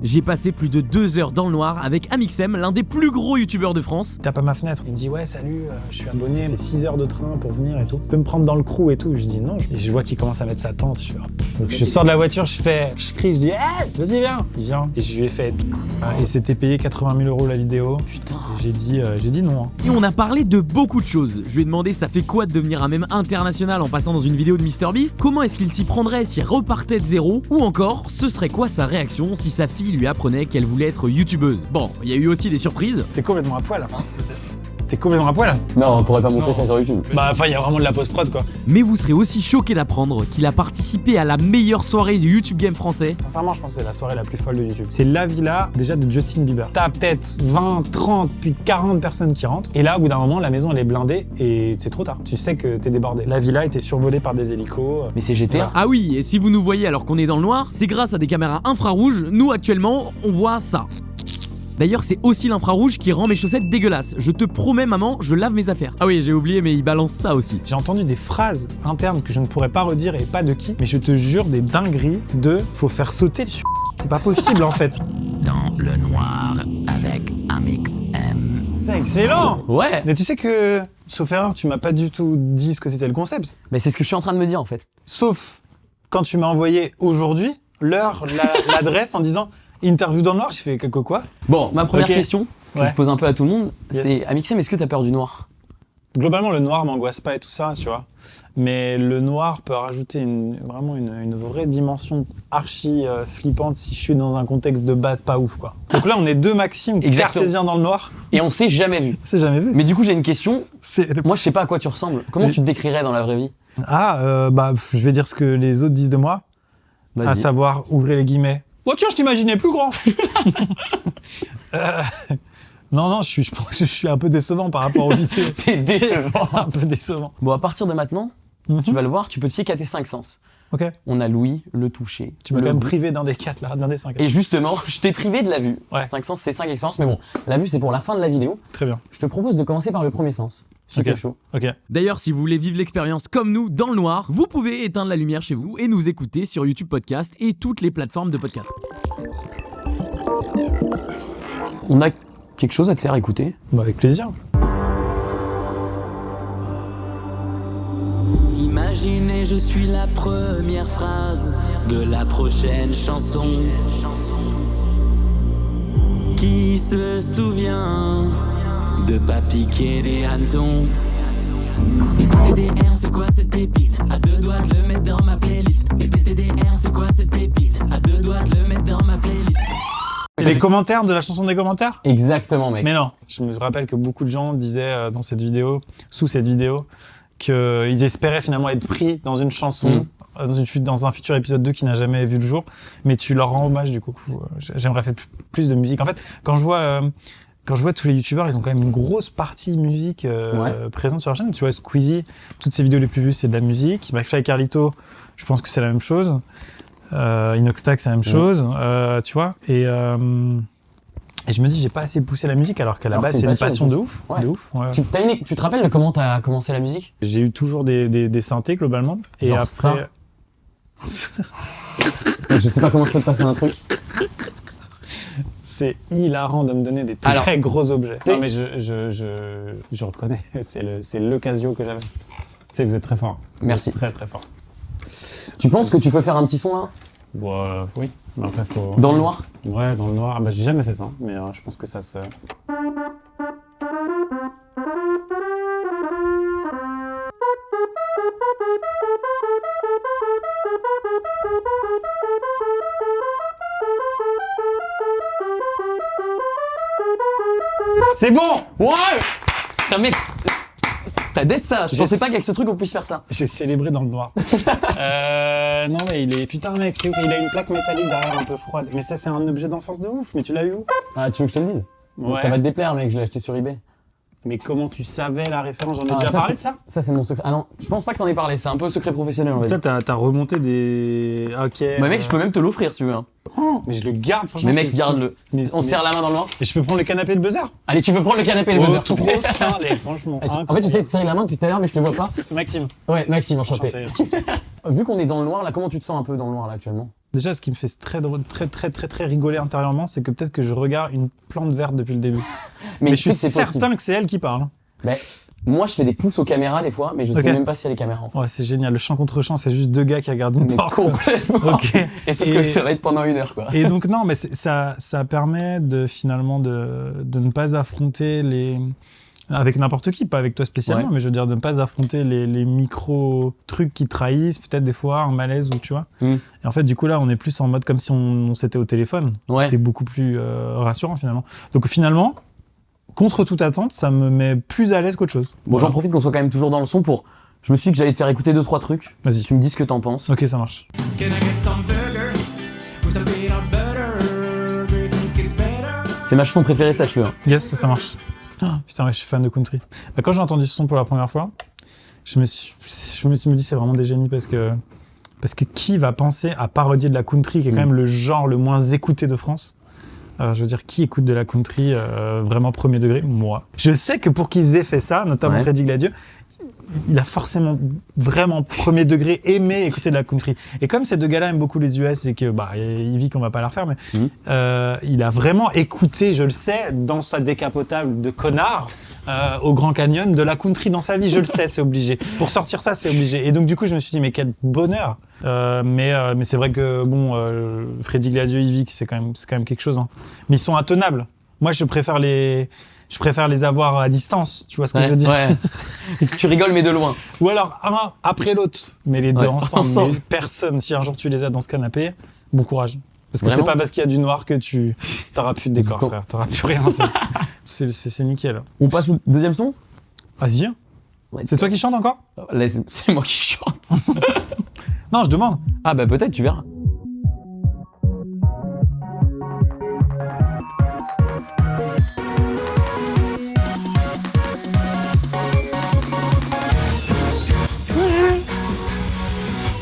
J'ai passé plus de 2 heures dans le noir avec Amixem, l'un des plus gros youtubeurs de France. Tape à ma fenêtre, il me dit ouais salut, je suis abonné, 6 heures de train pour venir et tout. Tu peux me prendre dans le crew et tout. Je dis non. Et je vois qu'il commence à mettre sa tente. Donc je sors de la voiture, je crie, je dis hey, vas-y viens. Il vient et je lui ai fait et c'était payé 80 000 € la vidéo. Putain. J'ai dit non. Hein. Et on a parlé de beaucoup de choses. Je lui ai demandé ça fait quoi de devenir un mème international en passant dans une vidéo de MrBeast, comment est-ce qu'il s'y prendrait s'il repartait de zéro, ou encore ce serait quoi sa réaction si sa fille lui apprenait qu'elle voulait être youtubeuse. Bon, il y a eu aussi des surprises. T'es complètement à poil. T'es complètement à poil. Non, on pourrait pas montrer ça sur YouTube. Bah enfin, il y a vraiment de la post-prod quoi. Mais vous serez aussi choqué d'apprendre qu'il a participé à la meilleure soirée du YouTube Game français. Sincèrement, je pense que c'est la soirée la plus folle de YouTube. C'est la villa déjà de Justin Bieber. T'as peut-être 20, 30, puis 40 personnes qui rentrent. Et là, au bout d'un moment, la maison elle est blindée et c'est trop tard. Tu sais que t'es débordé. La villa était survolée par des hélicos. Mais c'est GTA. Ah oui, et si vous nous voyez alors qu'on est dans le noir, c'est grâce à des caméras infrarouges. Nous actuellement, on voit ça. D'ailleurs, c'est aussi l'infrarouge qui rend mes chaussettes dégueulasses. Je te promets, maman, je lave mes affaires. Ah oui, j'ai oublié, mais il balance ça aussi. J'ai entendu des phrases internes que je ne pourrais pas redire et pas de qui, mais je te jure des dingueries de faut faire sauter le C'est pas possible en fait. Dans le noir avec Amixem. Putain, excellent. Ouais. Mais tu sais que, sauf erreur, tu m'as pas du tout dit ce que c'était le concept. Mais c'est ce que je suis en train de me dire en fait. Sauf quand tu m'as envoyé aujourd'hui l'heure, l'adresse en disant interview dans le noir, j'ai fait quoi. Bon, ma première question, que Ouais. je pose un peu à tout le monde, Yes. c'est Amixem, est-ce que t'as peur du noir? Globalement, le noir m'angoisse pas et tout ça, tu vois. Mais le noir peut rajouter vraiment une vraie dimension archi flippante si je suis dans un contexte de base pas ouf, quoi. Donc là, on est deux Maximes Exactement. cartésiens dans le noir. Et on s'est jamais vu. C'est jamais vu. Mais du coup, j'ai une question. C'est Moi, je sais pas à quoi tu ressembles. Comment Mais- tu te décrirais dans la vraie vie? bah, je vais dire ce que les autres disent de moi, à Vas-y. savoir, ouvrez les guillemets. Oh tiens, je t'imaginais plus grand. Non, je pense que je suis un peu décevant par rapport aux vidéos. T'es décevant. Un peu décevant. Bon, à partir de maintenant, tu vas le voir, tu peux te fier qu'à tes 5 sens. Ok. On a l'ouïe, le toucher. Tu m'as le quand même goût. privé d'un des 4 là, d'un des 5. Et justement, je t'ai privé de la vue. Ouais. 5 sens, c'est 5 expériences, mais bon, la vue, c'est pour la fin de la vidéo. Très bien. Je te propose de commencer par le premier sens. Si t'es chaud. Ok. D'ailleurs, si vous voulez vivre l'expérience comme nous dans le noir, vous pouvez éteindre la lumière chez vous et nous écouter sur YouTube Podcast et toutes les plateformes de podcast. On a quelque chose à te faire écouter. Bah, avec plaisir. Imaginez, je suis la première phrase de la prochaine chanson. Qui se souvient de pas piquer des hannetons? Et TTDR, c'est quoi cette pépite? À 2 doigts de le mettre dans ma playlist. Et TTDR, c'est quoi cette pépite? À 2 doigts de le mettre dans ma playlist. Et les commentaires de la chanson des commentaires? Exactement, mec. Mais non. Je me rappelle que beaucoup de gens disaient dans cette vidéo, sous cette vidéo, qu'ils espéraient finalement être pris dans une chanson, dans un futur épisode 2 qui n'a jamais vu le jour. Mais tu leur rends hommage du coup. J'aimerais faire plus de musique. En fait, quand je vois tous les youtubeurs, ils ont quand même une grosse partie musique présente sur leur chaîne. Tu vois, Squeezie, toutes ses vidéos les plus vues, c'est de la musique. McFly et Carlito, je pense que c'est la même chose. Inoxtag, c'est la même chose. Tu vois. Et je me dis, j'ai pas assez poussé la musique alors qu'à la Alors base, que c'est une c'est une passion passion, de ouf. ouais. De ouf. Ouais. Tu te rappelles de comment t'as commencé la musique? J'ai eu toujours des synthés globalement. Et Genre après. Je sais pas comment je peux te passer un truc. C'est hilarant de me donner des Alors, très gros objets. t'es- Non mais je reconnais, c'est le Casio que j'avais. Tu sais, vous êtes très fort. Merci. Très très fort. Tu penses que tu peux faire un petit son là? Bon, oui. Mais après, faut. Dans le noir? Ouais, dans le noir. Bah, j'ai jamais fait ça, mais je pense que ça se. C'est bon! Ouais! Putain, mec, t'as d'être ça. Je Je pensais sais- pas qu'avec ce truc on puisse faire ça. J'ai célébré dans le noir. Non mais il est... Putain mec, c'est ouf, il a une plaque métallique derrière un peu froide. Mais ça c'est un objet d'enfance de ouf, mais tu l'as eu où? Ah, tu veux que je te le dise? Ouais. Ça va te déplaire, mec, je l'ai acheté sur eBay. Mais comment tu savais la référence? J'en ai Ah, déjà parlé c'est- de ça? Ça, c'est mon secret. Ah non, je pense pas que t'en aies parlé, c'est un peu secret professionnel, on va dire. Ça t'as remonté des... Ok. Bah, mec, je peux même te l'offrir si tu veux. Hein. Oh, mais je le garde franchement. Mais mec, c'est- garde-le. mais- On se serre la main dans le noir. Et je peux prendre le canapé de buzzer? Allez, tu peux prendre le canapé et le buzzer. Oh, trop salé, franchement. En fait, j'essaie de serrer la main depuis tout à l'heure, mais je te vois pas. Maxime. Ouais, Maxime, enchanté. Enchanté. Vu qu'on est dans le noir, là, comment tu te sens un peu dans le noir, là, actuellement? Déjà, ce qui me fait très drôle, très rigoler intérieurement, c'est que peut-être que je regarde une plante verte depuis le début. Mais je suis certain que c'est elle qui parle. Mais moi, je fais des pouces aux caméras des fois, mais je sais même pas s'il y a les caméras. En fait. Ouais, c'est génial. Le champ contre champ, c'est juste 2 gars qui regardent une porte. Complètement. Ok. Et sauf que ça va être pendant 1 heure, quoi. Et donc non, mais ça permet finalement de ne pas affronter avec n'importe qui, pas avec toi spécialement, mais je veux dire de ne pas affronter les micro trucs qui trahissent, peut-être des fois un malaise ou tu vois. Et en fait, du coup là, on est plus en mode comme si on s'était au téléphone. Ouais. C'est beaucoup plus rassurant finalement. Donc finalement, contre toute attente, ça me met plus à l'aise qu'autre chose. Bon, j'en profite qu'on soit quand même toujours dans le son pour. Je me suis dit que j'allais te faire écouter 2-3 trucs. Vas-y. Tu me dis ce que t'en penses. Ok, ça marche. C'est ma chanson préférée, sache-le. Yes, ça marche. Oh, putain, ouais, je suis fan de country. Bah, quand j'ai entendu ce son pour la première fois, je me suis dit c'est vraiment des génies parce que qui va penser à parodier de la country qui est quand même le genre le moins écouté de France. Je veux dire, qui écoute de la country vraiment premier degré? Moi. Je sais que pour qu'ils aient fait ça, notamment Freddy Gladieux, il a forcément vraiment premier degré aimé écouter de la country. Et comme ces 2 gars-là aiment beaucoup les US et que il vit qu'on va pas la refaire, mais il a vraiment écouté, je le sais, dans sa décapotable de connard au Grand Canyon, de la country dans sa vie. Je le sais, c'est obligé. Pour sortir ça, c'est obligé. Et donc du coup, je me suis dit mais quel bonheur. Mais c'est vrai que Freddy Gladieux, Yvick, c'est quand même quelque chose. Hein. Mais ils sont intenables. Moi, je préfère les avoir à distance, tu vois ce que je veux dire? Ouais. Tu rigoles, mais de loin. Ou alors un après l'autre, mais les deux ensemble. Mais personne, si un jour tu les as dans ce canapé, bon courage. Parce que c'est pas parce qu'il y a du noir que tu t'auras plus de décor, frère. T'auras plus rien. C'est nickel. On passe au deuxième son? Vas-y. Ouais, c'est toi qui chantes encore? C'est moi qui chante. Non, je demande. Ah bah peut-être, tu verras.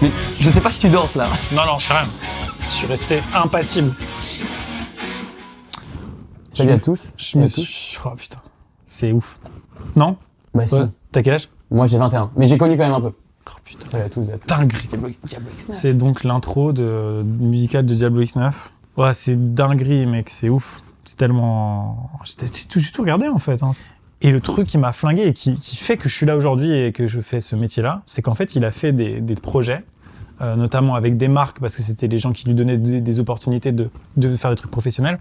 Mais je sais pas si tu danses là. Non, je fais rien. Je suis resté impassible. Salut à tous. Oh putain, c'est ouf. Non? Bah si. T'as quel âge? Moi j'ai 21, mais j'ai connu quand même un peu. Oh putain. Salut à tous. Dinguerie. Diablo X9. C'est donc l'intro musicale de Diablo X9. Ouais, c'est dinguerie, mec, c'est ouf. C'est tellement... J'ai tout regardé en fait. Hein. Et le truc qui m'a flingué et qui fait que je suis là aujourd'hui et que je fais ce métier-là, c'est qu'en fait, il a fait des projets, notamment avec des marques, parce que c'était les gens qui lui donnaient des opportunités de faire des trucs professionnels.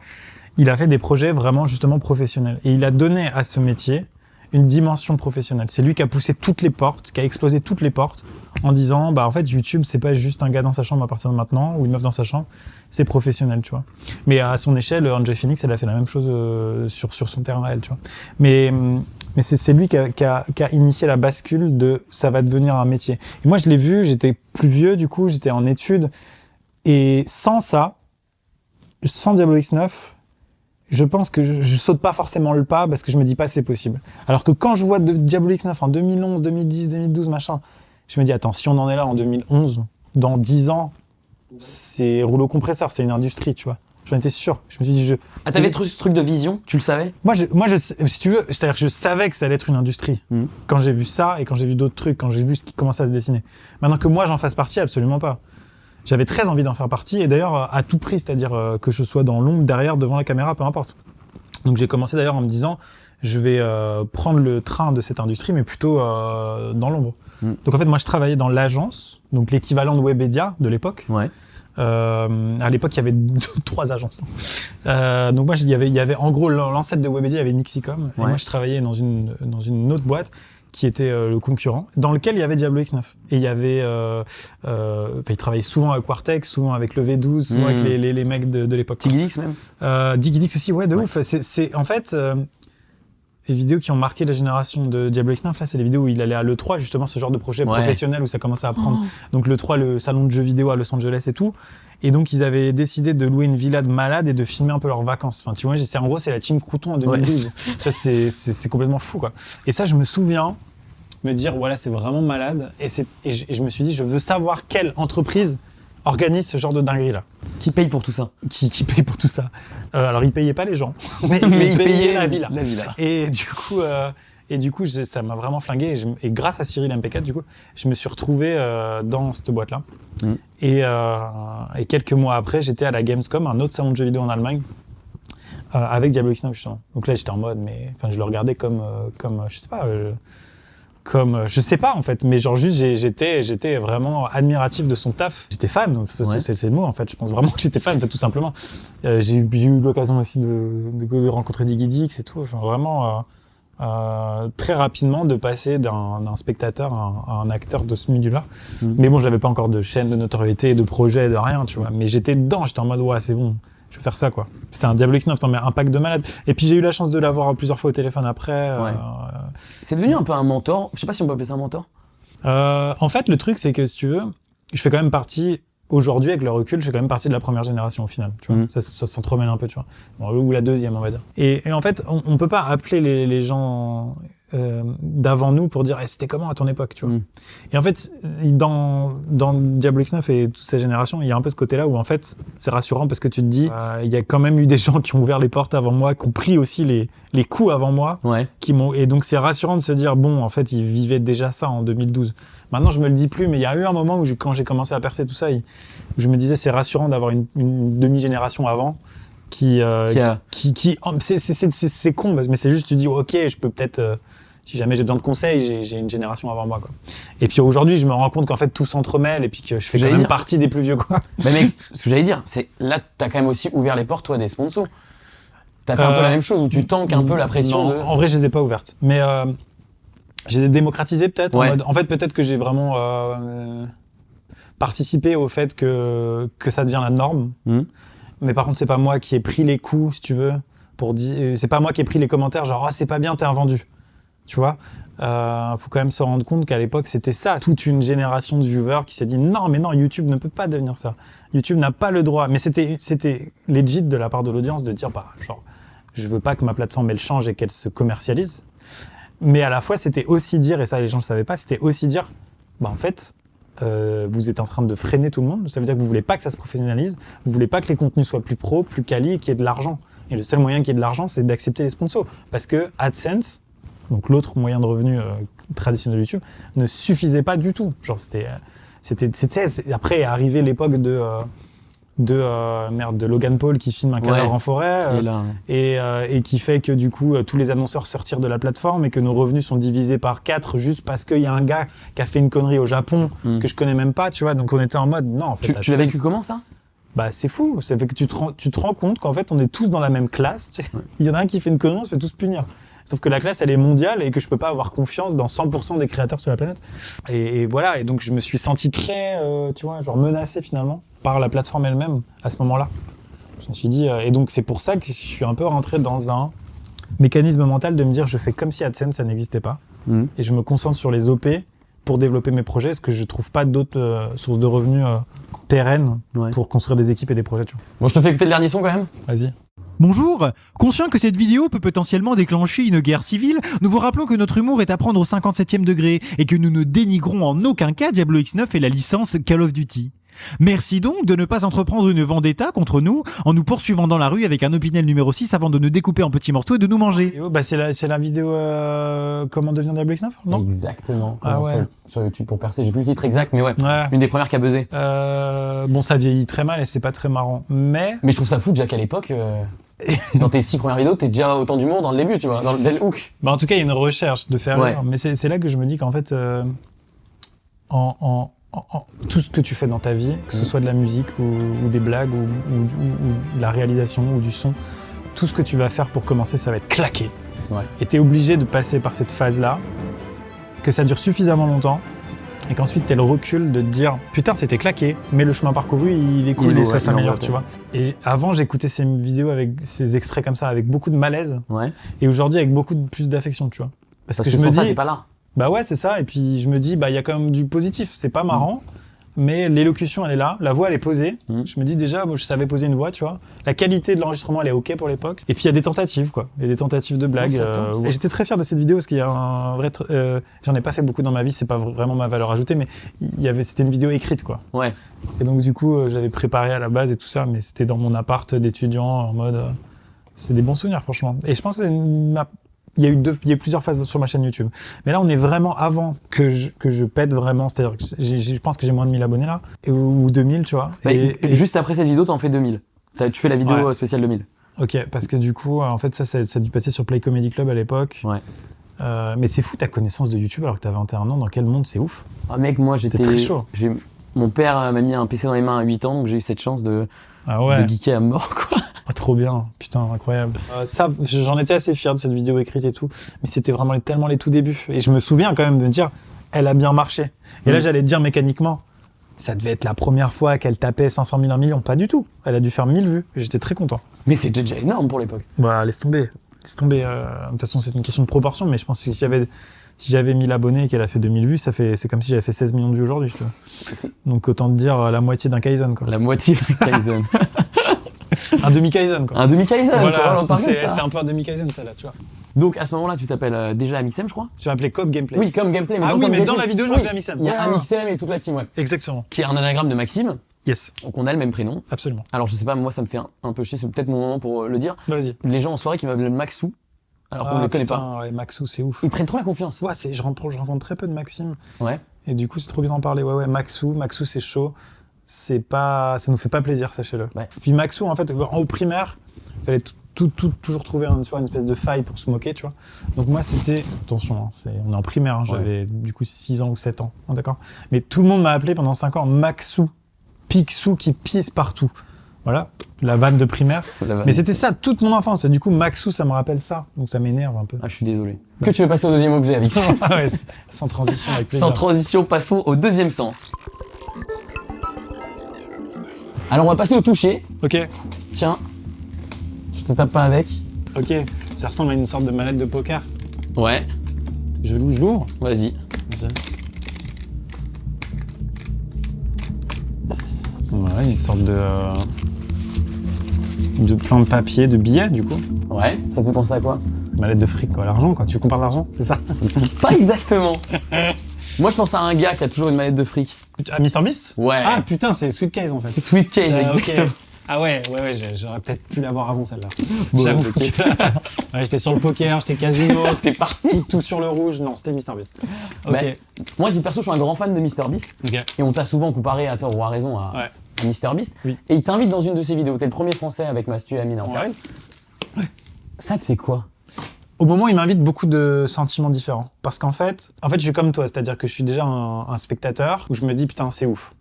Il a fait des projets vraiment justement professionnels. Et il a donné à ce métier une dimension professionnelle. C'est lui qui a poussé toutes les portes, qui a explosé toutes les portes en disant, en fait, YouTube, c'est pas juste un gars dans sa chambre à partir de maintenant, ou une meuf dans sa chambre, c'est professionnel, tu vois. Mais à son échelle, Enjoy Phoenix, elle a fait la même chose sur son terrain à elle, tu vois. Mais c'est lui qui a initié la bascule de ça va devenir un métier. Et moi, je l'ai vu, j'étais plus vieux, du coup, j'étais en études, et sans ça, sans Diablo X9, je pense que je saute pas forcément le pas parce que je me dis pas c'est possible. Alors que quand je vois Diablo X9 en 2011, 2010, 2012, machin, je me dis attends, si on en est là en 2011, dans 10 ans, c'est rouleau compresseur, c'est une industrie, tu vois. J'en étais sûr. Je me suis dit Ah, t'avais ce truc de vision, tu le savais? Moi, si tu veux, c'est-à-dire que je savais que ça allait être une industrie. Quand j'ai vu ça et quand j'ai vu d'autres trucs, quand j'ai vu ce qui commençait à se dessiner. Maintenant que moi j'en fasse partie, absolument pas. J'avais très envie d'en faire partie et d'ailleurs à tout prix, c'est-à-dire que je sois dans l'ombre, derrière, devant la caméra, peu importe. Donc j'ai commencé d'ailleurs en me disant je vais prendre le train de cette industrie mais plutôt dans l'ombre. Donc en fait moi je travaillais dans l'agence, donc l'équivalent de Webedia de l'époque. Ouais. À l'époque il y avait 3 agences. Donc moi il y avait en gros l'ancêtre de Webedia, il y avait Mixicom et moi je travaillais dans une autre boîte qui était le concurrent, dans lequel il y avait Diablo X9. Et il y avait... il travaillait souvent avec Quartex, souvent avec le V12, souvent avec les mecs de l'époque. Digilix même Digilix aussi, ouais, de ouf. C'est en fait... les vidéos qui ont marqué la génération de Diablo X9, là, c'est les vidéos où il allait à l'E3, justement, ce genre de projet professionnel où ça commençait à prendre. Donc l'E3, le salon de jeux vidéo à Los Angeles et tout. Et donc, ils avaient décidé de louer une villa de malades et de filmer un peu leurs vacances. Enfin, tu vois, en gros, c'est la Team Crouton en 2012. Tu vois, c'est complètement fou, quoi. Et ça, je me souviens me dire, voilà, c'est vraiment malade. Et je me suis dit, je veux savoir quelle entreprise organise ce genre de dinguerie-là. Qui paye pour tout ça? Qui paye pour tout ça? Alors, ils payaient pas les gens, mais ils payaient la villa. Et du coup, Et du coup, ça m'a vraiment flingué. Et grâce à Cyril MP4, du coup, je me suis retrouvé dans cette boîte-là. Et quelques mois après, j'étais à la Gamescom, un autre salon de jeux vidéo en Allemagne, avec Diablo X9 justement. Donc là, j'étais en mode, je le regardais comme je sais pas, je sais pas en fait, mais genre juste j'étais vraiment admiratif de son taf. J'étais fan, c'est le mot en fait. Je pense vraiment que j'étais fan, en fait, tout simplement. J'ai eu l'occasion aussi de rencontrer Diggy Dix et tout. Enfin vraiment. Très rapidement de passer d'un spectateur à un acteur de ce milieu-là. Mais bon, j'avais pas encore de chaîne de notoriété, de projet, de rien, tu vois. Mais j'étais dedans, j'étais en mode ouais, c'est bon, je vais faire ça quoi. C'était un Diablo X9, mais un pack de malade. Et puis j'ai eu la chance de l'avoir plusieurs fois au téléphone après. C'est devenu un peu un mentor. Je sais pas si on peut appeler ça un mentor. En fait, le truc c'est que si tu veux, je fais quand même partie. Aujourd'hui, avec le recul, je fais quand même partie de la première génération au final. Tu vois, ça s'entremêle un peu, tu vois. Bon, ou la deuxième, on va dire. Et en fait, on peut pas appeler les gens d'avant nous pour dire c'était comment à ton époque, tu vois. Et en fait, dans Diablo X9 et toute cette génération, il y a un peu ce côté-là où en fait, c'est rassurant parce que tu te dis, il y a quand même eu des gens qui ont ouvert les portes avant moi, qui ont pris aussi les coups avant moi, et donc c'est rassurant de se dire bon, en fait, ils vivaient déjà ça en 2012. Maintenant, je me le dis plus, mais il y a eu un moment où quand j'ai commencé à percer tout ça, je me disais c'est rassurant d'avoir une demi-génération avant qui c'est con, mais c'est juste tu dis ok, je peux peut-être si jamais j'ai besoin de conseils, j'ai une génération avant moi quoi. Et puis aujourd'hui, je me rends compte qu'en fait tout s'entremêle et puis que je fais quand même partie des plus vieux quoi. Mais mec, ce que j'allais dire, c'est là t'as quand même aussi ouvert les portes toi des sponsors. T'as fait un peu la même chose où tu tankes un peu la pression non, en vrai, je les ai pas ouvertes, mais je les ai démocratisées peut-être. En fait, peut-être que j'ai vraiment participé au fait que ça devient la norme. Mais par contre, c'est pas moi qui ai pris les coups, si tu veux, pour dire. C'est pas moi qui ai pris les commentaires genre c'est pas bien, t'es un vendu. Tu vois, faut quand même se rendre compte qu'à l'époque c'était ça, toute une génération de viewers qui s'est dit non, YouTube ne peut pas devenir ça. YouTube n'a pas le droit. Mais c'était legit de la part de l'audience de dire genre je veux pas que ma plateforme elle change et qu'elle se commercialise. Mais à la fois c'était aussi dire, et ça les gens ne savaient pas, c'était aussi dire en fait vous êtes en train de freiner tout le monde. Ça veut dire que vous voulez pas que ça se professionnalise, vous voulez pas que les contenus soient plus pro, plus quali et qu'il y ait de l'argent. Et le seul moyen qu'il y ait de l'argent, c'est d'accepter les sponsors. Parce que AdSense, donc l'autre moyen de revenu traditionnel de YouTube, ne suffisait pas du tout. Genre c'était après est arrivé l'époque de Logan Paul qui filme un cadavre en forêt et qui fait que du coup tous les annonceurs se retirent de la plateforme et que nos revenus sont divisés par 4 juste parce qu'il y a un gars qui a fait une connerie au Japon que je connais même pas, tu vois. Donc on était en mode non en fait. Tu l'as vécu comment ça ? C'est fou, ça fait que tu te rends compte qu'en fait on est tous dans la même classe. Il y en a un qui fait une connerie, on se fait tous punir. Sauf que la classe, elle est mondiale et que je peux pas avoir confiance dans 100% des créateurs sur la planète. Et voilà. Et donc, je me suis senti très, menacé finalement par la plateforme elle-même à ce moment-là. Je me suis dit, et donc c'est pour ça que je suis un peu rentré dans un mécanisme mental de me dire, je fais comme si AdSense, ça n'existait pas. Et je me concentre sur les OP pour développer mes projets parce que je trouve pas d'autres sources de revenus pérennes pour construire des équipes et des projets. Tu vois. Bon, je te fais écouter le dernier son quand même. Vas-y. Bonjour, conscient que cette vidéo peut potentiellement déclencher une guerre civile, nous vous rappelons que notre humour est à prendre au 57e degré et que nous ne dénigrons en aucun cas Diablo X9 et la licence Call of Duty. Merci donc de ne pas entreprendre une vendetta contre nous en nous poursuivant dans la rue avec un Opinel numéro 6 avant de nous découper en petits morceaux et de nous manger. C'est la vidéo Comment devenir Diablo X9 non ? Exactement. Sur YouTube pour percer, j'ai plus le titre exact, mais une des premières qui a buzzé. Ça vieillit très mal et c'est pas très marrant, mais je trouve ça fou déjà qu'à l'époque, dans tes 6 premières vidéos, t'es déjà autant d'humour dans le début, tu vois, dans le hook. En tout cas, il y a une recherche de faire rire, mais c'est là que je me dis qu'en fait, tout ce que tu fais dans ta vie, que ce soit de la musique ou des blagues ou de la réalisation ou du son, tout ce que tu vas faire pour commencer, ça va être claqué. Et t'es obligé de passer par cette phase-là, que ça dure suffisamment longtemps, et qu'ensuite t'as le recul de te dire putain c'était claqué, mais le chemin parcouru il est cool et ça s'améliore, tu vois. Et avant j'écoutais ces vidéos avec ces extraits comme ça avec beaucoup de malaise, et aujourd'hui avec beaucoup plus d'affection, tu vois. Parce que je me dis ça, t'es pas là. C'est ça, et puis je me dis il y a quand même du positif, c'est pas marrant, mais l'élocution elle est là, la voix elle est posée. Je me dis déjà, moi je savais poser une voix, tu vois. La qualité de l'enregistrement elle est ok pour l'époque. Et puis il y a des tentatives quoi, il y a des tentatives de blagues. Et j'étais très fier de cette vidéo parce qu'il y a un vrai, j'en ai pas fait beaucoup dans ma vie, c'est pas vraiment ma valeur ajoutée, mais c'était une vidéo écrite quoi. Et donc du coup j'avais préparé à la base et tout ça, mais c'était dans mon appart d'étudiant en mode, c'est des bons souvenirs franchement. Et je pense que c'est il y a eu plusieurs phases sur ma chaîne YouTube. Mais là, on est vraiment avant que je pète vraiment. C'est-à-dire que je pense que j'ai moins de 1000 abonnés là, ou 2000, tu vois. Bah, juste après cette vidéo, t'en fais 2000. Tu fais la vidéo spéciale 2000. Ok, parce que du coup, en fait, ça a dû passer sur Play Comedy Club à l'époque. Ouais. Mais c'est fou ta connaissance de YouTube alors que t'as 21 ans. Dans quel monde? C'est ouf. Ah mec, moi j'étais très chaud. Mon père m'a mis un PC dans les mains à 8 ans, donc j'ai eu cette chance de geeker à mort, quoi. Ah, trop bien, putain, incroyable. Ça, j'en étais assez fier de cette vidéo écrite et tout, mais c'était vraiment tellement les tout débuts. Et je me souviens quand même de me dire, elle a bien marché. Et là, j'allais te dire mécaniquement, ça devait être la première fois qu'elle tapait 500 000, 1 million. Pas du tout. Elle a dû faire 1000 vues. J'étais très content. Mais c'était déjà énorme pour l'époque. Voilà, laisse tomber. Laisse tomber. De toute façon, c'est une question de proportion, mais je pense que si j'avais 1000 abonnés et qu'elle a fait 2000 vues, c'est comme si j'avais fait 16 millions de vues aujourd'hui. Donc autant te dire la moitié d'un Kaizen, quoi. La moitié d'un Kaizen. Un demi-Kaizen, quoi. Un demi-Kaizen, voilà, quoi. C'est un peu un demi-Kaizen, ça, là, tu vois. Donc à ce moment-là, tu t'appelles déjà Amixem, je crois. Tu m'appelais Cobb Gameplay. Oui, comme Gameplay. Ah oui, mais dans la vidéo, je m'appelais Amixem. Il y a Amixem et toute la team, ouais. Exactement. Qui est un anagramme de Maxime. Yes. Donc on a le même prénom. Absolument. Alors je sais pas, moi ça me fait un peu chier, c'est peut-être mon moment pour le dire. Vas-y. Les gens en soirée qui m'appellent Maxou, alors qu'on ne les connaît pas. Ouais, Maxou, c'est ouf. Ils prennent trop la confiance. Ouais, je rencontre très peu de Maxime. Ouais. Et du coup, c'est trop bien d'en parler. Ouais, Maxou, c'est chaud. Ça nous fait pas plaisir, sachez-le. Ouais. Puis Maxou, en fait, au primaire, il fallait toujours trouver une espèce de faille pour se moquer, tu vois. Donc moi, c'était... Attention, on est en primaire, hein, j'avais du coup 6 ans ou 7 ans, hein, d'accord. Mais tout le monde m'a appelé pendant 5 ans Maxou, Picsou qui pisse partout. Voilà, la vanne de primaire. Mais c'était ça toute mon enfance. Et du coup, Maxou, ça me rappelle ça. Donc ça m'énerve un peu. Ah, je suis désolé. Que tu veux passer au deuxième objet avec ça? Ah ouais, sans transition, avec plaisir. Sans transition, passons au deuxième sens. Alors on va passer au toucher. Ok. Tiens, je te tape pas avec. Ok, ça ressemble à une sorte de manette de poker. Ouais. Je l'ouvre. Vas-y. Ouais, une sorte de plan de papier, de billets du coup. Ouais, ça te fait penser à quoi? Mallette de fric, quoi, l'argent, quoi. Tu compares l'argent, c'est ça? Pas exactement. Moi je pense à un gars qui a toujours une mallette de fric. À MrBeast? Ouais. Ah putain, c'est Sweet Case en fait. Sweet Case, Ok. exactement. Ah ouais, j'aurais peut-être pu l'avoir avant celle-là. Bon, J'avoue ok. que ouais, j'étais sur le poker, j'étais casino, T'es parti. tout sur le rouge. Non, c'était MrBeast. Ok. Bah, moi, dit perso, je suis un grand fan de MrBeast. Ok. Et on t'a souvent comparé à tort ou à raison à MrBeast. Oui. Et il t'invite dans une de ses vidéos. T'es le premier français avec Mastu et Amine à en faire une. Ça te fait quoi? Au moment où il m'invite, beaucoup de sentiments différents. Parce qu'en fait, je suis comme toi, c'est-à-dire que je suis déjà un spectateur où je me dis putain, c'est ouf.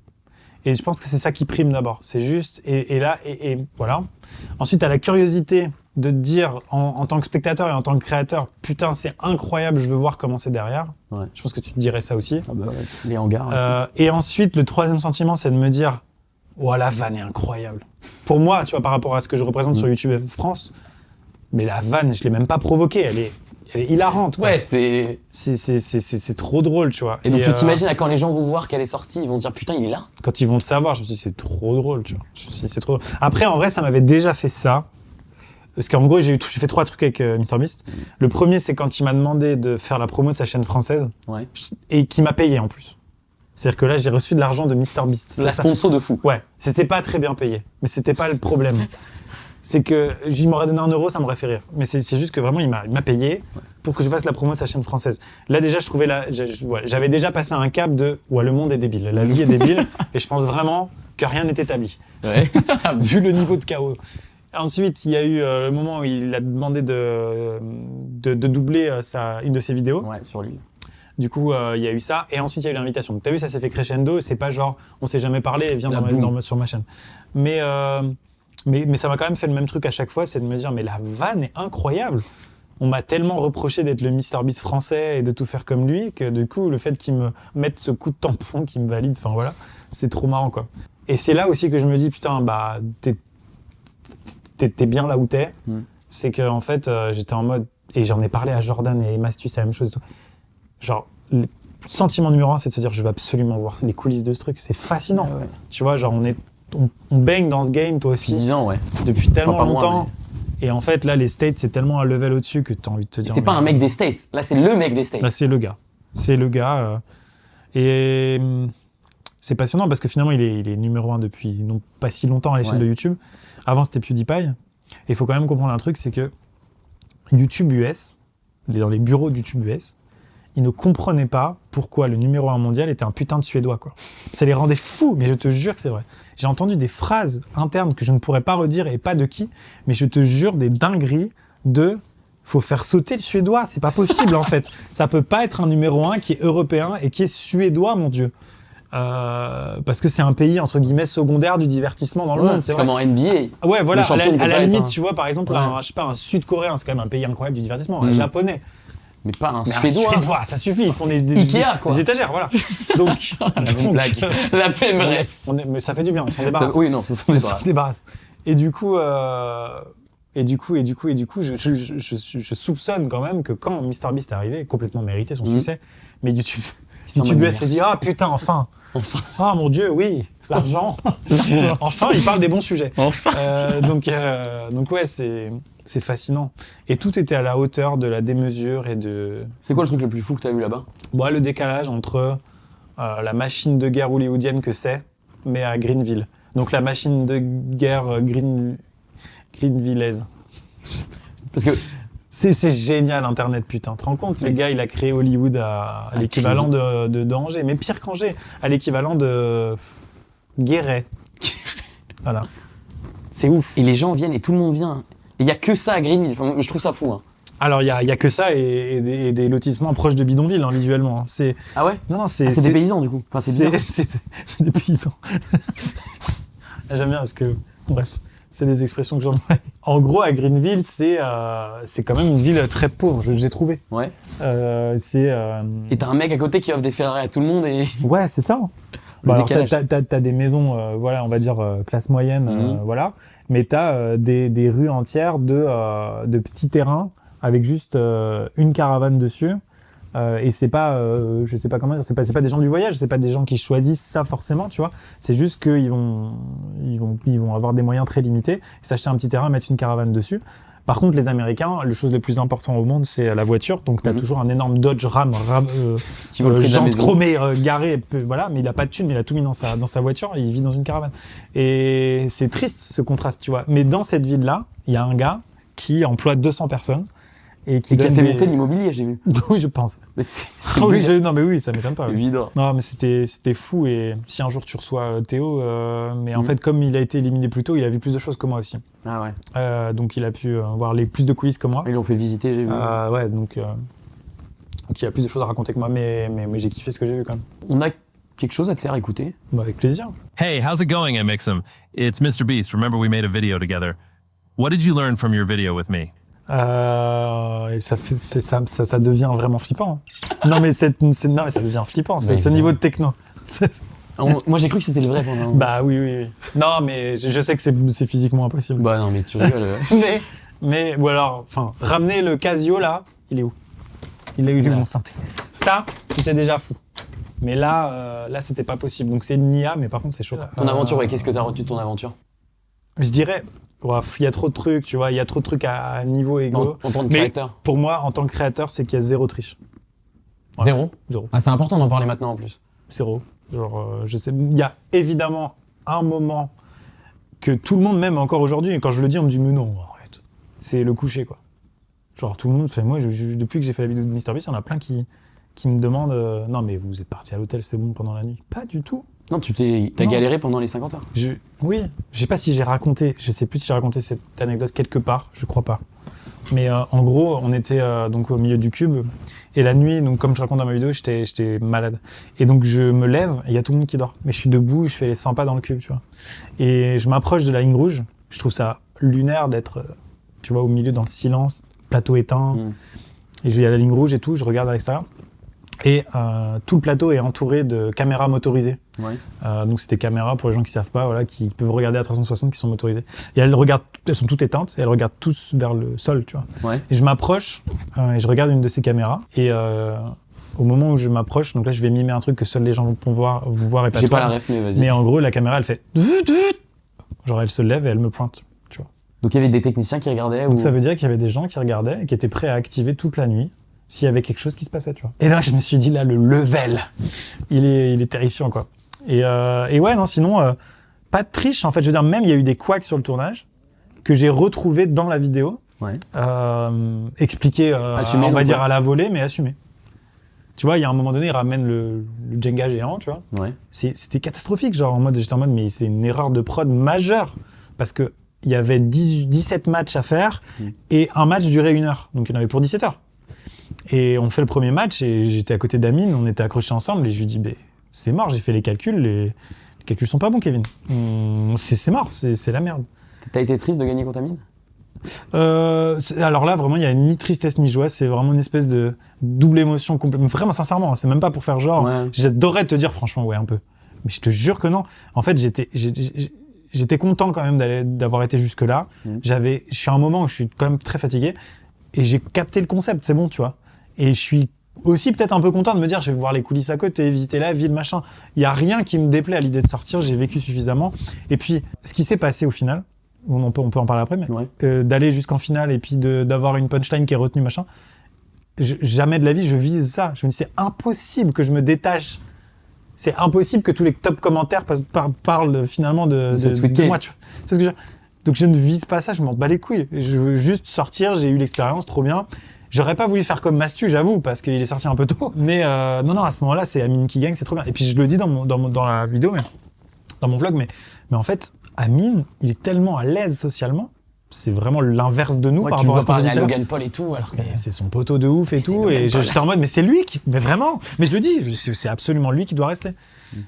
Et je pense que c'est ça qui prime d'abord. C'est juste, et là, voilà. Ensuite, t'as la curiosité de te dire, en tant que spectateur et en tant que créateur, putain, c'est incroyable, je veux voir comment c'est derrière. Ouais. Je pense que tu te dirais ça aussi. Ah bah ouais, les hangars. Et ensuite, le troisième sentiment, c'est de me dire, oh, la vanne est incroyable. Pour moi, tu vois, par rapport à ce que je représente sur YouTube France, mais la vanne, je l'ai même pas provoquée, elle est hilarante, quoi. Ouais, c'est trop drôle, tu vois. Et donc tu t'imagines à quand les gens vont voir qu'elle est sortie, ils vont se dire putain, il est là. Quand ils vont le savoir, je me suis dit, c'est trop drôle, tu vois. Je me suis dit, c'est trop drôle. Après, en vrai, ça m'avait déjà fait ça. Parce qu'en gros, j'ai fait 3 trucs avec MrBeast. Le premier, c'est quand il m'a demandé de faire la promo de sa chaîne française. Ouais. Et qui m'a payé en plus. C'est-à-dire que là, j'ai reçu de l'argent de MrBeast. La sponsor de fou. Ouais. C'était pas très bien payé. Mais c'était pas le problème. C'est que il m'aurait donné 1 euro, ça m'aurait fait rire. Mais c'est juste que vraiment, il m'a payé pour que je fasse la promo de sa chaîne française. Là, déjà, je trouvais j'avais déjà passé un cap de le monde est débile, la vie est débile, et je pense vraiment que rien n'est établi. Ouais. Vu le niveau de chaos. Ensuite, il y a eu le moment où il a demandé de doubler une de ses vidéos. Ouais, sur l'île. Du coup, il y a eu ça. Et ensuite, il y a eu l'invitation. T'as vu, ça s'est fait crescendo. C'est pas genre, on s'est jamais parlé et viens sur ma chaîne. Mais ça m'a quand même fait le même truc à chaque fois, c'est de me dire, mais la vanne est incroyable. On m'a tellement reproché d'être le MrBeast français et de tout faire comme lui que du coup, le fait qu'il me mette ce coup de tampon qui me valide, enfin voilà, c'est trop marrant, quoi. Et c'est là aussi que je me dis, putain, bah, t'es bien là où t'es. C'est que en fait, j'étais en mode, et j'en ai parlé à Jordan et Mastu, c'est la même chose et tout. Genre, le sentiment numéro 1, c'est de se dire, je veux absolument voir les coulisses de ce truc. C'est fascinant. Ouais. Tu vois, genre, on baigne dans ce game, toi aussi. 10 ans, ouais. Depuis tellement enfin, longtemps. Moi, mais... Et en fait, là, les States, c'est tellement un level au-dessus que t'as envie de te dire. C'est pas un mec des States. Là, c'est le mec des States. Là, c'est le gars. C'est le gars. Et c'est passionnant parce que finalement, il est numéro 1 depuis non pas si longtemps à l'échelle de YouTube. Avant, c'était PewDiePie. Et il faut quand même comprendre un truc, c'est que YouTube US, dans les bureaux du Tube US, ils ne comprenaient pas pourquoi le numéro 1 mondial était un putain de Suédois, quoi. Ça les rendait fous, mais je te jure que c'est vrai. J'ai entendu des phrases internes que je ne pourrais pas redire et pas de qui, mais je te jure des dingueries de faut faire sauter le Suédois, c'est pas possible en fait. Ça peut pas être un numéro 1 qui est européen et qui est suédois, mon Dieu. Parce que c'est un pays entre guillemets secondaire du divertissement dans le monde. C'est comme en NBA. Ouais, voilà. Le champion À la peut pas limite, être tu vois, par exemple, je sais pas, un Sud-Coréen, c'est quand même un pays incroyable du divertissement, un Japonais. Mais pas un Mais Suédois. un Suédois, ça suffit. Ils font des Ikea, quoi. des étagères, voilà. Donc, La même blague. La même rêve. mais ça fait du bien, on s'en débarrasse. Oui, non, ce sont On des s'en débarrasse. Et du coup, je soupçonne quand même que quand MrBeast est arrivé, complètement mérité son succès, mais YouTube US s'est dit ah putain enfin. Ah mon Dieu, oui, l'argent. Enfin, il parle des bons sujets. Donc ouais, c'est fascinant. Et tout était à la hauteur de la démesure et de. C'est quoi le truc le plus fou que t'as vu là-bas? Bon, le décalage entre la machine de guerre hollywoodienne que c'est, mais à Greenville. Donc la machine de guerre Greenvillaise. Parce que c'est génial Internet, putain. Tu te rends compte, le gars, il a créé Hollywood à l'équivalent de Angers, mais pire qu'Angers, à l'équivalent de Guéret. Voilà. C'est ouf. Et les gens viennent et tout le monde vient. Et il y a que ça à Greenville. Enfin, je trouve ça fou. Hein. Alors, il y a que ça et des lotissements proches de bidonville, hein, visuellement. Hein. C'est... Ah ouais? Non, c'est des paysans, du coup. Enfin, c'est bizarre. C'est des paysans. J'aime bien parce que... Bref. C'est des expressions que j'emploie. En gros, à Greenville, c'est quand même une ville très pauvre, j'ai trouvé. Ouais. Et t'as un mec à côté qui offre des Ferrari à tout le monde et... Ouais, c'est ça. Bah alors, t'as des maisons, voilà, on va dire classe moyenne, voilà. Mais t'as des rues entières de petits terrains avec juste une caravane dessus. Et c'est pas, je sais pas comment dire, c'est pas des gens du voyage, c'est pas des gens qui choisissent ça forcément, tu vois. C'est juste qu'ils vont avoir des moyens très limités, s'acheter un petit terrain, mettre une caravane dessus. Par contre, les Américains, la chose la plus importante au monde, c'est la voiture. Donc, t'as toujours un énorme Dodge Ram jante chromée, garé, voilà. Mais il a pas de thune, mais il a tout mis dans sa voiture. Et il vit dans une caravane. Et c'est triste ce contraste, tu vois. Mais dans cette ville-là, il y a un gars qui emploie 200 personnes. Et qui a fait monter l'immobilier, j'ai vu. Oui, je pense. Mais non, mais oui, ça m'étonne pas. Évident. Non, mais c'était fou. Et si un jour tu reçois Théo, mais en fait, comme il a été éliminé plus tôt, il a vu plus de choses que moi aussi. Ah ouais. Donc il a pu voir plus de coulisses que moi. Ils l'ont fait visiter, j'ai vu. Ouais, donc il a plus de choses à raconter que moi, mais j'ai kiffé ce que j'ai vu quand même. On a quelque chose à te faire écouter. Bah, avec plaisir. Hey, how's it going, MXM? It's Mr. Beast. Remember we made a video together. What did you learn from your video with me? Et ça devient vraiment flippant. Non mais ça devient flippant. C'est ce niveau de techno. Moi j'ai cru que c'était le vrai pendant. Bah oui. Non mais je sais que c'est physiquement impossible. Bah non mais tu rigoles. mais ou alors, enfin, ramener le Casio là, il est où? Il a eu mon synthé. Ça, c'était déjà fou. Mais là c'était pas possible. Donc c'est une IA, mais par contre c'est chaud. Ton aventure, ouais. Qu'est-ce que t'as retenu de ton aventure? Je dirais. Il y a trop de trucs, tu vois, il y a trop de trucs à niveau égaux. En tant que créateur. Pour moi, en tant que créateur, c'est qu'il y a zéro triche. Ouais. Zéro. Ah, c'est important d'en parler maintenant en plus. Zéro. Genre, je sais, il y a évidemment un moment que tout le monde, même encore aujourd'hui, et quand je le dis, on me dit, mais non, arrête. C'est le coucher, quoi. Genre, tout le monde fait, moi, depuis que j'ai fait la vidéo de MrBeast, il y en a plein qui me demandent, non, mais vous êtes parti à l'hôtel, c'est bon pendant la nuit. Pas du tout. Non, t'as galéré pendant les 50 heures. Oui, je sais pas si j'ai raconté, je sais plus si j'ai raconté cette anecdote quelque part, je crois pas. Mais en gros, on était donc au milieu du cube, et la nuit, donc comme je raconte dans ma vidéo, j'étais malade. Et donc je me lève, et il y a tout le monde qui dort. Mais je suis debout, je fais les 100 pas dans le cube, tu vois. Et je m'approche de la ligne rouge, je trouve ça lunaire d'être, tu vois, au milieu dans le silence, plateau éteint. Et je vais à la ligne rouge et tout, je regarde à l'extérieur. Et tout le plateau est entouré de caméras motorisées. Ouais. Donc c'est des caméras, pour les gens qui savent pas, voilà, qui peuvent regarder à 360, qui sont motorisées. Et elles sont toutes éteintes, et elles regardent tous vers le sol, tu vois. Ouais. Et je m'approche, et je regarde une de ces caméras, et au moment où je m'approche, donc là je vais mimer un truc que seuls les gens vont voir et pas toi. J'ai pas la ref, mais vas-y. Mais en gros, la caméra, elle fait... Genre elle se lève et elle me pointe, tu vois. Donc il y avait des techniciens qui regardaient Donc ça veut dire qu'il y avait des gens qui regardaient et qui étaient prêts à activer toute la nuit s'il y avait quelque chose qui se passait, tu vois. Et là, je me suis dit, là, le level, il est terrifiant, quoi. Et ouais, non, sinon, pas de triche, en fait. Je veux dire, même, il y a eu des couacs sur le tournage que j'ai retrouvés dans la vidéo. Ouais. Expliquer, Assumer, on va donc, dire ouais. à la volée, mais assumer. Tu vois, il y a un moment donné, il ramène le Jenga géant, tu vois. Ouais. C'était catastrophique, genre j'étais en mode, mais c'est une erreur de prod majeure. Parce que il y avait 17 matchs à faire et un match durait 1 heure. Donc il y en avait pour 17 heures. Et on fait le premier match et j'étais à côté d'Amine, on était accrochés ensemble et je lui dis, c'est mort, j'ai fait les calculs, les calculs sont pas bons, Kevin. C'est mort, c'est la merde. T'as été triste de gagner contre Amine? Alors là, vraiment, il y a ni tristesse ni joie, c'est vraiment une espèce de double émotion complète. Vraiment, sincèrement, c'est même pas pour faire genre. Ouais. J'adorerais te dire, franchement, ouais, un peu. Mais je te jure que non. En fait, j'étais content quand même d'avoir été jusque-là. Je suis à un moment où je suis quand même très fatigué et j'ai capté le concept, c'est bon, tu vois. Et je suis aussi peut-être un peu content de me dire, je vais voir les coulisses à côté, visiter la ville, machin. Il y a rien qui me déplaît à l'idée de sortir, j'ai vécu suffisamment. Et puis, ce qui s'est passé au final, on peut en parler après, mais Ouais. d'aller jusqu'en finale et puis d'avoir une punchline qui est retenue, machin. Jamais de la vie, je vise ça. Je me dis, c'est impossible que je me détache. C'est impossible que tous les top commentaires parlent finalement de moi. Tu vois. C'est ce que je veux dire. Donc je ne vise pas ça, je m'en bats les couilles. Je veux juste sortir, j'ai eu l'expérience, trop bien. J'aurais pas voulu faire comme Mastu, j'avoue, parce qu'il est sorti un peu tôt. Mais non, à ce moment-là, c'est Amine qui gagne, c'est trop bien. Et puis je le dis dans la vidéo, mais dans mon vlog, mais en fait, Amine, il est tellement à l'aise socialement. C'est vraiment l'inverse de nous Ouais, par tu rapport à vois ce qu'on parler s'est à dit tout à l'heure. Logan Paul et tout, alors que... Et c'est son poteau de ouf et c'est tout. Logan Et Paul. j'étais en mode, mais c'est lui qui. Mais vraiment. Mais je le dis, c'est absolument lui qui doit rester.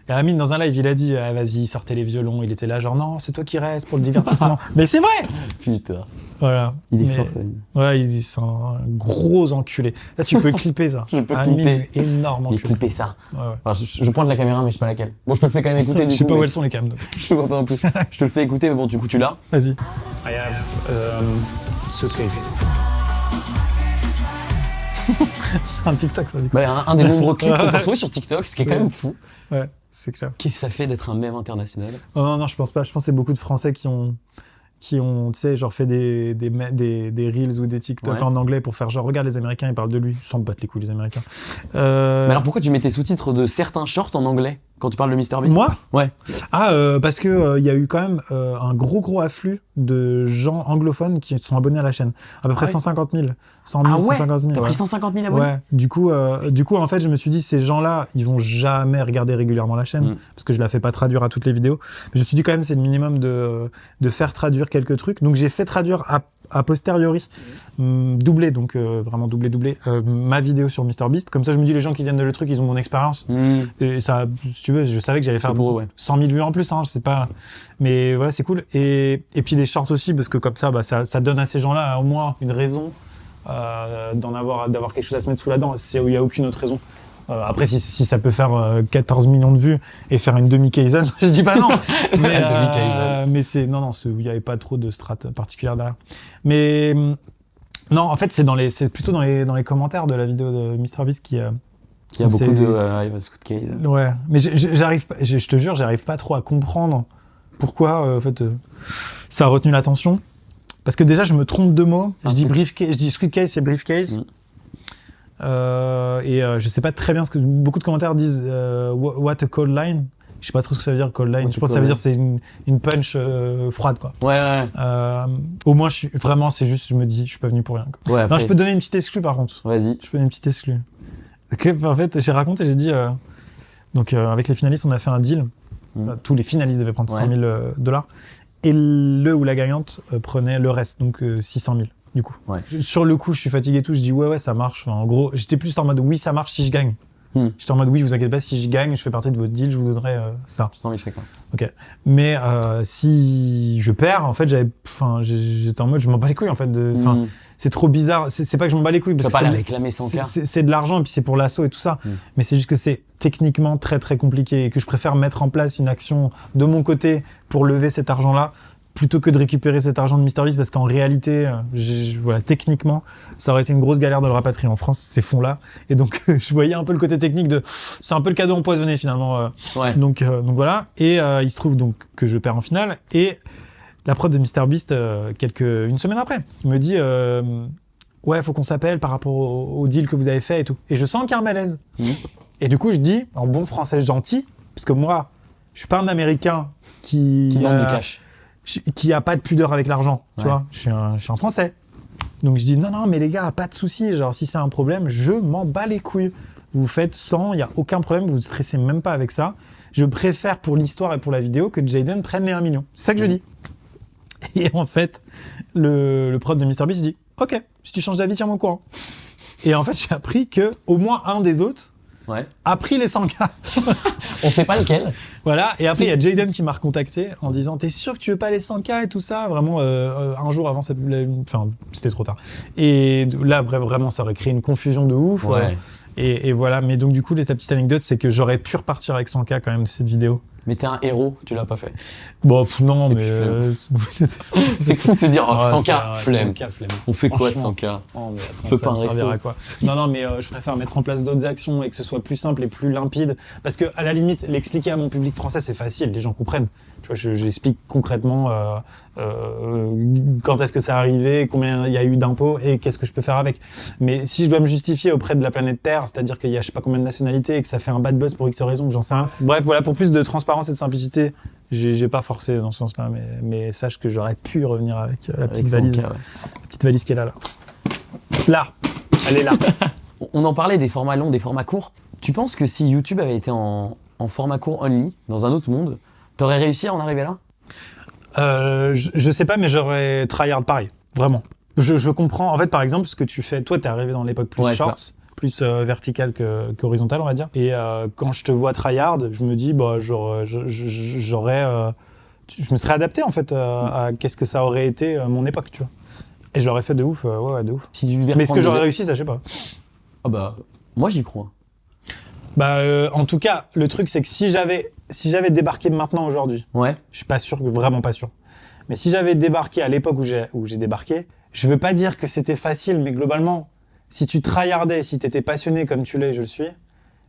Et Amine, dans un live, il a dit, ah, vas-y, sortez les violons. Il était là, genre, non, c'est toi qui restes pour le divertissement. Mais c'est vrai! Putain. Voilà. Il est Mais- fort, ça. Ouais, il dit, c'est un gros enculé. Là, tu peux clipper ça. Je peux Amine, clipper. énorme Il enculé. clippait ça. Ouais, ouais. Enfin, je pointe la caméra, mais je sais pas laquelle. Bon, je te le fais quand même écouter. Je sais pas où elles sont les cams. donc. Je vois pas non plus. Je te le fais écouter, mais bon, du coup, tu l'as. Vas-y. I have suitcase. C'est un TikTok, ça, du coup. Bah, un des nombreux clips qu'on peut retrouver sur TikTok, ce qui est quand même fou. Ouais, c'est clair. Qu'est-ce que ça fait d'être un mème international? Non, je pense pas. Je pense que c'est beaucoup de Français qui ont, tu sais, genre fait des Reels ou des TikTok Ouais. en anglais pour faire genre, regarde les Américains, ils parlent de lui. Ils s'en battent les couilles, les Américains. Mais alors pourquoi tu mets tes sous-titres de certains shorts en anglais quand tu parles de MrBeast? Moi Ouais. Parce que il y a eu quand même un gros afflux de gens anglophones qui sont abonnés à la chaîne. À peu près ouais 150 000. 100 000, Ah ouais 150 000. T'as ouais. pris 150 000 abonnés? Ouais, du coup, en fait, je me suis dit, ces gens-là, ils vont jamais regarder régulièrement la chaîne, parce que je la fais pas traduire à toutes les vidéos. Mais je me suis dit, quand même, c'est le minimum de faire traduire quelques trucs. Donc, j'ai fait traduire a posteriori, doublé, donc vraiment doublé, ma vidéo sur MrBeast. Comme ça, je me dis, les gens qui viennent de le truc, ils ont mon expérience. Et ça, si tu veux, je savais que j'allais faire pour eux, ouais. 100 000 vues en plus, hein, je sais pas. Mais voilà, c'est cool. Et puis les shorts aussi, parce que comme ça, ça donne à ces gens-là au moins une raison d'avoir quelque chose à se mettre sous la dent. C'est où il n'y a aucune autre raison. Après, si ça peut faire 14 millions de vues et faire une demi-Kaizen, je dis pas non. Mais c'est il n'y avait pas trop de strates particulières derrière. Mais non, en fait, c'est plutôt dans les commentaires de la vidéo de MrBeast qui a beaucoup de Squid Case. Ouais, mais j'arrive pas, je te jure, j'arrive pas trop à comprendre pourquoi en fait ça a retenu l'attention. Parce que déjà, je me trompe de mots. Je dis briefcase, je dis Squid Case, c'est briefcase. Je sais pas très bien ce que beaucoup de commentaires disent. What a cold line. Je sais pas trop ce que ça veut dire cold line. Je pense que ça veut dire c'est une punch froide quoi. Ouais. Au moins, c'est juste, je me dis, je suis pas venu pour rien. Quoi. Ouais, non, je peux te donner une petite exclue par contre. Vas-y. Je peux donner une petite exclue. En fait, j'ai raconté, j'ai dit. Donc, avec les finalistes, on a fait un deal. Tous les finalistes devaient prendre 100 000 $. Et le ou la gagnante prenait le reste, donc 600 000 du coup. Ouais. Sur le coup, je suis fatigué et tout, je dis ouais, ça marche. Enfin, en gros, j'étais plus en mode oui, ça marche si je gagne. J'étais en mode oui, vous inquiétez pas, si je gagne, je fais partie de votre deal, je vous donnerai ça. 100 000 chacun. Ok. Mais si je perds, en fait, j'étais en mode je m'en bats les couilles en fait. C'est trop bizarre. C'est pas que je m'en bats les couilles. Tu vas pas la réclamer sans cas. C'est de l'argent et puis c'est pour l'assaut et tout ça. Mais c'est juste que c'est techniquement très très compliqué et que je préfère mettre en place une action de mon côté pour lever cet argent-là plutôt que de récupérer cet argent de MrBeast parce qu'en réalité, voilà, techniquement, ça aurait été une grosse galère de le rapatrier en France, ces fonds-là. Et donc, je voyais un peu le côté technique c'est un peu le cadeau empoisonné finalement. Donc voilà. Et il se trouve donc que je perds en finale et la prod de MrBeast, une semaine après, me dit ouais, faut qu'on s'appelle par rapport au deal que vous avez fait et tout. Et je sens qu'il y a un malaise. Et du coup, je dis, en bon français gentil, parce que moi, je suis pas un Américain qui demande du cash. Qui a pas de pudeur avec l'argent, tu vois. Je suis un Français. Donc je dis non, mais les gars, pas de souci. Genre, si c'est un problème, je m'en bats les couilles. Vous faites 100, il n'y a aucun problème, vous ne stressez même pas avec ça. Je préfère pour l'histoire et pour la vidéo que Jaden prenne les 1 million. C'est ça que je dis. Et en fait, le prod de MrBeast dit ok, si tu changes d'avis, tiens-moi au courant. Et en fait, j'ai appris qu'au moins un des autres a pris les 100K. On sait pas lequel. Voilà, et après il y a Jaden qui m'a recontacté en disant t'es sûr que tu veux pas les 100K et tout ça, vraiment un jour avant enfin c'était trop tard. Et là vraiment ça aurait créé une confusion de ouf. Et voilà, mais donc du coup la petite anecdote c'est que j'aurais pu repartir avec 100K quand même de cette vidéo. Mais t'es un héros, tu l'as pas fait. Bon non, Et mais c'est fou de te dire 100K, flemme. 100K, flemme. On fait quoi de Franchement. 100K? Oh, mais attends, Peux ça pas me un servira resto. à quoi. Non, mais je préfère mettre en place d'autres actions et que ce soit plus simple et plus limpide. Parce que à la limite, l'expliquer à mon public français, c'est facile, les gens comprennent. Tu vois, j'explique concrètement quand est-ce que ça arrivé, combien il y a eu d'impôts et qu'est-ce que je peux faire avec. Mais si je dois me justifier auprès de la planète Terre, c'est-à-dire qu'il y a je sais pas combien de nationalités et que ça fait un bad buzz pour X raisons, j'en sais rien. Bref, voilà, pour plus de transparence et de simplicité, j'ai pas forcé dans ce sens-là, mais sache que j'aurais pu revenir avec la petite valise. 100K, La petite valise qu'elle a là. Là, elle est là. On en parlait des formats longs, des formats courts. Tu penses que si YouTube avait été en format court only, dans un autre monde, t'aurais réussi à en arriver là? Je sais pas, mais j'aurais tryhard pareil, vraiment. Je comprends. En fait, par exemple, ce que tu fais, toi, t'es arrivé dans l'époque plus shorts, plus verticale qu'horizontale, on va dire. Et quand je te vois tryhard, je me dis, bah, je me serais adapté en fait à qu'est-ce que ça aurait été mon époque, tu vois. Et je l'aurais fait de ouf, ouais, de ouf. Si tu devais Mais est-ce que reprendre j'aurais des- réussi, ça, je sais pas. Ah bah, moi j'y crois. Bah, en tout cas, le truc, c'est que si j'avais débarqué maintenant aujourd'hui, Ouais. je suis pas sûr, vraiment pas sûr. Mais si j'avais débarqué à l'époque où j'ai débarqué, je veux pas dire que c'était facile, mais globalement, si tu tryhardais, si t'étais passionné comme tu l'es, je le suis,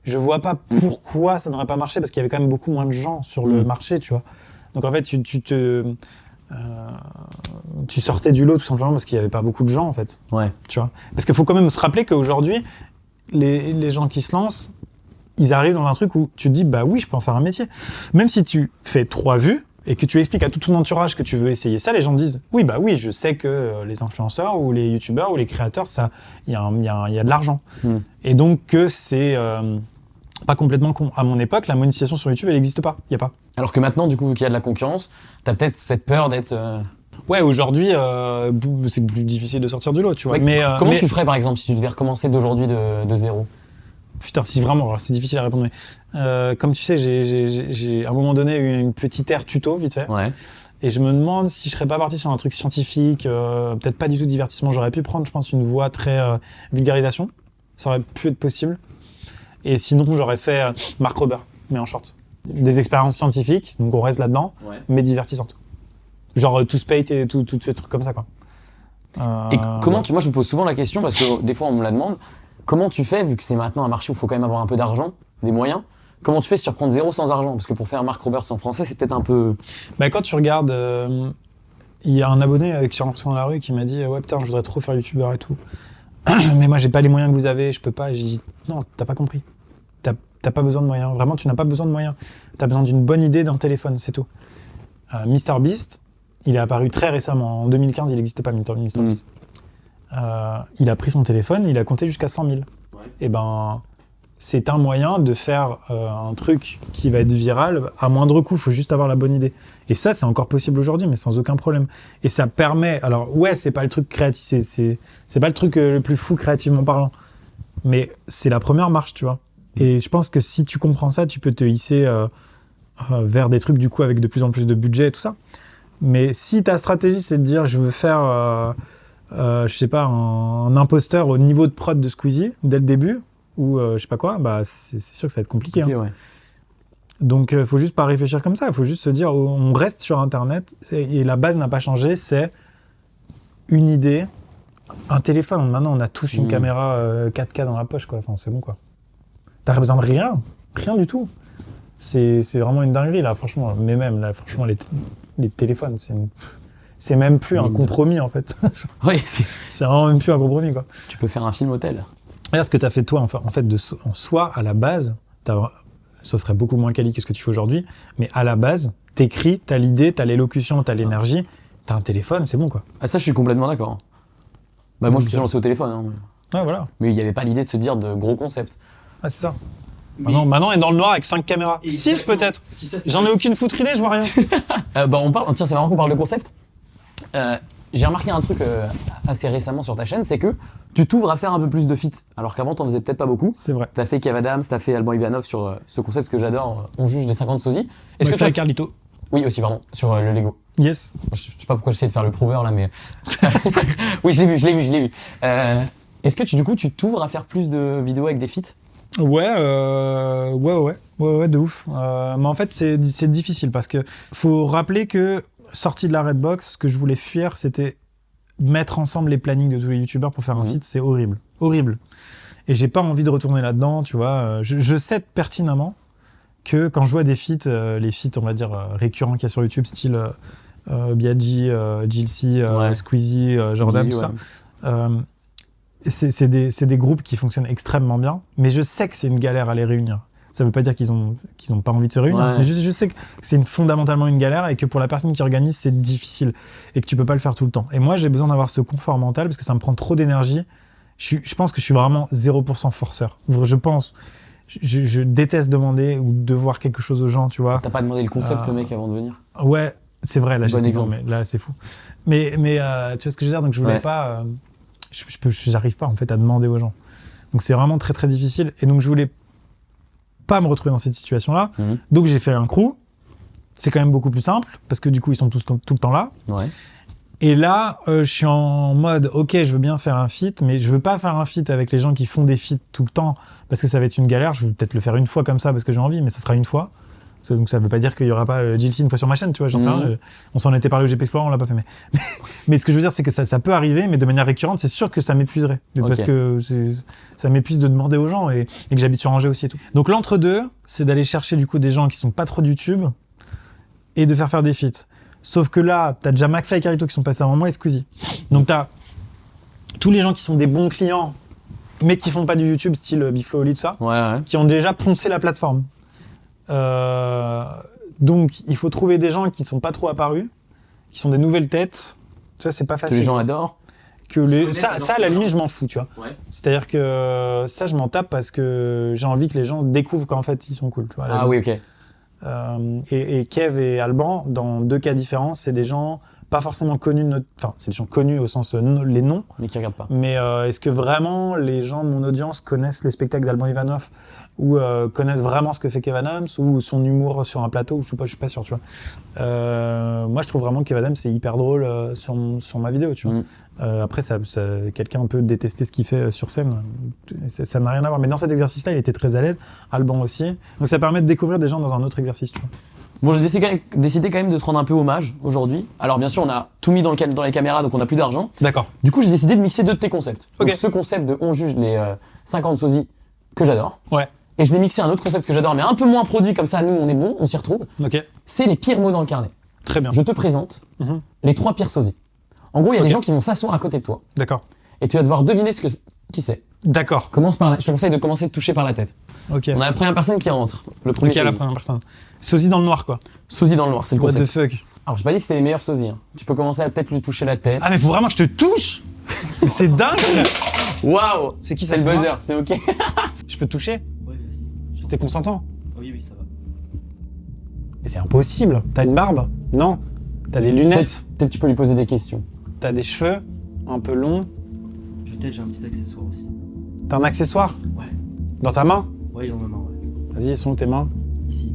je vois pas pourquoi ça n'aurait pas marché, parce qu'il y avait quand même beaucoup moins de gens sur le marché, tu vois. Donc en fait, tu sortais du lot tout simplement parce qu'il y avait pas beaucoup de gens, en fait. Ouais. Tu vois. Parce qu'il faut quand même se rappeler qu'aujourd'hui, les gens qui se lancent, ils arrivent dans un truc où tu te dis, bah oui, je peux en faire un métier. Même si tu fais 3 vues et que tu expliques à tout ton entourage que tu veux essayer ça, les gens te disent, oui, bah oui, je sais que les influenceurs ou les youtubeurs ou les créateurs, ça, il y a de l'argent. Et donc que c'est pas complètement con. À mon époque, la monétisation sur YouTube, elle n'existe pas. Il y a pas. Alors que maintenant, du coup, vu qu'il y a de la concurrence, t'as peut-être cette peur d'être. Ouais, aujourd'hui, c'est plus difficile de sortir du lot, tu vois. Ouais, comment tu ferais par exemple si tu devais recommencer d'aujourd'hui de zéro? Putain, si vraiment, alors c'est difficile à répondre, mais comme tu sais, j'ai à un moment donné eu une petite ère tuto, vite fait. Ouais. Et je me demande si je serais pas parti sur un truc scientifique, peut-être pas du tout divertissement. J'aurais pu prendre, je pense, une voie très vulgarisation. Ça aurait pu être possible. Et sinon, j'aurais fait Mark Rober, mais en short. Des expériences scientifiques, donc on reste là-dedans, mais divertissantes. Genre To Spate et tout ce truc comme ça, quoi. Et comment moi je me pose souvent la question parce que des fois on me la demande. Comment tu fais, vu que c'est maintenant un marché où il faut quand même avoir un peu d'argent, des moyens, comment tu fais si tu reprends zéro sans argent? Parce que pour faire Mark Roberts en français, c'est peut-être un peu... Bah, quand tu regardes, il y a un abonné avec qui j'ai rencontré dans la rue qui m'a dit ouais putain je voudrais trop faire youtubeur et tout. Mais moi j'ai pas les moyens que vous avez, je peux pas. J'ai dit non, t'as pas compris. T'as pas besoin de moyens. Vraiment, tu n'as pas besoin de moyens. T'as besoin d'une bonne idée d'un téléphone, c'est tout. MrBeast, il est apparu très récemment. En 2015, il n'existe pas MrBeast. Il a pris son téléphone, il a compté jusqu'à 100 000. Et ben, c'est un moyen de faire un truc qui va être viral à moindre coût. Il faut juste avoir la bonne idée. Et ça, c'est encore possible aujourd'hui, mais sans aucun problème. Et ça permet... Alors, ouais, c'est pas le truc créatif, c'est pas le truc le plus fou créativement parlant. Mais c'est la première marche, tu vois. Et je pense que si tu comprends ça, tu peux te hisser vers des trucs, du coup, avec de plus en plus de budget et tout ça. Mais si ta stratégie, c'est de dire, je veux faire... je sais pas, un imposteur au niveau de prod de Squeezie dès le début, ou je sais pas quoi, bah c'est sûr que ça va être compliqué. Ok, hein. ouais. Donc faut juste pas réfléchir comme ça, il faut juste se dire on reste sur internet et la base n'a pas changé, c'est une idée, un téléphone. Maintenant on a tous une caméra 4K dans la poche, quoi. Enfin c'est bon, quoi. T'as pas besoin de rien du tout. C'est vraiment une dinguerie là, franchement. Mais même là, franchement les téléphones, c'est même plus un compromis en fait. Oui, C'est vraiment même plus un compromis, quoi. tu peux faire un film hôtel. Regarde ce que tu as fait toi, en fait, en soi, à la base, ça serait beaucoup moins quali que ce que tu fais aujourd'hui, mais à la base, t'écris, t'as l'idée, t'as l'élocution, t'as l'énergie, t'as un téléphone, c'est bon, quoi. Ah ça, je suis complètement d'accord. Bah moi je me suis lancé au téléphone, hein, Ouais, voilà. mais il n'y avait pas l'idée de se dire de gros concepts. Ah, c'est ça. Mais- Maintenant, on est dans le noir avec 5 caméras. 6 Exactement. peut-être. Si ça, c'est J'en ai aucune foutre idée, je vois rien. Tiens, c'est marrant qu'on parle de concept. J'ai remarqué un truc assez récemment sur ta chaîne, c'est que tu t'ouvres à faire un peu plus de feats, alors qu'avant t'en faisais peut-être pas beaucoup. C'est vrai. T'as fait Kev Adams, t'as fait Alban Ivanov sur ce concept que j'adore, on juge les 50 sosies. Est-ce que toi, toi... Carlito. Oui aussi, pardon, sur le Lego. Yes. Je sais pas pourquoi j'essaie de faire le prover là, mais... oui, je l'ai vu. Est-ce que du coup tu t'ouvres à faire plus de vidéos avec des feats? Ouais, de ouf. Mais en fait, c'est difficile parce que faut rappeler que, sorti de la Redbox, ce que je voulais fuir, c'était mettre ensemble les plannings de tous les youtubeurs pour faire un feat. C'est horrible. Horrible. Et j'ai pas envie de retourner là-dedans, tu vois. Je sais pertinemment que quand je vois des feats, les feats, on va dire, récurrents qu'il y a sur YouTube, style Biaggi, Jilcy, Squeezie, Jordan, tout ça. C'est des groupes qui fonctionnent extrêmement bien, mais je sais que c'est une galère à les réunir. Ça veut pas dire qu'ils ont pas envie de se réunir, mais je sais que c'est fondamentalement une galère et que pour la personne qui organise, c'est difficile et que tu peux pas le faire tout le temps. Et moi, j'ai besoin d'avoir ce confort mental parce que ça me prend trop d'énergie. Je pense que je suis vraiment 0% forceur. Je pense. Je déteste demander ou devoir quelque chose aux gens, tu vois. T'as pas demandé le concept, mec, avant de venir? Ouais, c'est vrai, là, Bon j'étais exemple. mais là, c'est fou. Mais tu vois ce que je veux dire, donc je voulais pas... j'arrive pas, en fait, à demander aux gens. Donc c'est vraiment très, très difficile. Et donc je voulais pas me retrouver dans cette situation-là. Donc j'ai fait un crew. C'est quand même beaucoup plus simple, parce que du coup, ils sont tous tout le temps là. Ouais. Et là, je suis en mode, ok, je veux bien faire un feat, mais je veux pas faire un feat avec les gens qui font des feats tout le temps, parce que ça va être une galère. Je vais peut-être le faire une fois comme ça, parce que j'ai envie, mais ça sera une fois. Donc ça veut pas dire qu'il y aura pas Jilcy une fois sur ma chaîne, tu vois, j'en sais rien. On s'en était parlé au GP Explorer, on l'a pas fait. Mais ce que je veux dire, c'est que ça peut arriver, mais de manière récurrente, c'est sûr que ça m'épuiserait. Parce que ça m'épuise de demander aux gens et que j'habite sur Angers aussi et tout. Donc l'entre-deux, c'est d'aller chercher du coup des gens qui sont pas trop de YouTube et de faire des feats. Sauf que là, t'as déjà McFly et Carlito qui sont passés avant moi et Squeezie. Donc t'as tous les gens qui sont des bons clients, mais qui font pas du YouTube, style Biflo Oli, tout ça, qui ont déjà poncé la plateforme. Donc il faut trouver des gens qui sont pas trop apparus, qui sont des nouvelles têtes. Tu vois, c'est pas facile. Que les gens adorent. Ça à la limite, je m'en fous, tu vois. Ouais. C'est-à-dire que ça, je m'en tape parce que j'ai envie que les gens découvrent qu'en fait, ils sont cool, tu vois. Ah oui, ok. Et Kev et Alban, dans deux cas différents, c'est des gens pas forcément connus de notre... Enfin, c'est des gens connus au sens les noms. Mais qui regardent pas. Mais est-ce que vraiment les gens de mon audience connaissent les spectacles d'Alban Ivanov ou connaissent vraiment ce que fait Kev Adams ou son humour sur un plateau? Je suis pas sûr, tu vois. Moi, je trouve vraiment que Kev Adams, c'est hyper drôle sur ma vidéo, tu vois. Après, quelqu'un peut détester ce qu'il fait sur scène. Ça n'a rien à voir. Mais dans cet exercice-là, il était très à l'aise. Alban aussi. Donc, ça permet de découvrir des gens dans un autre exercice, tu vois. Bon, j'ai décidé quand même de te rendre un peu hommage aujourd'hui. Alors bien sûr, on a tout mis dans les caméras, donc on n'a plus d'argent. D'accord. Du coup, j'ai décidé de mixer deux de tes concepts. Ok. Donc ce concept de on juge les 50 sosies que j'adore. Ouais. Et je l'ai mixé à un autre concept que j'adore, mais un peu moins produit, comme ça, nous, on est bon, on s'y retrouve. Ok. C'est les pires mots dans le carnet. Très bien. Je te présente les 3 pires sosies. En gros, il y a des gens qui vont s'asseoir à côté de toi. D'accord. Et tu vas devoir deviner qui c'est. D'accord. Commence par là. Je te conseille de commencer de toucher par la tête. Ok. On a la première personne qui rentre. Le premier Ok, la sosie. première personne. Sosie dans le noir, quoi. Sosie dans le noir, c'est le What the concept. fuck. Alors, j'ai pas dit que c'était les meilleurs sosies. Hein. Tu peux commencer à peut-être lui toucher la tête. Ah, mais faut vraiment que je te touche. Mais c'est dingue. Waouh! C'est qui ça? C'est le moi buzzer, c'est ok. Je peux te toucher? Ouais, vas-y. C'était consentant? Oui, ça va. Mais c'est impossible. T'as une barbe? Non. T'as des lunettes? Peut-être tu peux lui poser des questions. T'as des cheveux un peu longs? J'ai un petit accessoire aussi. T'as un accessoire? Ouais. Dans ta main? Ouais, dans ma main, ouais. Vas-y, elles sont où tes mains? Ici.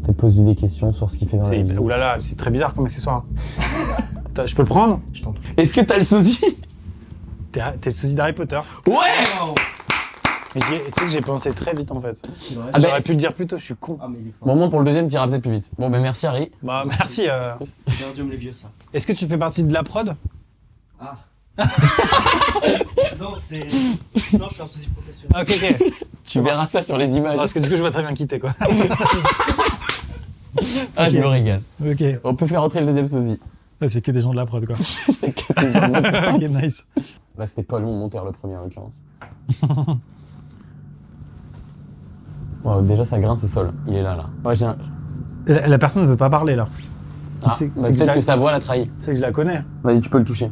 Peut-être pose-lui des questions sur ce qu'il fait dans la vie. Oulala, c'est très bizarre comme accessoire. Je peux le prendre? Je t'en prie. Est-ce que t'as le sosie? T'es le sosie d'Harry Potter. Ouais! Mais tu sais que j'ai pensé très vite en fait. Ah J'aurais ben- pu le dire plus tôt, je suis con. Ah, mais il est fort. Bon, moi, pour le deuxième, t'iras peut-être plus vite. Bon, ben merci, Harry. Bah merci. Verdium les vieux, ça. Est-ce que tu fais partie de la prod? Ah. Non, c'est. Non, je suis un sosie professionnel. Ah, ok. Tu verras ça sur les images. Parce que du coup, je vois très bien quitter quoi. Ah, je me régale. Ok. On peut faire entrer le deuxième sosie. Ah, c'est que des gens de la prod quoi. C'est que t'es vraiment- Ok, nice. Là, c'était pas long, monteur le premier en l'occurrence. Bon, déjà, ça grince au sol. Il est là. Ouais, j'ai un... La personne ne veut pas parler là. Ah, c'est bah, que je peut-être la- que sa voix l'a trahi. C'est que je la connais. Vas-y, tu peux le toucher.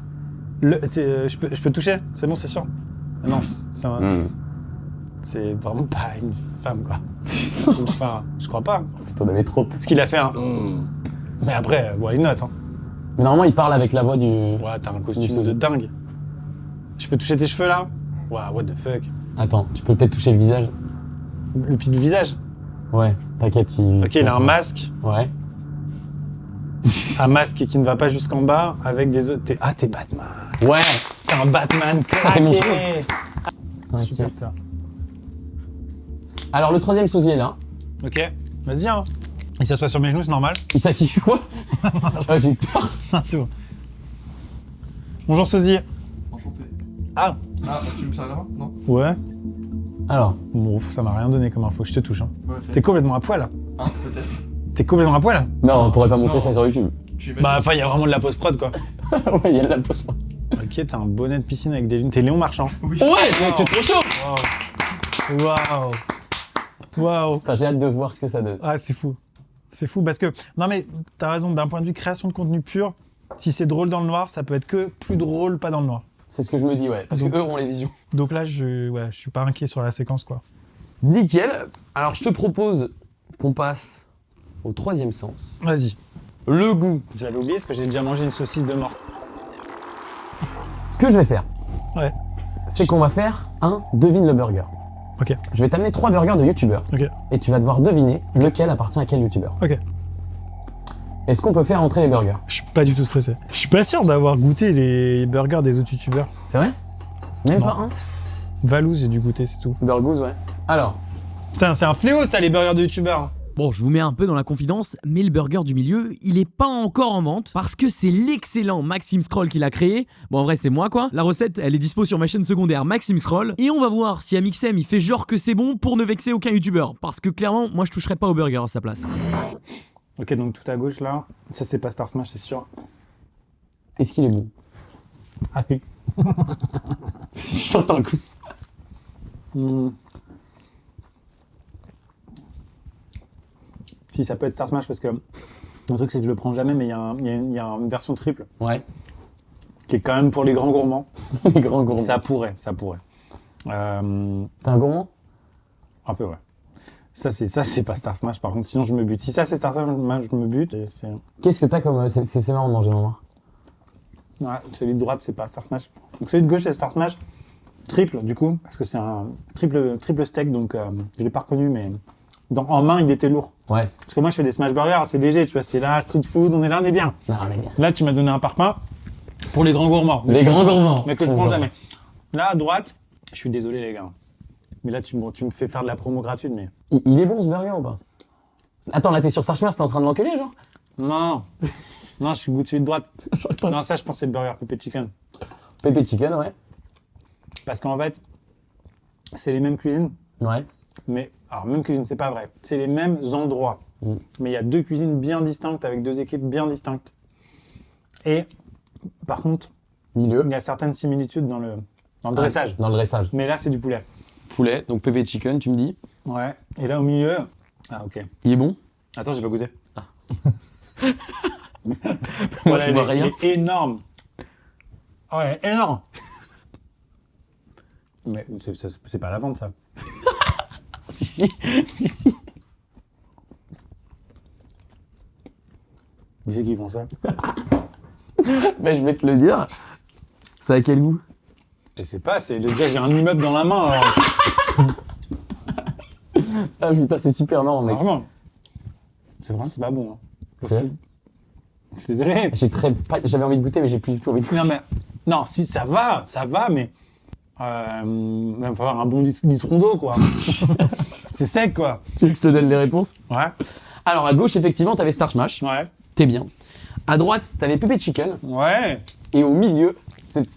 Je peux toucher? C'est bon, c'est sûr? Non, c'est vraiment pas une femme, quoi. Enfin, je crois pas. T'en avais trop. Parce qu'il a fait un... Mais après, why not, hein. Mais normalement, il parle avec la voix du... Ouais, t'as un costume de dingue. Je peux toucher tes cheveux, là? Ouais, what the fuck. Attends, tu peux peut-être toucher le visage? Le pied du visage? Ouais, t'inquiète. Ok, il a un masque. Ouais. Un masque qui ne va pas jusqu'en bas, avec des autres... t'es Batman. Ouais. T'es un Batman t'es mon craqué. Ok. Super, ça. Alors, le troisième sosie est là. Ok, vas-y, hein. Il s'assoit sur mes genoux, c'est normal. Il s'assied quoi? Ah, j'ai eu peur. C'est bon. Bonjour, sosie. Enchanté. Ah. Ah, tu me sers la main? Non? Ouais. Alors, Bon, ça m'a rien donné comme info, je te touche, hein. Ouais, fait. T'es complètement à poil, là. Hein, peut-être. T'es complètement à poil, là. non, on pourrait pas montrer Non. ça sur YouTube. Tu Bah, enfin, il y a vraiment de la post-prod, quoi. Ouais, il y a de la pause. Ok, t'as un bonnet de piscine avec des lunes. T'es Léon Marchand. Oui. Ouais, mec, t'es trop chaud. Waouh. Waouh. J'ai hâte de voir ce que ça donne. Ah, c'est fou. C'est fou parce que... Non, mais t'as raison, d'un point de vue création de contenu pur, si c'est drôle dans le noir, ça peut être que plus drôle pas dans le noir. C'est ce que je me dis, ouais. Parce Donc- que eux ont les visions. Donc là, je suis pas inquiet sur la séquence, quoi. Nickel. Alors, je te propose qu'on passe au troisième sens. Vas-y. Le goût. J'avais oublié parce que j'ai déjà mangé une saucisse de mort. Ce que je vais faire, Ouais. c'est qu'on va faire un devine le burger. Ok. Je vais t'amener 3 burgers de youtubeurs. Ok. Et tu vas devoir deviner lequel appartient à quel youtubeur. Ok. Est-ce qu'on peut faire entrer les burgers? Je suis pas du tout stressé. Je suis pas sûr d'avoir goûté les burgers des autres youtubeurs. C'est vrai? Même Non. pas un? Valouz, j'ai dû goûter, c'est tout. Burgers, ouais. Alors, Putain, c'est un fléau, ça, les burgers de youtubeurs. Bon, je vous mets un peu dans la confidence, mais le burger du milieu, il est pas encore en vente parce que c'est l'excellent Maxime Scroll qui l'a créé. Bon, en vrai, c'est moi quoi. La recette, elle est dispo sur ma chaîne secondaire Maxime Scroll. Et on va voir si Amixem il fait genre que c'est bon pour ne vexer aucun youtubeur. Parce que clairement, moi je toucherais pas au burger à sa place. Ok, donc tout à gauche, là. Ça, c'est pas Star Smash, c'est sûr. est-ce qu'il est bon? Ah oui. Je t'entends le coup. Si, ça peut être Star Smash parce que le truc, c'est que je le prends jamais, mais il y a une version triple Ouais. qui est quand même pour les grands gourmands. Les grands gourmands. Ça pourrait. T'es un gourmand? Un peu, ouais. Ça, c'est pas Star Smash, par contre. Sinon, je me bute. Si ça, c'est Star Smash, je me bute. Et c'est... Qu'est-ce que t'as comme... C'est marrant de manger dans le noir. Ouais, celui de droite, c'est pas Star Smash. Donc, celui de gauche, c'est Star Smash. Triple, du coup, parce que c'est un triple steak, donc je l'ai pas reconnu, mais en main, il était lourd. Ouais. Parce que moi, je fais des smash burgers, c'est léger, tu vois, c'est là, street food, on est bien. Non, les gars. Là, tu m'as donné un parpaing pour les grands gourmands. Les grands gourmands. Mais que je prends jamais. Là, à droite, je suis désolé, les gars. Mais là, tu me fais faire de la promo gratuite, mais... Il est bon ce burger ou pas? Attends, là t'es sur Star Smash, t'es en train de l'enculer genre? Non. Non, je suis goût de celui de droite. Non, ça, je pense que c'est le burger Pepe Chicken. Pepe Chicken, ouais. Parce qu'en fait, c'est les mêmes cuisines, Ouais. mais... Alors, même cuisine, c'est pas vrai. C'est les mêmes endroits. Mais il y a deux cuisines bien distinctes, avec deux équipes bien distinctes. Et, par contre, Milieu. il y a certaines similitudes dans le dressage. Dans le dressage. Mais là, c'est du poulet. Poulet, donc Pepe Chicken, tu me dis. Ouais. Et là, au milieu... Ah, ok. Il est bon? Attends, j'ai pas goûté. Moi, Voilà, je vois rien. Il est énorme. Ouais, énorme. Mais c'est pas à la vente, ça. Si, si. Qui c'est qui font ça? Ben, je vais te le dire. Ça a quel goût? Je sais pas, déjà j'ai un immeuble dans la main. Alors. Ah putain, c'est super marrant, mec. Vraiment. C'est vraiment, c'est pas bon. Hein. C'est vrai. Je suis désolé. J'avais envie de goûter, mais j'ai plus du tout envie de goûter. Non, si ça va, mais il va falloir un bon litron d'eau, quoi. C'est sec, quoi. Tu veux que je te donne les réponses? Ouais. Alors, à gauche, effectivement, t'avais Star Smash. Ouais. T'es bien. À droite, t'avais Pepe Chicken. Ouais. Et au milieu,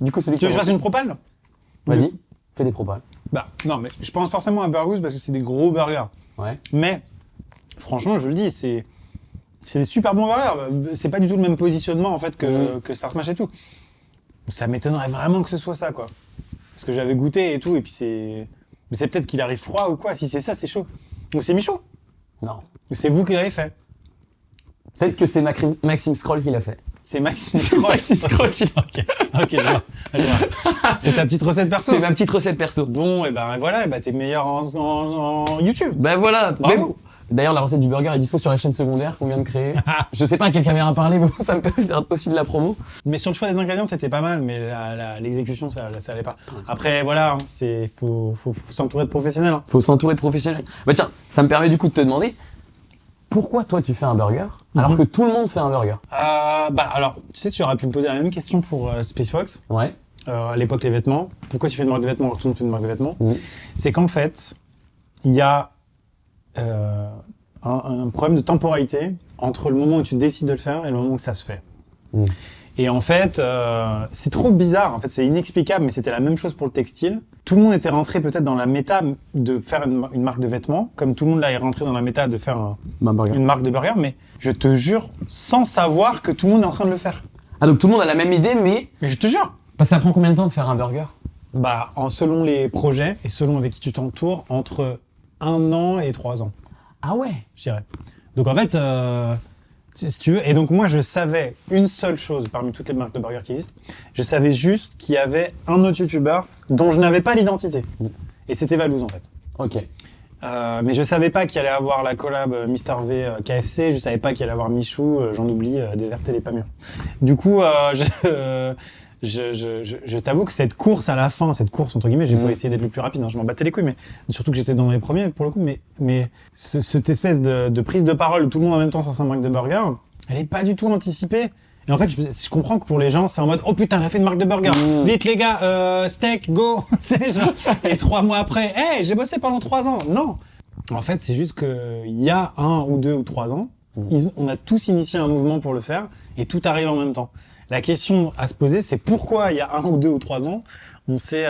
du coup, c'est Tu veux que je fasse une propale? Vas-y, fais des propales. Bah, non, mais je pense forcément à Burgers parce que c'est des gros burgers. Ouais. Mais, franchement, je le dis, c'est des super bons burgers. C'est pas du tout le même positionnement, en fait, que Star Smash et tout. Ça m'étonnerait vraiment que ce soit ça, quoi. Parce que j'avais goûté et tout, et puis c'est... Mais c'est peut-être qu'il arrive froid ou quoi. Si c'est ça, c'est chaud. Donc c'est Michaud. Non. C'est vous qui l'avez fait. Peut-être que c'est Maxime Scroll qui l'a fait. C'est Maxime Scroll. Maxime Scroll. Ok, je vois. C'est ta petite recette perso. C'est ma petite recette perso. Bon, et ben voilà, t'es meilleur en YouTube. Ben voilà. Bravo. Même- D'ailleurs, la recette du burger est dispo sur la chaîne secondaire qu'on vient de créer. Je sais pas à quelle caméra parler, mais bon, ça me permet de faire aussi de la promo. Mais sur le choix des ingrédients, t'étais pas mal, mais l'exécution, ça allait pas. Après, voilà, faut s'entourer de professionnels. Hein. Faut s'entourer de professionnels. Bah tiens, ça me permet du coup de te demander pourquoi toi tu fais un burger alors que tout le monde fait un burger. Alors, tu sais, tu aurais pu me poser la même question pour Space Fox. Ouais. À l'époque, les vêtements. Pourquoi tu fais une marque de vêtements alors que tout le monde fait une marque de vêtements Mhm. C'est qu'en fait, il y a un problème de temporalité entre le moment où tu décides de le faire et le moment où ça se fait. Mhm. Et en fait, c'est trop bizarre. En fait, c'est inexplicable, mais c'était la même chose pour le textile. Tout le monde était rentré peut-être dans la méta de faire une marque de vêtements, comme tout le monde là est rentré dans la méta de faire une marque de burger, mais je te jure, sans savoir que tout le monde est en train de le faire. Ah donc tout le monde a la même idée, mais Mais je te jure. ça prend combien de temps de faire un burger? Selon les projets et selon avec qui tu t'entoures, entre 1 an et 3 ans, Ah ouais. je dirais. Donc en fait, si tu veux, et donc moi je savais une seule chose parmi toutes les marques de burgers qui existent, je savais juste qu'il y avait un autre youtubeur dont je n'avais pas l'identité. Et c'était Valouz en fait. Ok. Mais je savais pas qu'il allait avoir la collab Mister V KFC, je savais pas qu'il allait avoir Michou, j'en oublie, des vertes et des pas mûres. Du coup, je t'avoue que cette course à la fin, cette course entre guillemets, j'ai pas essayé d'être le plus rapide, hein, je m'en battais les couilles, mais surtout que j'étais dans les premiers pour le coup, mais cette espèce de prise de parole où tout le monde en même temps sur 5 marques de burger, elle est pas du tout anticipée. Et en fait, je comprends que pour les gens, c'est en mode oh putain, elle a fait une marque de burger, vite les gars, steak, go. C'est genre, et 3 mois après, hey, j'ai bossé pendant 3 ans. Non, en fait, c'est juste que il y a 1 ou 2 ou 3 ans, on a tous initié un mouvement pour le faire et tout arrive en même temps. La question à se poser, c'est pourquoi il y a 1 ou 2 ou 3 ans, on s'est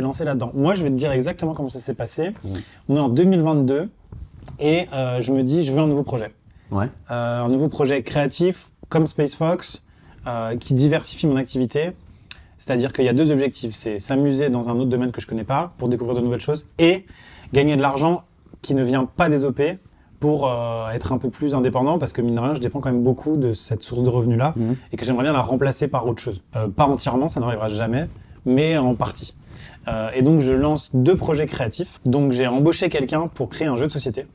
lancé là-dedans. Moi, je vais te dire exactement comment ça s'est passé. On est en 2022 et je me dis, je veux un nouveau projet. Ouais. Un nouveau projet créatif comme Space Fox qui diversifie mon activité. C'est-à-dire qu'il y a 2 objectifs. C'est s'amuser dans un autre domaine que je connais pas pour découvrir de nouvelles choses et gagner de l'argent qui ne vient pas des OP pour être un peu plus indépendant parce que mine de rien, je dépends quand même beaucoup de cette source de revenus-là et que j'aimerais bien la remplacer par autre chose. Pas entièrement, ça n'arrivera jamais, mais en partie. Et donc, je lance 2 projets créatifs. Donc, j'ai embauché quelqu'un pour créer un jeu de société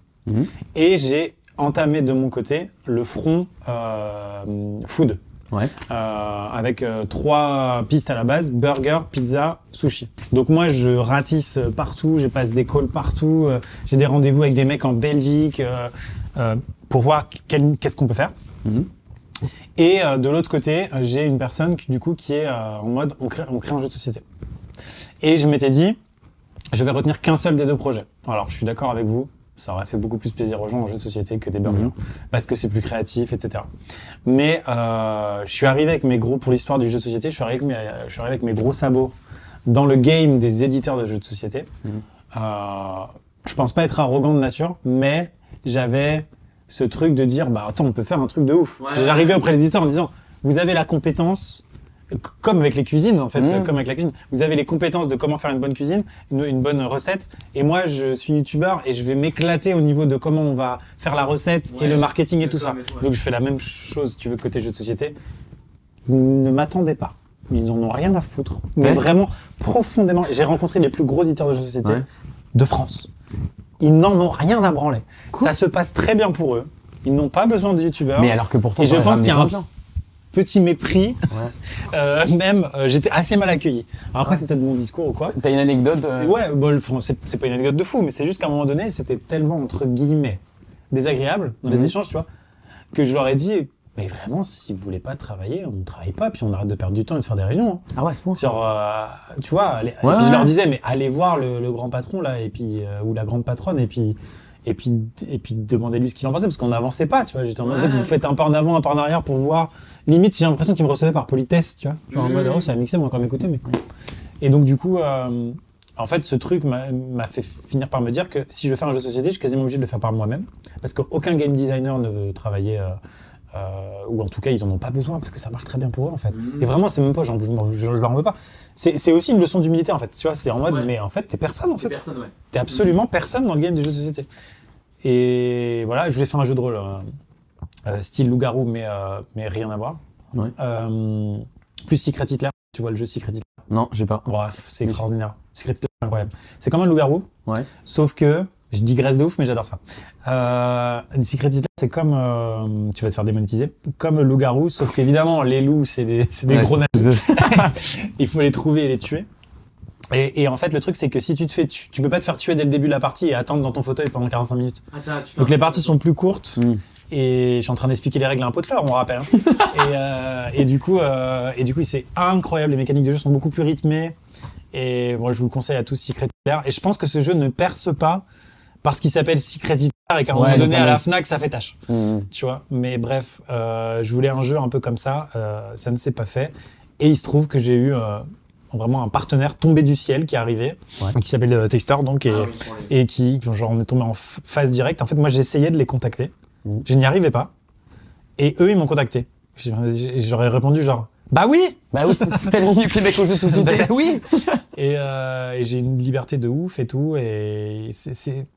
et j'ai entamé de mon côté le front food. Ouais. Avec 3 pistes à la base, burger, pizza, sushi. Donc moi je ratisse partout, je passe des calls partout, j'ai des rendez-vous avec des mecs en Belgique pour voir qu'est-ce qu'on peut faire. Et de l'autre côté, j'ai une personne qui est en mode on crée un jeu de société. Et je m'étais dit, je vais retenir qu'un seul des 2 projets. Alors je suis d'accord avec vous, ça aurait fait beaucoup plus plaisir aux gens en jeu de société que des burgers, parce que c'est plus créatif, etc. Mais je suis arrivé avec mes gros, pour l'histoire du jeu de société, je suis arrivé avec mes gros sabots dans le game des éditeurs de jeux de société. Je pense pas être arrogant de nature, mais j'avais ce truc de dire, bah attends, on peut faire un truc de ouf. J'arrivais auprès des éditeurs en disant, vous avez la compétence, comme avec les cuisines en fait, comme avec la cuisine, vous avez les compétences de comment faire une bonne cuisine, une bonne recette, et moi je suis youtubeur et je vais m'éclater au niveau de comment on va faire la recette et le marketing et tout ça. Donc je fais la même chose, si tu veux, côté jeu de société. Ils ne m'attendaient pas, ils en ont rien à foutre, mais vraiment profondément. J'ai rencontré les plus gros éditeurs de jeux de société de France. Ils n'en ont rien à branler. Ça se passe très bien pour eux. Ils n'ont pas besoin de youtubeurs. Mais alors que pourtant, et je pense qu'il y a un gens. petit mépris, j'étais assez mal accueilli. Alors après, c'est peut-être mon discours ou quoi. T'as une anecdote Ouais, bon, c'est pas une anecdote de fou, mais c'est juste qu'à un moment donné, c'était tellement, entre guillemets, désagréable dans les échanges, tu vois, que je leur ai dit, mais vraiment, si vous voulez pas travailler, on ne travaille pas, puis on arrête de perdre du temps et de faire des réunions. Hein. Ah ouais, c'est bon. Genre, tu vois, et puis je leur disais, mais allez voir le grand patron, là, et puis, ou la grande patronne, et puis demandez-lui ce qu'il en pensait, parce qu'on n'avançait pas, tu vois. J'étais en mode, vous faites un pas en avant, un pas en arrière pour voir. Limite, j'ai l'impression qu'ils me recevaient par politesse, tu vois. Genre en mode, oh, ça a mixé, on va encore m'écouter, mais. Et donc, du coup, en fait, ce truc m'a fait finir par me dire que si je veux faire un jeu de société, je suis quasiment obligé de le faire par moi-même. Parce qu'aucun game designer ne veut travailler, ou en tout cas, ils en ont pas besoin, parce que ça marche très bien pour eux, en fait. Et vraiment, c'est même pas, je leur en veux pas. C'est aussi une leçon d'humilité, en fait. Tu vois, c'est en mode, mais en fait, t'es personne, en fait. T'es absolument personne dans le game des jeux de société. Et voilà, je voulais faire un jeu de rôle style loup-garou, mais rien à voir. Ouais. Plus Secret Hitler. Tu vois le jeu Secret Hitler? Non, j'ai pas. Bref, c'est extraordinaire. Secret Hitler, c'est incroyable. C'est comme un loup-garou. Ouais. Sauf que, je digresse de ouf, mais j'adore ça. Secret Hitler, c'est comme, tu vas te faire démonétiser, comme le loup-garou, sauf qu'évidemment, les loups, c'est des gros nazis. Il faut les trouver et les tuer. Et en fait, le truc, c'est que si tu peux pas te faire tuer dès le début de la partie et attendre dans ton fauteuil pendant 45 minutes. Donc les parties sont plus courtes. Et je suis en train d'expliquer les règles à un pot de fleurs, on rappelle. Hein. et du coup, c'est incroyable. Les mécaniques de jeu sont beaucoup plus rythmées. Et moi, je vous le conseille à tous, Secret Hitler. Et je pense que ce jeu ne perce pas parce qu'il s'appelle Secret Hitler et qu'à un moment donné, à la Fnac, ça fait tâche. Tu vois. Mais bref, je voulais un jeu un peu comme ça. Ça ne s'est pas fait. Et il se trouve que j'ai eu vraiment un partenaire tombé du ciel qui est arrivé, qui s'appelle Taster, donc, et qui, genre, on est tombé en phase directe. En fait, moi, j'essayais de les contacter. Je n'y arrivais pas. Et eux, ils m'ont contacté. J'aurais répondu genre, bah oui, c'était le menu Québec au jeu de société. Bah oui. Et j'ai une liberté de ouf et tout. Et c'est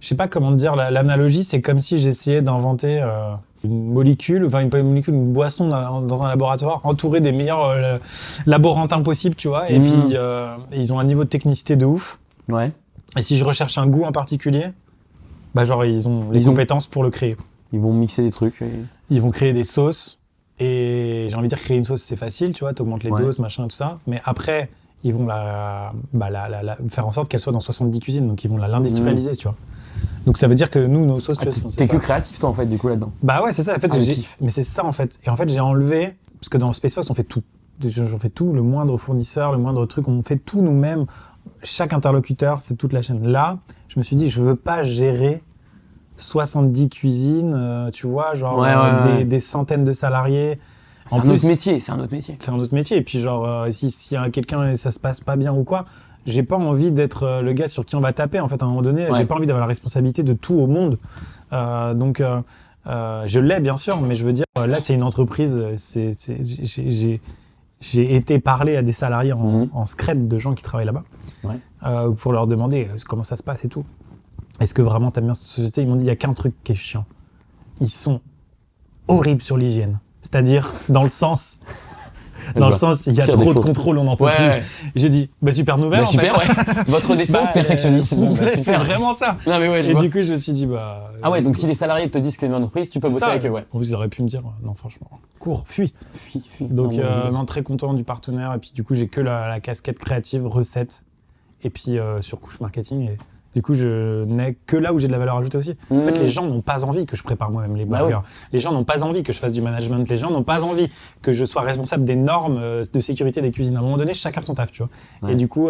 je sais pas comment te dire, l'analogie, c'est comme si j'essayais d'inventer une molécule, enfin une boisson dans un laboratoire, entouré des meilleurs laborantins possibles, tu vois. Et puis, ils ont un niveau de technicité de ouf. Ouais. Et si je recherche un goût en particulier, bah genre, ils ont les compétences pour le créer. Ils vont mixer des trucs. Ils vont créer des sauces. Et j'ai envie de dire, créer une sauce, c'est facile, tu vois, t'augmentes les doses, machin, tout ça. Mais après, ils vont la faire en sorte qu'elle soit dans 70 cuisines. Donc, ils vont l'industrialiser, tu vois. Donc, ça veut dire que nous, nos sauces, tu vois, t'es que créatif, toi, en fait, du coup, là-dedans. Bah ouais, c'est ça. En fait, mais c'est ça, en fait. Et en fait, j'ai enlevé, parce que dans le Space Fox, on fait tout. J'en fais tout, le moindre fournisseur, le moindre truc, on fait tout nous-mêmes. Chaque interlocuteur, c'est toute la chaîne. Là, je me suis dit, je veux pas gérer 70 cuisines, tu vois, genre des centaines de salariés. C'est un autre métier. C'est un autre métier. Et puis genre, s'il y a quelqu'un et ça se passe pas bien ou quoi, j'ai pas envie d'être le gars sur qui on va taper. En fait, à un moment donné, j'ai pas envie d'avoir la responsabilité de tout au monde. Donc, je l'ai bien sûr, mais je veux dire, là, c'est une entreprise. J'ai été parler à des salariés en secret de gens qui travaillent là-bas pour leur demander comment ça se passe et tout. Est-ce que vraiment t'aimes bien cette société? Ils m'ont dit, il y a qu'un truc qui est chiant. Ils sont horribles sur l'hygiène. C'est-à-dire, dans le sens, il y a trop de contrôle, on n'en peut plus. J'ai dit, bah super nouvelle, en fait. Votre défaut, perfectionniste. C'est vraiment ça. Non, mais et du coup, je me suis dit, bah... Ah ouais, donc si les salariés te disent que c'est une entreprise, tu peux bosser avec eux, En plus, ils auraient pu me dire, non, franchement, cours, fuis. Donc, non, très content du partenaire. Et puis, du coup, j'ai que la casquette créative, recette, et puis surcouche marketing. Et du coup, je n'ai que là où j'ai de la valeur ajoutée aussi. En fait, les gens n'ont pas envie que je prépare moi-même les burgers. Les gens n'ont pas envie que je fasse du management. Les gens n'ont pas envie que je sois responsable des normes de sécurité des cuisines. À un moment donné, chacun son taf, tu vois. Et du coup,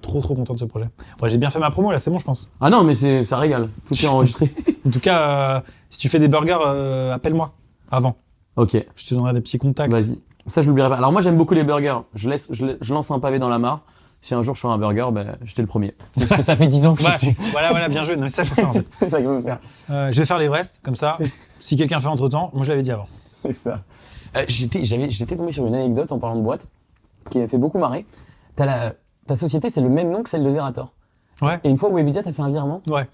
trop content de ce projet. Ouais, j'ai bien fait ma promo, là, c'est bon, je pense. Ah non, mais ça régale. Tout est enregistré. En tout cas, si tu fais des burgers, appelle-moi avant. Ok. Je te donnerai des petits contacts. Vas-y. Ça, je l'oublierai pas. Alors moi, j'aime beaucoup les burgers. Je lance un pavé dans la mare. Si un jour je ferai un burger, j'étais le premier. Parce que ça fait 10 ans que je suis dessus. Voilà, bien joué. Non, mais ça, je vais faire, en fait. C'est ça qu'il faut faire. Je vais faire l'Everest, comme ça. Si quelqu'un fait entre-temps, moi je l'avais dit avant. C'est ça. J'étais tombé sur une anecdote en parlant de boîte qui m'a fait beaucoup marrer. Ta société, c'est le même nom que celle de Zerator. Ouais. Et une fois, Webedia, t'as fait un virement. Ouais.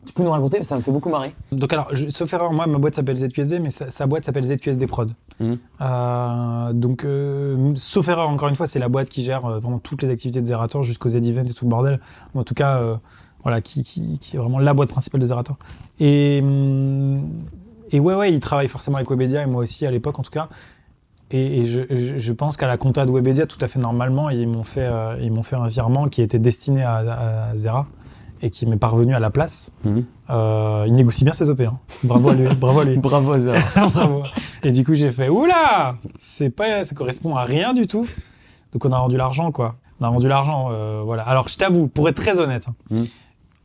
Tu peux nous raconter, parce que ça me fait beaucoup marrer. Donc alors, sauf erreur, moi, ma boîte s'appelle ZQSD, mais sa boîte s'appelle ZQSD Prod. Donc, sauf erreur, encore une fois, c'est la boîte qui gère vraiment toutes les activités de Zerator jusqu'aux Z-Events et tout le bordel. En tout cas, voilà, qui est vraiment la boîte principale de Zerator. Et ouais, il travaille forcément avec Webedia, et moi aussi à l'époque en tout cas. Et je pense qu'à la compta de Webedia, tout à fait normalement, ils m'ont fait un virement qui était destiné à Zera et qui m'est parvenu à la place. Il négocie bien ses OP. Hein. Bravo à lui. Bravo à Zera. Bravo. Et du coup, j'ai fait oula, ça correspond à rien du tout. Donc on a rendu l'argent, quoi. Voilà. Alors je t'avoue, pour être très honnête,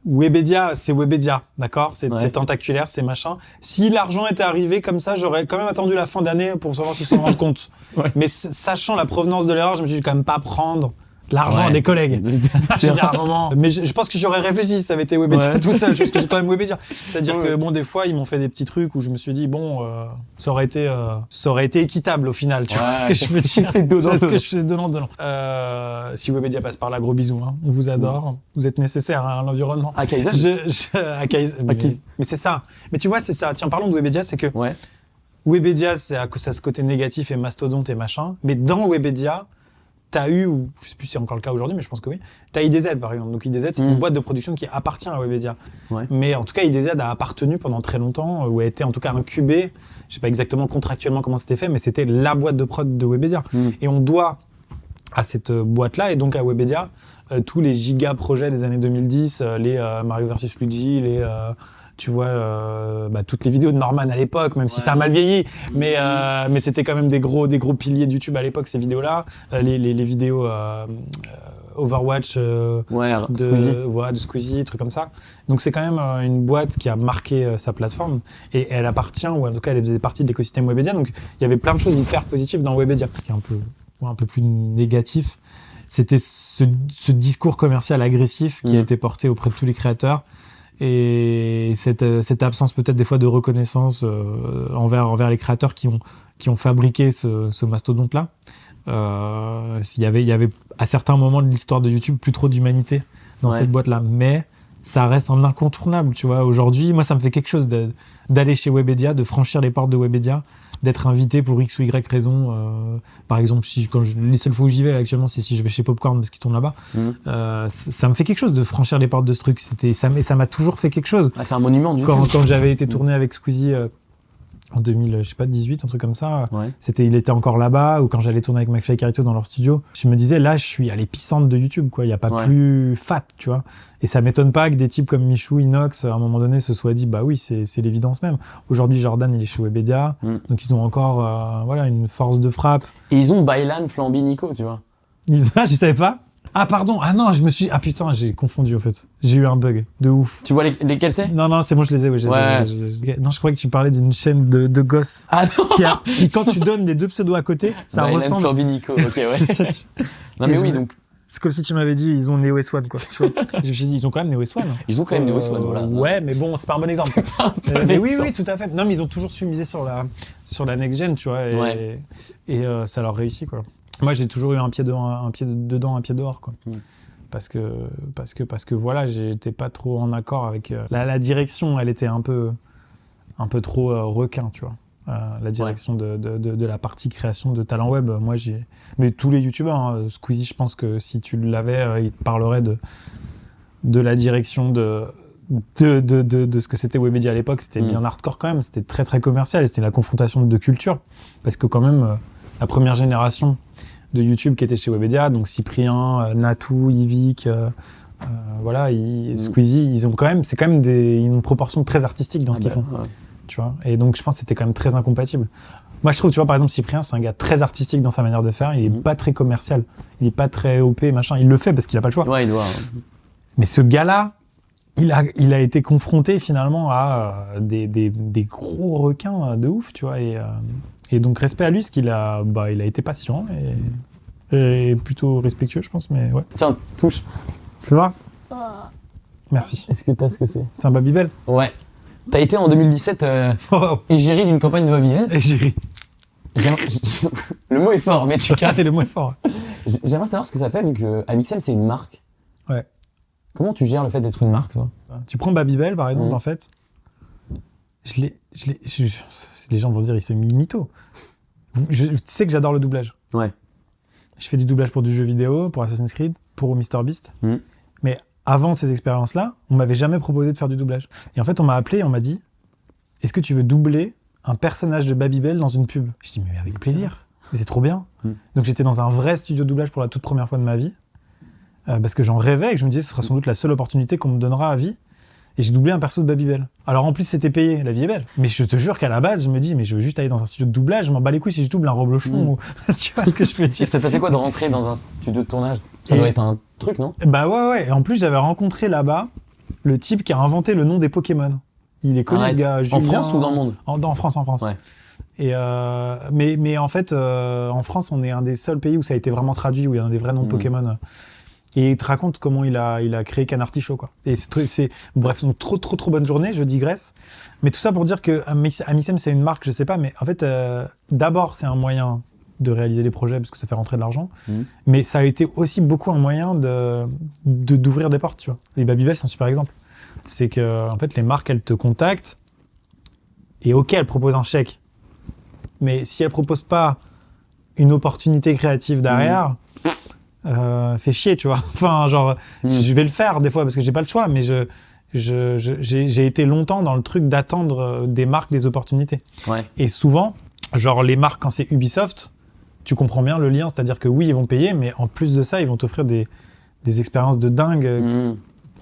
Webedia, c'est Webedia, d'accord, c'est tentaculaire, c'est machin. Si l'argent était arrivé comme ça, j'aurais quand même attendu la fin d'année pour savoir si s'en rendre compte. Mais sachant la provenance de l'erreur, je me suis dit quand même pas prendre l'argent à des collègues. Je veux dire, à un moment. Mais je pense que j'aurais réfléchi si ça avait été Webedia tout seul, parce que c'est quand même Webedia. C'est-à-dire que bon, des fois, ils m'ont fait des petits trucs où je me suis dit bon, ça aurait été équitable au final. Tu vois ce que je veux dire? C'est donnant. Si Webedia passe par là, gros bisous. Hein. On vous adore. Vous êtes nécessaire à l'environnement. À Kaizen. Mais c'est ça. Mais tu vois, c'est ça. Tiens, parlons de Webedia, c'est que Webedia, ça a ce côté négatif et mastodonte et machin. Mais dans Webedia, t'as eu, ou je sais plus si c'est encore le cas aujourd'hui, mais je pense que oui, t'as IDZ par exemple. Donc IDZ, c'est une boîte de production qui appartient à Webedia. Ouais. Mais en tout cas, IDZ a appartenu pendant très longtemps, ou a été en tout cas incubé. Je sais pas exactement contractuellement comment c'était fait, mais c'était la boîte de prod de Webedia. Et on doit à cette boîte-là, et donc à Webedia, tous les giga projets des années 2010, les Mario vs Luigi, les... tu vois, toutes les vidéos de Norman à l'époque, même si ça a mal vieilli, mais c'était quand même des gros piliers de YouTube à l'époque, ces vidéos-là. Les vidéos Overwatch de Squeezie, trucs comme ça. Donc c'est quand même une boîte qui a marqué sa plateforme, et elle appartient, ou en tout cas elle faisait partie de l'écosystème Webedia, donc il y avait plein de choses hyper positives dans Webedia. Qui est un peu plus négatif, c'était ce discours commercial agressif qui a été porté auprès de tous les créateurs, et cette absence peut-être des fois de reconnaissance envers les créateurs qui ont fabriqué ce mastodonte-là. Il y avait à certains moments de l'histoire de YouTube plus trop d'humanité dans cette boîte-là, mais ça reste un incontournable, tu vois. Aujourd'hui, moi, ça me fait quelque chose d'aller chez Webedia, de franchir les portes de Webedia, d'être invité pour X ou Y raison. Par exemple, les seules fois où j'y vais actuellement, c'est si je vais chez Popcorn parce qu'ils tournent là-bas. Ça me fait quelque chose de franchir les portes de ce truc. Ça m'a toujours fait quelque chose. Ah, c'est un monument du quand j'avais été tourné avec Squeezie en 2018, un truc comme ça, il était encore là-bas, ou quand j'allais tourner avec McFly et Carito dans leur studio, je me disais, là, je suis à l'épicentre de YouTube, quoi. Il n'y a pas plus fat, tu vois. Et ça m'étonne pas que des types comme Michou, Inox, à un moment donné, se soient dit, bah oui, c'est l'évidence même. Aujourd'hui, Jordan, il est chez Webedia, donc ils ont encore, une force de frappe. Et ils ont Bailan, Flamby, Nico, tu vois. Je savais pas. Ah pardon, ah putain, j'ai confondu en fait. J'ai eu un bug de ouf. Tu vois lesquels c'est? Non, c'est bon, je les ai. Non, je croyais que tu parlais d'une chaîne de gosses. Ah non. Qui quand tu donnes les deux pseudos à côté, ça ressemble. Flamby, Nico, ok, ouais. C'est ça, non mais oui, donc. C'est comme si tu m'avais dit, ils ont Neo S1, quoi. Tu vois. Je me suis dit, ils ont quand même Neo S1. Ils ont quand même Neo S1, voilà. Ouais, mais bon, c'est pas un bon exemple. Mais oui, tout à fait. Non, mais ils ont toujours su miser sur la next-gen, tu vois. Et ça leur réussit, quoi. Moi, j'ai toujours eu un pied dedans, un pied dehors, quoi. Parce que voilà, j'étais pas trop en accord avec la direction. Elle était un peu trop requin, tu vois. La direction de la partie création de talent web. Moi, mais tous les youtubeurs, Squeezie, je pense que si tu l'avais, il te parlerait de la direction de ce que c'était Webedia à l'époque. C'était bien hardcore quand même. C'était très très commercial, et c'était la confrontation de deux cultures. Parce que quand même, la première génération de YouTube qui était chez Webedia, donc Cyprien, Natou, Yvick, Squeezie, c'est quand même une proportion très artistique dans ce qu'ils font. Ouais. Tu vois, et donc je pense que c'était quand même très incompatible. Moi je trouve, tu vois, par exemple, Cyprien, c'est un gars très artistique dans sa manière de faire, il est pas très commercial, il est pas très OP, machin, il le fait parce qu'il a pas le choix. Ouais, il doit. Mais ce gars-là, il a été confronté finalement à des gros requins de ouf, tu vois, et donc respect à lui, parce qu'il a été patient et plutôt respectueux, je pense, mais ouais. Tiens, touche. Tu vois ? Merci. Est-ce que t'as ce que c'est ? C'est un Babybel ? Ouais. T'as été en 2017 égérie d'une campagne de Babybel ? Égérie. Le mot est fort, mais tu captes. Le mot est fort. J'aimerais savoir ce que ça fait, vu que Amixem, c'est une marque. Ouais. Comment tu gères le fait d'être une marque, toi ? Tu prends Babybel, par exemple, en fait. Les gens vont dire, il s'est mis mytho. Tu sais que j'adore le doublage. Ouais. Je fais du doublage pour du jeu vidéo, pour Assassin's Creed, pour MrBeast. Mais avant ces expériences-là, on m'avait jamais proposé de faire du doublage. Et en fait, on m'a appelé et on m'a dit, est-ce que tu veux doubler un personnage de Babybel dans une pub ? Je dis, mais avec plaisir. Mais c'est trop bien. Donc j'étais dans un vrai studio de doublage pour la toute première fois de ma vie. Parce que j'en rêvais et que je me disais, ce sera sans doute la seule opportunité qu'on me donnera à vie. Et j'ai doublé un perso de Babybel. Alors en plus, c'était payé, la vie est belle. Mais je te jure qu'à la base, je me dis, mais je veux juste aller dans un studio de doublage, je m'en bats les couilles si je double un Roblochon ou... Tu vois ce que je veux dire ? Et ça t'a fait quoi de rentrer dans un studio de tournage ? Ça doit être un truc, non ? Bah ouais. Et en plus, j'avais rencontré là-bas le type qui a inventé le nom des Pokémon. Il est connu, ce gars. Julien... En France ou dans le monde ? En France. Ouais. Et mais en fait, en France, on est un des seuls pays où ça a été vraiment traduit, où il y a des vrais noms de Pokémon. Et il te raconte comment il a créé Canartichaud, quoi. Et bref, une trop bonne journée, je digresse. Mais tout ça pour dire que Amixem, c'est une marque, je sais pas, mais en fait, d'abord, c'est un moyen de réaliser les projets parce que ça fait rentrer de l'argent. Mais ça a été aussi beaucoup un moyen d'ouvrir des portes, tu vois. Et Babybel, c'est un super exemple. C'est que, en fait, les marques, elles te contactent et ok, elles proposent un chèque Mais si elle propose pas une opportunité créative derrière, fait chier, tu vois. Enfin, genre, je vais le faire des fois parce que j'ai pas le choix, mais j'ai été longtemps dans le truc d'attendre des marques, des opportunités. Ouais. Et souvent, genre les marques, quand c'est Ubisoft, tu comprends bien le lien, c'est-à-dire que oui, ils vont payer, mais en plus de ça, ils vont t'offrir des expériences de dingue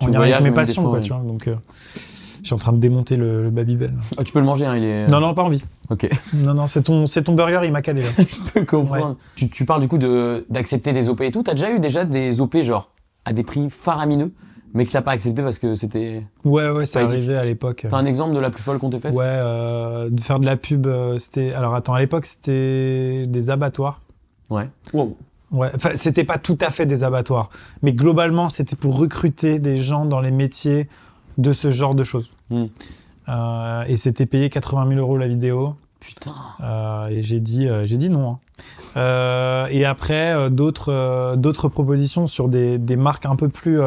en lien avec mes passions, quoi, tu vois. Donc, je suis en train de démonter le Babybel. Oh, tu peux le manger, hein, il est... Non, pas envie. Ok. Non, c'est ton burger, il m'a calé, là. Je peux comprendre. Ouais. Tu parles du coup d'accepter des OP et tout. T'as déjà eu des OP genre à des prix faramineux, mais que t'as pas accepté parce que c'était... Ouais, c'est arrivé à l'époque. T'as un exemple de la plus folle qu'on t'ait faite? Ouais, de faire de la pub, c'était... Alors attends, à l'époque, c'était des abattoirs. Ouais. Wow. Ouais, enfin, c'était pas tout à fait des abattoirs, mais globalement, c'était pour recruter des gens dans les métiers de ce genre de choses. Et c'était payé 80 000 € la vidéo. Putain. Et j'ai dit non. Hein. Et après, d'autres propositions sur des marques un peu plus...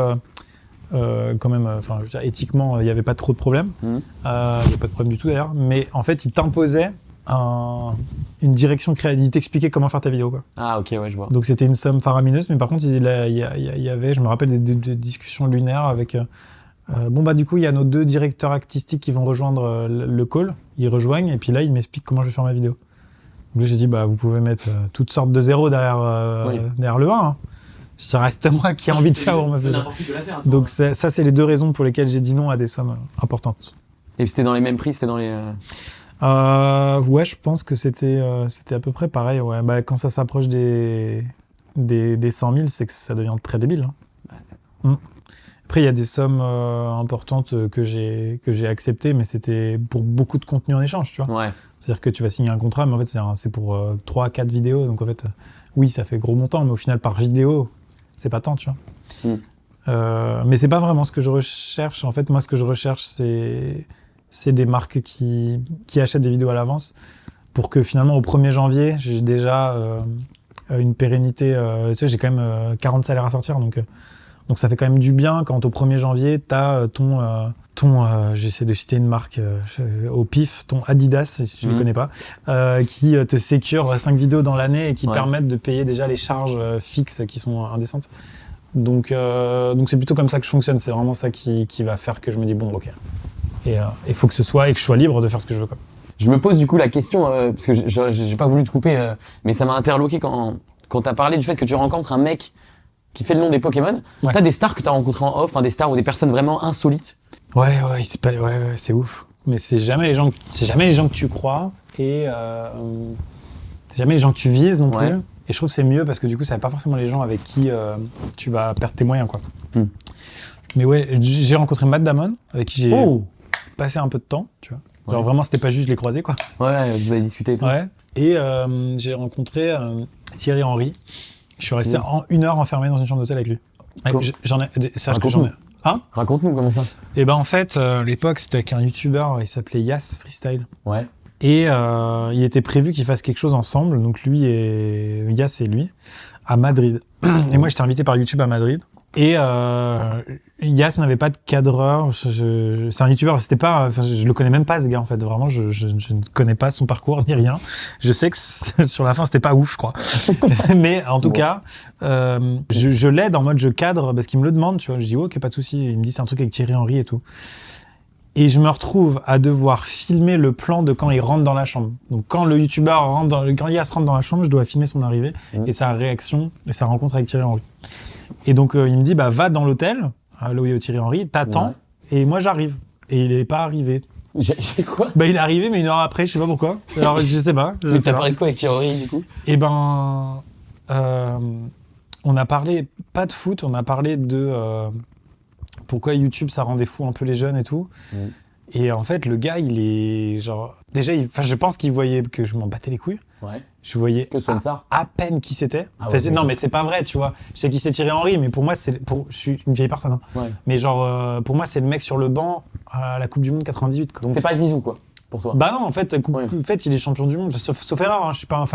quand même, enfin, je veux dire, éthiquement, il n'y avait pas trop de problèmes. Il n'y a pas de problème du tout d'ailleurs. Mais en fait, ils t'imposaient une direction créative. Ils t'expliquaient comment faire ta vidéo, quoi. Ah, ok, ouais, je vois. Donc c'était une somme faramineuse, mais par contre, il y avait, je me rappelle, des discussions lunaires avec... du coup, il y a nos 2 directeurs artistiques qui vont rejoindre le call. Ils rejoignent, et puis là, ils m'expliquent comment je vais faire ma vidéo. Donc là, j'ai dit, vous pouvez mettre toutes sortes de zéros derrière le 1. Hein. Ça reste moi qui ai envie de faire ma vidéo. Donc ça, c'est les 2 raisons pour lesquelles j'ai dit non à des sommes importantes. Et c'était dans les mêmes prix, c'était dans les... Ouais, je pense que c'était à peu près pareil. Ouais. Quand ça s'approche des 100 000, c'est que ça devient très débile. Hein. Après, il y a des sommes importantes que j'ai acceptées, mais c'était pour beaucoup de contenu en échange, tu vois. Ouais. C'est-à-dire que tu vas signer un contrat, mais en fait, c'est pour 3-4 vidéos. Donc en fait, oui, ça fait gros montant, mais au final, par vidéo, c'est pas tant, tu vois. Mais c'est pas vraiment ce que je recherche. En fait, moi, ce que je recherche, c'est des marques qui achètent des vidéos à l'avance pour que finalement, au 1er janvier, j'ai déjà une pérennité. Tu sais, j'ai quand même 40 salaires à sortir, donc ça fait quand même du bien quand au 1er janvier, t'as j'essaie de citer une marque au pif, ton Adidas, si tu ne le connais pas, qui te sécure 5 vidéos dans l'année et qui permettent de payer déjà les charges fixes qui sont indécentes. Donc c'est plutôt comme ça que je fonctionne, c'est vraiment ça qui va faire que je me dis bon, ok. Et il faut que ce soit et que je sois libre de faire ce que je veux, quoi. Je me pose du coup la question, parce que j'ai pas voulu te couper, mais ça m'a interloqué quand t'as parlé du fait que tu rencontres un mec qui fait le nom des Pokémon. Ouais. T'as des stars que t'as rencontrées en off, des stars ou des personnes vraiment insolites? Ouais, c'est ouf. Mais c'est jamais les gens que tu crois et c'est jamais les gens que tu vises non plus. Et je trouve que c'est mieux parce que du coup, ça n'est pas forcément les gens avec qui tu vas perdre tes moyens, quoi. Mais ouais, j'ai rencontré Matt Damon avec qui j'ai passé un peu de temps, tu vois. Genre vraiment, c'était pas juste je l'ai croisé, quoi. Ouais, vous avez discuté et tout. Ouais. Et j'ai rencontré Thierry Henry. Je suis resté 1 heure enfermé dans une chambre d'hôtel avec lui. Raconte-nous comment ça. Et en fait, à l'époque, c'était avec un youtubeur, il s'appelait Yas Freestyle. Ouais. Et il était prévu qu'ils fassent quelque chose ensemble, donc Yas et lui, à Madrid. Et moi, j'étais invité par YouTube à Madrid. Et Yas n'avait pas de cadreur. C'est un youtubeur, je le connais même pas, ce gars, en fait. Vraiment, je ne connais pas son parcours ni rien. Je sais que sur la fin, c'était pas ouf, je crois. Mais en tout cas, je l'aide en mode je cadre parce qu'il me le demande, tu vois. Je dis ok, pas de souci. Il me dit c'est un truc avec Thierry Henry et tout. Et je me retrouve à devoir filmer le plan de quand il rentre dans la chambre. Donc quand le youtubeur quand Yas rentre dans la chambre, je dois filmer son arrivée et sa réaction et sa rencontre avec Thierry Henry. Et donc il me dit va dans l'hôtel, là où il y a Thierry Henry, t'attends et moi j'arrive. Et il est pas arrivé. J'ai quoi? Il est arrivé mais 1 heure après, je sais pas pourquoi. Alors je sais pas. Mais t'as parlé de quoi avec Thierry Henry du coup? On a parlé pas de foot, on a parlé de pourquoi YouTube ça rendait fou un peu les jeunes et tout. Et en fait le gars il est genre déjà je pense qu'il voyait que je m'en battais les couilles. Ouais. Je voyais à peine qui c'était. Non mais c'est pas vrai, tu vois. Je sais qui c'est Thierry Henry, mais pour moi je suis une vieille personne. Hein. Ouais. Mais genre pour moi c'est le mec sur le banc à la Coupe du Monde 98. Donc c'est pas Zizou quoi pour toi. Non en fait il est champion du monde sauf erreur. Hein. Je suis pas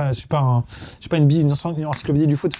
une encyclopédie du foot.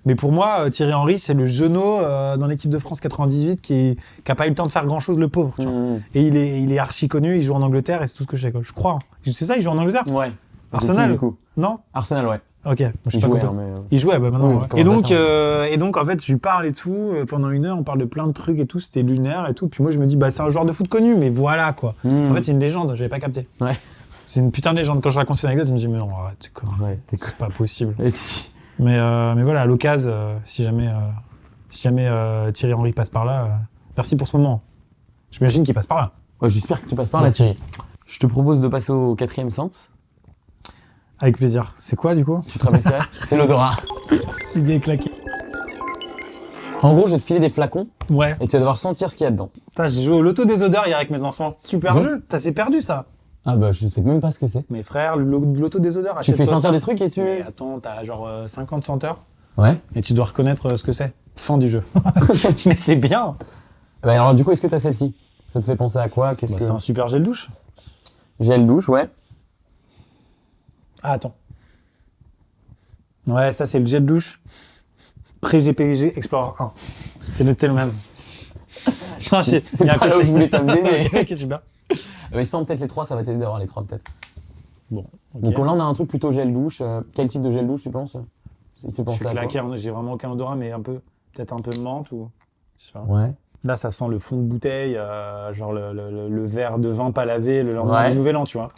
Mais pour moi Thierry Henry c'est le genou dans l'équipe de France 98 qui a pas eu le temps de faire grand chose le pauvre. Tu vois. Et il est archi connu. Il joue en Angleterre et c'est tout ce que je sais. Je crois. Hein. C'est ça, il joue en Angleterre. Ouais. Arsenal Du coup. Non? Arsenal, ouais. Ok, je Il suis pas jouait, compris. hein, mais... Il jouait, bah maintenant. Oui, ouais. commentateur. Et donc, en fait, je lui parle et tout. Pendant 1 heure, on parle de plein de trucs et tout. C'était lunaire et tout. Puis moi, je me dis, bah, c'est un joueur de foot connu, mais voilà, quoi. En fait, c'est une légende, j'avais pas capté. Ouais. C'est une putain de légende. Quand je raconte cette anecdote, je me dis, mais non, arrête, c'est quoi? Ouais, t'es C'est pas possible. Et si. Mais voilà, à l'occasion, si jamais Thierry Henry passe par là, merci pour ce moment. J'imagine qu'il passe par là. Ouais, j'espère que tu passes par là, Thierry. Je te propose de passer au 4e sens. Avec plaisir. C'est quoi, du coup? Tu te rappelles ce qui reste? C'est l'odorat. Il est claqué. En gros, je vais te filer des flacons Ouais. et tu vas devoir sentir ce qu'il y a dedans. Putain, j'ai joué au loto des odeurs hier avec mes enfants. Super Ouais. jeu. Ça s'est perdu, ça. Ah bah, je sais même pas ce que c'est. Mes frères, le loto des odeurs, Tu fais achète-toi sentir ça. des trucs et tu... Mais attends, t'as genre 50 senteurs Ouais. et tu dois reconnaître ce que c'est. Fin du jeu. Mais c'est bien. Bah, alors, du coup, est-ce que t'as celle-ci? Ça te fait penser à quoi? Qu'est-ce que... C'est un super gel douche. Gel douche, ouais. Ah, attends. Ouais, ça, c'est le gel douche pré-GPG Explorer 1. C'est le même. Non, C'est il y a un pas là où côté- je voulais t'amener, mais... Ok, super. Mais sans peut-être les 3, ça va t'aider d'avoir les 3 peut-être. Bon. ok. Donc là, on a un truc plutôt gel douche. Quel type de gel douche, tu penses? Il fait Je penser suis à quoi? claqué, hein, j'ai vraiment aucun odorat, mais peut-être un peu menthe ou. Je sais pas. Ouais. Là, ça sent le fond de bouteille, genre le verre de vin pas lavé le lendemain Ouais. du Nouvel An, tu vois.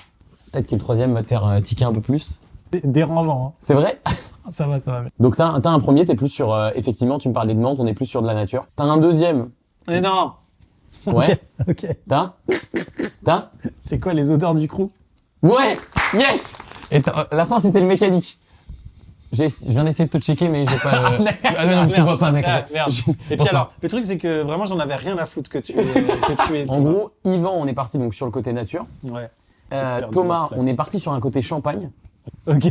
Peut-être que le 3e va te faire tiquer un peu plus. Dérangeant, C'est vrai? hein. Ça va. Donc t'as un premier, t'es plus sur... effectivement, tu me parlais de menthe, on est plus sur de la nature. T'as un deuxième. Mais non. Ouais. Ok. T'as C'est quoi les odeurs du crew? Ouais. Yes. Et la fin, c'était le mécanique. Je viens d'essayer de te checker, mais j'ai pas... Ah non, je te vois pas, mec. Merde. Et puis alors, le truc, c'est que vraiment, j'en avais rien à foutre que tu es. En gros, Yvan, on est parti donc sur le côté nature. Ouais. J'ai perdu Thomas, la flamme. on est parti sur un côté champagne. Ok.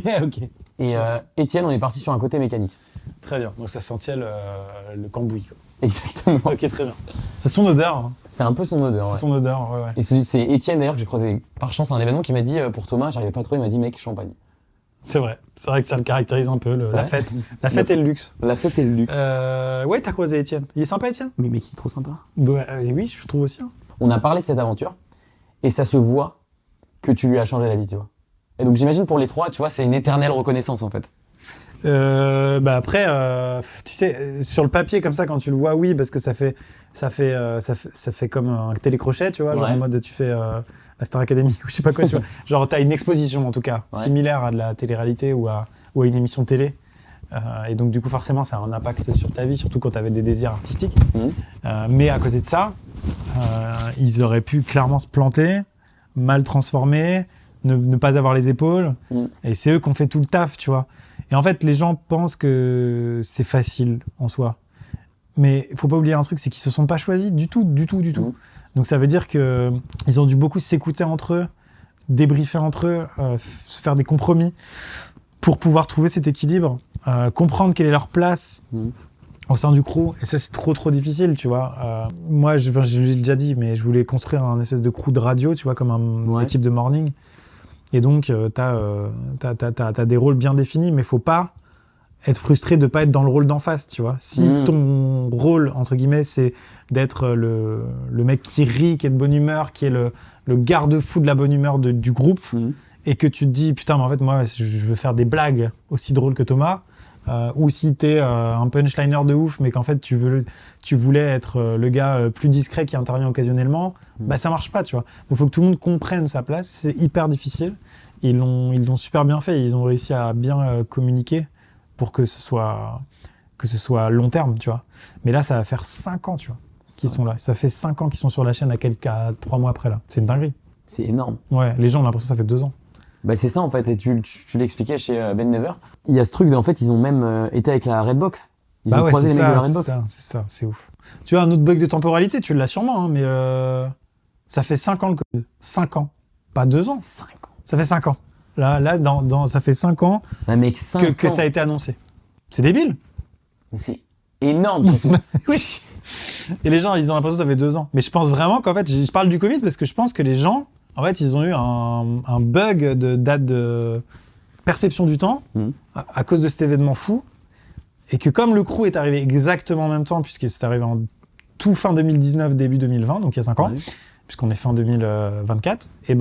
Et Étienne, on est parti sur un côté mécanique. Très bien. Donc ça sentait le cambouis, quoi. Exactement. Ok, très bien. C'est son odeur. Hein. C'est un peu son odeur, ouais. C'est son odeur, ouais. Et c'est Étienne d'ailleurs que j'ai croisé par chance à un événement qui m'a dit pour Thomas, j'arrivais pas à trouver, il m'a dit mec, champagne. C'est vrai que ça le caractérise un peu, C'est la vrai fête. La fête et le luxe. La fête et le luxe. Ouais, t'as croisé Étienne. Il est sympa, Étienne? Mais mec, il est trop sympa. Ouais, oui, je trouve aussi. Hein. On a parlé de cette aventure et ça se voit que tu lui as changé la vie, tu vois. Et donc j'imagine pour les 3, tu vois, c'est une éternelle reconnaissance en fait. Bah après, tu sais, sur le papier comme ça, quand tu le vois, oui, parce que ça fait comme un télécrochet, tu vois, genre Ouais. en mode tu fais la Star Academy ou je sais pas quoi, tu vois. Genre t'as une exposition en tout cas, Ouais. similaire à de la télé-réalité ou à une émission de télé. Et donc du coup forcément ça a un impact sur ta vie, surtout quand tu avais des désirs artistiques. Mais à côté de ça, ils auraient pu clairement se planter, mal transformer, ne pas avoir les épaules. Et c'est eux qui ont fait tout le taf, tu vois. Et en fait, les gens pensent que c'est facile en soi. Mais il faut pas oublier un truc, c'est qu'ils se sont pas choisis du tout. Donc ça veut dire que ils ont dû beaucoup s'écouter entre eux, débriefer entre eux, se faire des compromis pour pouvoir trouver cet équilibre, comprendre quelle est leur place au sein du crew. Et ça, c'est trop difficile, tu vois. Moi, je l'ai déjà dit, mais je voulais construire un espèce de crew de radio, tu vois, comme une équipe de morning. Et donc, t'as des rôles bien définis, mais faut pas être frustré de pas être dans le rôle d'en face, tu vois. Si ton rôle, entre guillemets, c'est d'être le mec qui rit, qui est de bonne humeur, qui est le garde-fou de la bonne humeur du groupe, et que tu te dis, putain, mais en fait, moi, je veux faire des blagues aussi drôles que Thomas, ou si t'es un punchliner de ouf, mais qu'en fait, tu voulais être le gars plus discret qui intervient occasionnellement, bah ça marche pas, tu vois. Donc, faut que tout le monde comprenne sa place, c'est hyper difficile. Ils l'ont super bien fait, ils ont réussi à bien communiquer pour que ce soit long terme, tu vois. Mais là, ça va faire 5 ans, tu vois, qu'ils sont là. Ça fait 5 ans qu'ils sont sur la chaîne à 3 mois après, là. C'est une dinguerie. C'est énorme. Ouais, les gens ont l'impression que ça fait 2 ans. Bah c'est ça en fait, et tu l'expliquais chez Ben Never. Il y a ce truc en fait, ils ont même été avec la Redbox. Ils ont croisé les mecs de la Redbox. C'est ça, c'est ouf. Tu as un autre bug de temporalité, tu l'as sûrement, hein, mais ça fait 5 ans le Covid. 5 ans. Pas 2 ans. 5 ans. Ça fait 5 ans. Là, ça fait 5 ans Un mec 5 que ça a été annoncé. C'est débile. C'est énorme surtout. Oui. Et les gens, ils ont l'impression que ça fait 2 ans. Mais je pense vraiment qu'en fait, je parle du Covid parce que je pense que les gens, en fait, ils ont eu un bug de date de perception du temps à cause de cet événement fou. Et que comme le crew est arrivé exactement en même temps, puisque c'est arrivé en tout fin 2019, début 2020, donc il y a 5 ans, puisqu'on est fin 2024, et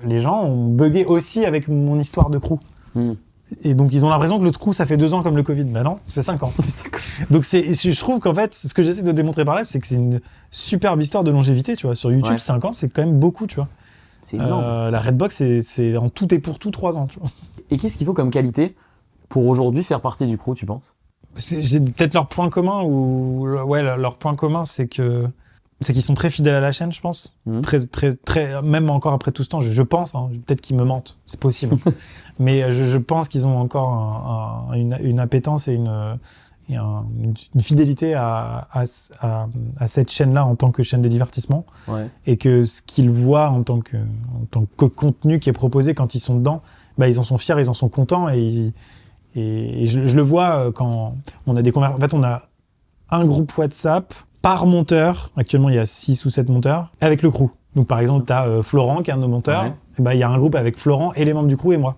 les gens ont bugué aussi avec mon histoire de crew. Et donc ils ont l'impression que le crew ça fait 2 ans comme le Covid. Ben non, ça fait 5 ans. Donc je trouve qu'en fait, ce que j'essaie de démontrer par là, c'est que c'est une superbe histoire de longévité, tu vois. Sur YouTube, 5 ans, c'est quand même beaucoup, tu vois. C'est énorme. La Redbox, c'est en tout et pour tout 3 ans, tu vois. Et qu'est-ce qu'il faut comme qualité pour aujourd'hui faire partie du crew, tu penses? J'ai peut-être leur point commun, leur point commun, c'est qu'ils sont très fidèles à la chaîne, je pense. Très, même encore après tout ce temps, je pense, hein, peut-être qu'ils me mentent, c'est possible. Mais je pense qu'ils ont encore une appétence et une fidélité à cette chaîne-là en tant que chaîne de divertissement. Et que ce qu'ils voient en tant que contenu qui est proposé quand ils sont dedans, ils en sont fiers, ils en sont contents et je le vois quand on a des conversations. En fait, on a un groupe WhatsApp par monteur. Actuellement, il y a 6 ou 7 monteurs avec le crew. Donc, par exemple, tu as Florent, qui est un de nos monteurs. Il y a un groupe avec Florent et les membres du crew et moi.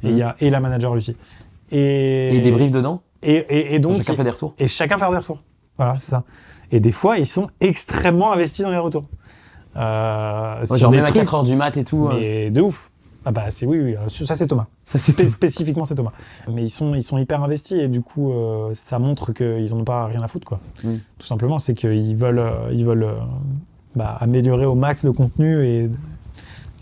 Et la manager Lucie. Et des briefs dedans. Et donc, chacun fait des retours. Et chacun fait des retours. Voilà, c'est ça. Et des fois, ils sont extrêmement investis dans les retours. Genre même à 4h du mat et tout. Mais de ouf. Ah bah oui, ça c'est Thomas. Spécifiquement c'est Thomas. Mais ils sont hyper investis et du coup ça montre qu'ils en ont pas rien à foutre quoi. Tout simplement, c'est qu'ils veulent améliorer au max le contenu et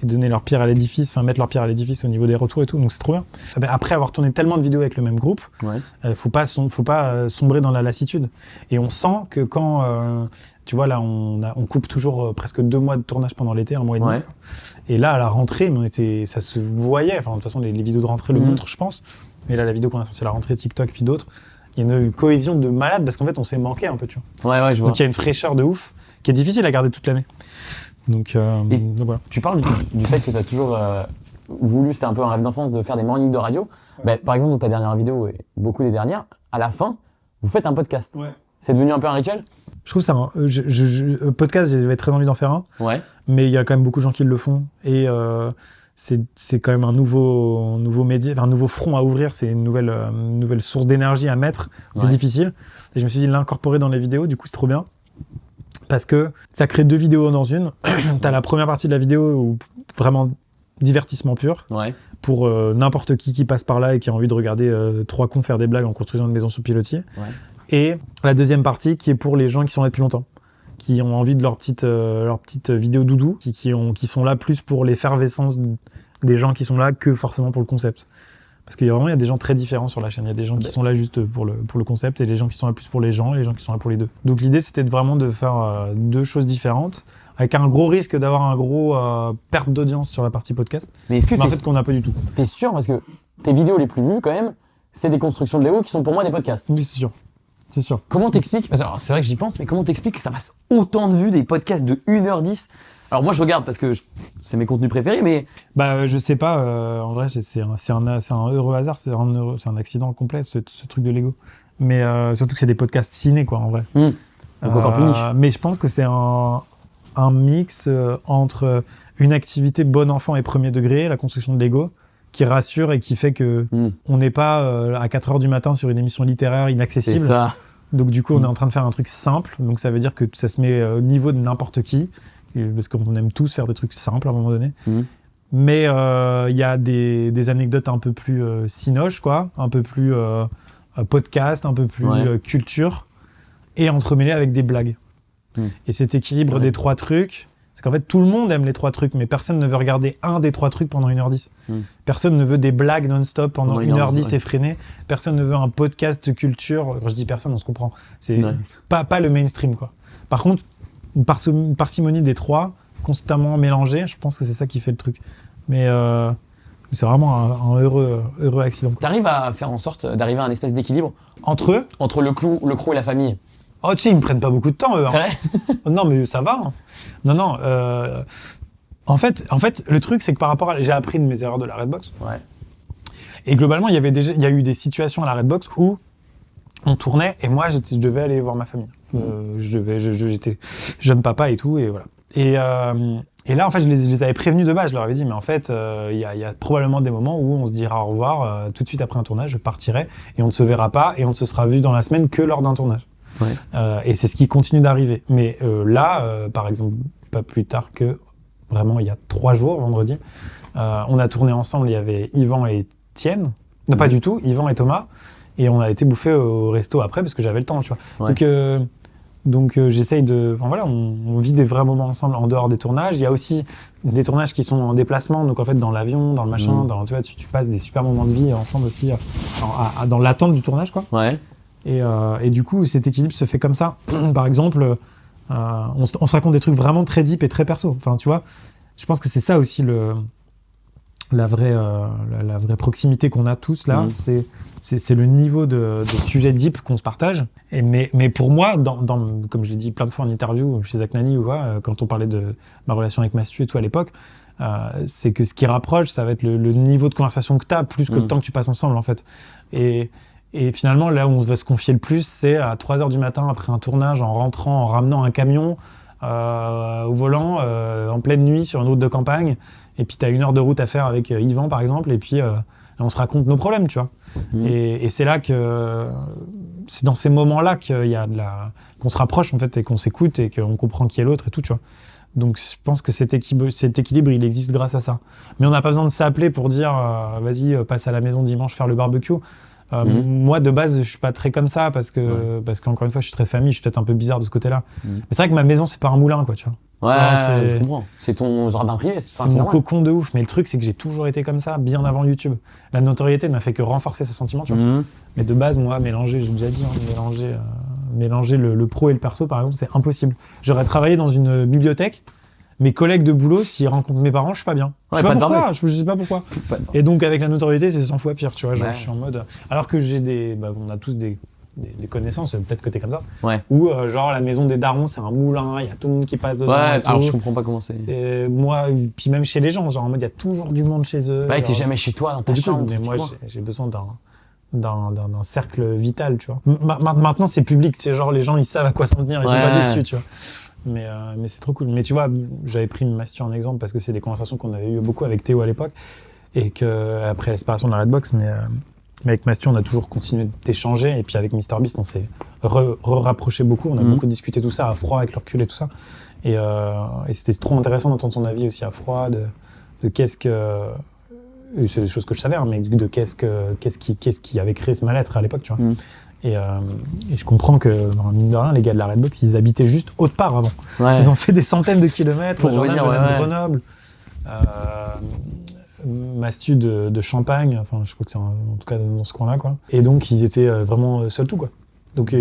donner leur pierre à l'édifice, mettre leur pierre à l'édifice au niveau des retours et tout, donc c'est trop bien. Après avoir tourné tellement de vidéos avec le même groupe, faut pas sombrer dans la lassitude. Et on sent que quand tu vois là on coupe toujours presque 2 mois de tournage pendant l'été, 1 mois et demi. Et là, à la rentrée, ça se voyait. Enfin, de toute façon, les vidéos de rentrée le montrent, je pense. Mais là, la vidéo qu'on a sortie à la rentrée, TikTok, puis d'autres, il y a une cohésion de malade parce qu'en fait, on s'est manqué un peu, tu vois. Ouais, je vois. Donc, il y a une fraîcheur de ouf qui est difficile à garder toute l'année. Donc voilà. Tu parles du fait que tu as toujours voulu, c'était un peu un rêve d'enfance, de faire des mornings de radio. Par exemple, dans ta dernière vidéo et beaucoup des dernières, à la fin, vous faites un podcast. C'est devenu un peu un rituel? Je trouve ça. Podcast, j'avais très envie d'en faire un. Mais il y a quand même beaucoup de gens qui le font. Et c'est quand même un nouveau média, un nouveau front à ouvrir. C'est une nouvelle source d'énergie à mettre. C'est difficile. Et je me suis dit l'incorporer dans les vidéos. Du coup, c'est trop bien. Parce que ça crée 2 vidéos dans une. T'as la première partie de la vidéo où vraiment divertissement pur. Pour n'importe qui passe par là et qui a envie de regarder 3 cons faire des blagues en construisant une maison sous pilotier. Et la deuxième partie qui est pour les gens qui sont là depuis longtemps, qui ont envie de leur petite vidéo doudou, qui sont là plus pour l'effervescence des gens qui sont là que forcément pour le concept. Parce qu'il y a des gens très différents sur la chaîne. Il y a des gens qui sont là juste pour le concept et des gens qui sont là plus pour les gens et les gens qui sont là pour les deux. Donc l'idée c'était vraiment de faire 2 choses différentes avec un gros risque d'avoir un gros perte d'audience sur la partie podcast. Mais est-ce que en fait qu'on n'a pas du tout. T'es sûr? Parce que tes vidéos les plus vues quand même, c'est des constructions de Lego qui sont pour moi des podcasts. Oui, c'est sûr. C'est sûr. Comment t'expliques, parce que alors, c'est vrai que j'y pense, mais comment t'expliques que ça fasse autant de vues des podcasts de 1h10? Alors moi je regarde parce que c'est mes contenus préférés, mais... je sais pas, en vrai c'est un heureux hasard, c'est un accident complet ce truc de Lego. Mais surtout que c'est des podcasts ciné quoi en vrai. Donc encore plus niche. Mais je pense que c'est un mix entre une activité bon enfant et premier degré, la construction de Lego, qui rassure et qui fait que on n'est pas à 4h du matin sur une émission littéraire inaccessible. C'est ça. Donc du coup, on est en train de faire un truc simple. Donc ça veut dire que ça se met au niveau de n'importe qui, parce qu'on aime tous faire des trucs simples à un moment donné. Mais il y a des anecdotes un peu plus cinoches, quoi, un peu plus podcast, un peu plus culture, et entremêlé avec des blagues. Et cet équilibre des 3 trucs, c'est qu'en fait tout le monde aime les 3 trucs, mais personne ne veut regarder un des 3 trucs pendant 1h10. Personne ne veut des blagues non-stop pendant 1h10 effrénées. Personne ne veut un podcast culture. Quand je dis personne, on se comprend. C'est pas le mainstream, quoi. Par contre, une parcimonie des 3, constamment mélangée, je pense que c'est ça qui fait le truc. Mais c'est vraiment un heureux accident. T'arrives à faire en sorte d'arriver à un espèce d'équilibre entre eux, entre le crew et la famille. Oh, tu sais, ils me prennent pas beaucoup de temps, eux. C'est vrai? Non, mais ça va. Hein. Non. En fait, le truc, c'est que par rapport à... J'ai appris de mes erreurs de la Redbox. Et globalement, il y a eu des situations à la Redbox où on tournait et moi, je devais aller voir ma famille. J'étais jeune papa et tout, et voilà. Et là, en fait, je les avais prévenus de base. Je leur avais dit, mais en fait, il y a probablement des moments où on se dira au revoir tout de suite après un tournage, je partirai et on ne se verra pas et on ne se sera vu dans la semaine que lors d'un tournage. Et c'est ce qui continue d'arriver. Mais là, par exemple, pas plus tard que vraiment il y a 3 jours, vendredi. On a tourné ensemble, il y avait Yvan et Étienne. Non, pas du tout, Yvan et Thomas. Et on a été bouffer au resto après parce que j'avais le temps, tu vois. Ouais. Donc j'essaye de... Enfin voilà, on vit des vrais moments ensemble en dehors des tournages. Il y a aussi des tournages qui sont en déplacement, donc en fait dans l'avion, dans le machin, tu vois, tu passes des super moments de vie ensemble aussi dans l'attente du tournage, quoi. Ouais. Et du coup, cet équilibre se fait comme ça. Par exemple, on se raconte des trucs vraiment très deep et très perso. Enfin, tu vois, je pense que c'est ça aussi la vraie proximité qu'on a tous là. C'est le niveau de sujets deep qu'on se partage. Mais pour moi, comme je l'ai dit plein de fois en interview chez Zach Nani ou quoi, quand on parlait de ma relation avec Mastu et tout à l'époque, c'est que ce qui rapproche, ça va être le niveau de conversation que tu as, plus que le temps que tu passes ensemble, en fait. Et finalement, là où on va se confier le plus, c'est à 3h du matin, après un tournage, en rentrant, en ramenant un camion au volant, en pleine nuit, sur une route de campagne. Et puis, tu as 1 heure de route à faire avec Yvan, par exemple, et puis on se raconte nos problèmes, tu vois. Et c'est là que... C'est dans ces moments-là qu'il y a qu'on se rapproche, en fait, et qu'on s'écoute, et qu'on comprend qui est l'autre, et tout, tu vois. Donc, je pense que cet équilibre, il existe grâce à ça. Mais on n'a pas besoin de s'appeler pour dire vas-y, passe à la maison dimanche faire le barbecue. Moi, de base, je suis pas très comme ça parce qu'encore une fois, je suis très famille, je suis peut-être un peu bizarre de ce côté-là. Mais c'est vrai que ma maison, c'est pas un moulin, quoi, tu vois. Ouais, je comprends. C'est ton jardin privé. C'est mon cocon de ouf. Mais le truc, c'est que j'ai toujours été comme ça, bien avant YouTube. La notoriété n'a fait que renforcer ce sentiment, tu vois. Mais de base, moi, mélanger, j'ai déjà dit, mélanger le pro et le perso, par exemple, c'est impossible. J'aurais travaillé dans une bibliothèque. Mes collègues de boulot, s'ils rencontrent mes parents, je suis pas bien. Je sais pas pourquoi. Et donc, avec la notoriété, c'est 100 fois pire, tu vois. Genre, je suis en mode... Alors que on a tous des connaissances, peut-être que t'es comme ça. Ouais. Ou genre, la maison des darons, c'est un moulin, il y a tout le monde qui passe dedans. Ouais, et tout. alors je comprends pas comment c'est. Et moi, puis même chez les gens, genre en mode, il y a toujours du monde chez eux. Ouais, t'es jamais chez toi, dans ta chambre. Mais moi, j'ai besoin d'un cercle vital, tu vois. Maintenant, c'est public, tu sais, genre, les gens, ils savent à quoi s'en tenir, ils sont pas déçus, tu vois. Mais c'est trop cool. Mais tu vois, j'avais pris Mastu en exemple parce que c'est des conversations qu'on avait eues beaucoup avec Théo à l'époque et que après la séparation de la Redbox, mais avec Mastu, on a toujours continué d'échanger et puis avec MrBeast, on s'est rapproché beaucoup. On a beaucoup discuté tout ça à froid avec le recul et tout ça. Et c'était trop intéressant d'entendre son avis aussi à froid de qu'est-ce que... C'est des choses que je savais, hein, mais de qu'est-ce qui avait créé ce mal-être à l'époque, tu vois. Et je comprends que, mine de rien, les gars de la Redbox, ils habitaient juste autre part avant. Ouais. Ils ont fait des centaines de kilomètres. Pour venir, de Grenoble. Mastu de Champagne, enfin, je crois que c'est en tout cas dans ce coin-là, quoi. Et donc, ils étaient vraiment seuls tout, quoi. Donc,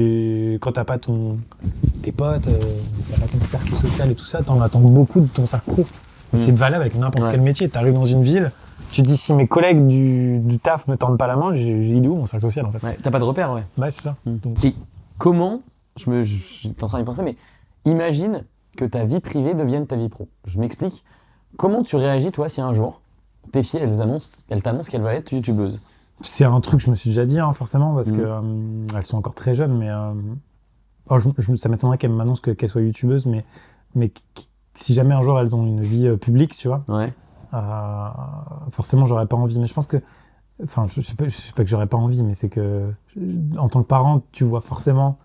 quand t'as pas tes potes, t'as pas ton cercle social et tout ça, t'en attends beaucoup de ton cercle pro. C'est valable avec n'importe quel métier. T'arrives dans une ville, tu te dis, si mes collègues du taf me tendent pas la main, il est où mon cercle social, en fait? Ouais, t'as pas de repère, ouais. Ouais, c'est ça. Donc... Et comment, j'étais en train d'y penser, mais imagine que ta vie privée devienne ta vie pro. Je m'explique. Comment tu réagis, toi, si un jour, tes filles, elles t'annoncent qu'elles vont être youtubeuse? C'est un truc que je me suis déjà dit, hein, forcément, parce que elles sont encore très jeunes, mais ça m'étonnerait qu'elles m'annoncent qu'elles soient youtubeuses, mais si jamais un jour elles ont une vie publique, tu vois, forcément j'aurais pas envie. Mais je pense que, enfin, je sais pas que j'aurais pas envie, mais c'est que en tant que parent, tu vois forcément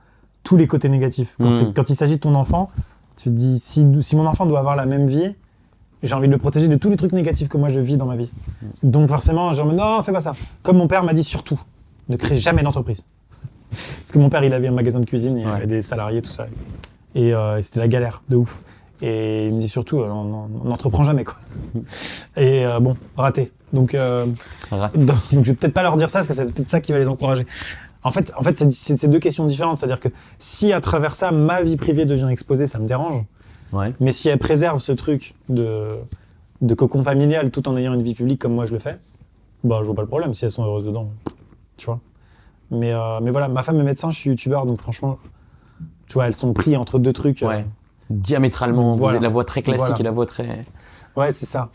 tous les côtés négatifs. Quand il s'agit de ton enfant, tu te dis si mon enfant doit avoir la même vie, j'ai envie de le protéger de tous les trucs négatifs que moi je vis dans ma vie. Donc forcément, genre non, fais pas ça. Comme mon père m'a dit surtout, ne crée jamais d'entreprise. Parce que mon père, il avait un magasin de cuisine, il avait des salariés, tout ça. Et c'était la galère, de ouf. Et il me dit surtout, on n'entreprend jamais, quoi. Et bon, raté. Donc je vais peut-être pas leur dire ça, parce que c'est peut-être ça qui va les encourager. En fait, c'est deux questions différentes. C'est-à-dire que si à travers ça, ma vie privée devient exposée, ça me dérange. Ouais. Mais si elle préserve ce truc de cocon familial tout en ayant une vie publique comme moi je le fais, bah je vois pas le problème si elles sont heureuses dedans, tu vois. Mais voilà, ma femme est médecin, je suis youtubeur, donc franchement, tu vois, elles sont prises entre deux trucs. Diamétralement, voilà. La voix très classique et la voix très... Ouais, c'est ça,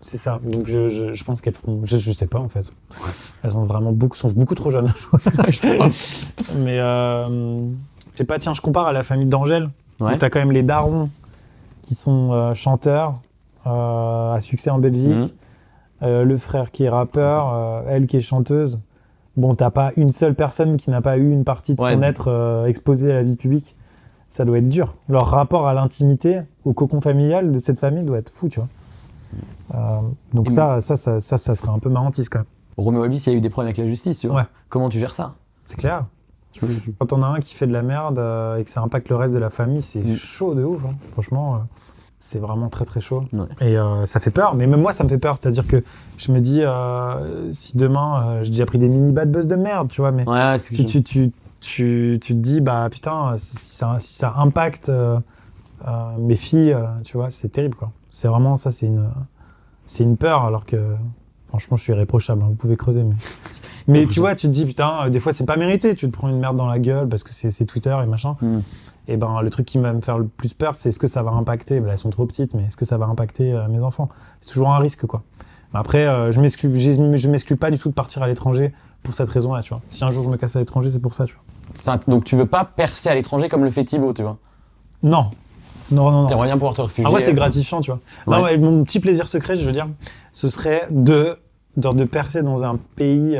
c'est ça. Donc je pense qu'elles feront... Je sais pas en fait. Elles sont beaucoup trop jeunes. Je pense. Mais je sais pas, tiens, je compare à la famille d'Angèle. Ouais. T'as quand même les darons qui sont chanteurs à succès en Belgique, le frère qui est rappeur, elle qui est chanteuse. Bon, t'as pas une seule personne qui n'a pas eu une partie de son être exposée à la vie publique. ça doit être dur. Leur rapport à l'intimité, au cocon familial de cette famille doit être fou, tu vois. Donc Et ça serait un peu marrantiste quand même. Roméo Elvis, il y a eu des problèmes avec la justice, tu vois. Ouais. Comment tu gères ça? C'est clair. Quand on a un qui fait de la merde et que ça impacte le reste de la famille, c'est chaud de ouf. Hein. Franchement, c'est vraiment très très chaud. Ouais. Et ça fait peur, mais même moi ça me fait peur. C'est-à-dire que je me dis, si demain j'ai déjà pris des mini bad buzz de merde, tu vois, mais Ouais, c'est que tu te dis, bah putain, si ça impacte mes filles, tu vois, c'est terrible quoi. C'est vraiment ça, c'est une peur, alors que franchement je suis irréprochable, hein, vous pouvez creuser. Mais tu vois, tu te dis, putain, des fois c'est pas mérité, tu te prends une merde dans la gueule parce que c'est Twitter et machin. Et ben le truc qui va me faire le plus peur, c'est est-ce que ça va impacter, elles sont trop petites, mais est-ce que ça va impacter mes enfants? C'est toujours un risque quoi. Après, je m'exclus pas du tout de partir à l'étranger pour cette raison-là, tu vois. Si un jour je me casse à l'étranger, c'est pour ça, tu vois. Donc tu veux pas percer à l'étranger comme le fait Thibaut, tu vois? Non. T'aimerais bien pouvoir te refugier. En vrai, c'est gratifiant, tu vois. Ouais. Non, ouais, mon petit plaisir secret, je veux dire, ce serait de percer dans un pays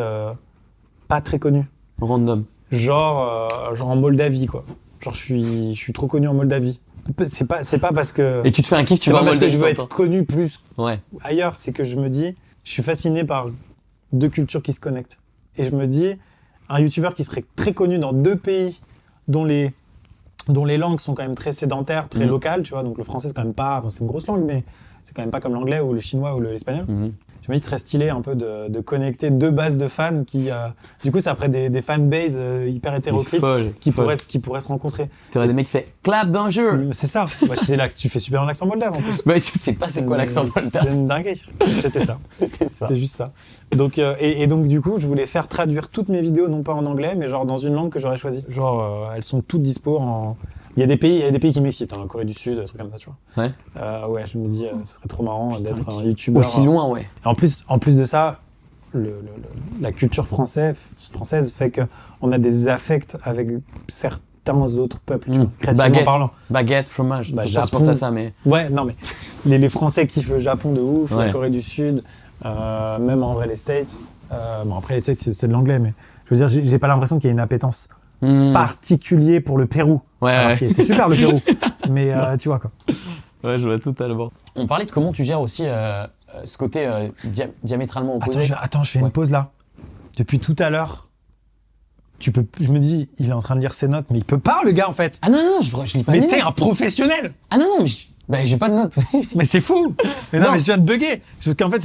pas très connu. Random. Genre en Moldavie, quoi. Genre, je suis trop connu en Moldavie. C'est pas parce que. Et tu te fais un kiff, tu c'est vas pas en parce que Moldavie. je veux être connu plus Ouais. ailleurs, c'est que je me dis, je suis fasciné par deux cultures qui se connectent. Et je me dis, un youtubeur qui serait très connu dans deux pays dont les langues sont quand même très sédentaires, très locales, tu vois. Donc le français, c'est quand même pas. Bon, c'est une grosse langue, mais c'est quand même pas comme l'anglais ou le chinois ou l'espagnol. Je me dis, ce serait stylé un peu de connecter deux bases de fans qui, du coup, ça ferait des fanbases hyper hétéroclites qui pourraient se rencontrer. T'aurais des mecs qui font clap bonjour. C'est ça. Bah, tu fais super bien l'accent moldave en plus. Bah, je sais pas c'est quoi l'accent C'est moldave. une dinguerie. C'était ça. C'était ça. C'était juste ça. Donc, et donc, du coup, je voulais faire traduire toutes mes vidéos, non pas en anglais, mais genre dans une langue que j'aurais choisie. Genre, elles sont toutes dispo en. Il y a des pays qui m'excitent, hein, Corée du Sud, des trucs comme ça, tu vois. Ouais. Ouais, je me dis, ce serait trop marrant d'être un youtubeur. Aussi loin, ouais. En plus de ça, la culture française fait qu'on a des affects avec certains autres peuples, tu vois, créativement parlant. Baguette, fromage. Bah, Je Japon. pense à ça, mais. Ouais, non, mais les Français kiffent le Japon de ouf, Ouais. la Corée du Sud, même en vrai les States. Bon, après, les States, c'est de l'anglais, mais je veux dire, j'ai pas l'impression qu'il y ait une appétence particulière pour le Pérou. Ouais, Alors, ouais. c'est super le Pérou, mais tu vois quoi. Ouais, je vois totalement. On parlait de comment tu gères aussi ce côté diamétralement opposé. Attends, je fais une pause là. Depuis tout à l'heure, je me dis, il est en train de lire ses notes, mais il peut pas, le gars, en fait. Ah non, je lis pas Mais les t'es notes. un professionnel. Ah non, mais j'ai pas de notes. Mais c'est fou. Mais non, Non. mais je viens de bugger. Parce qu'en fait,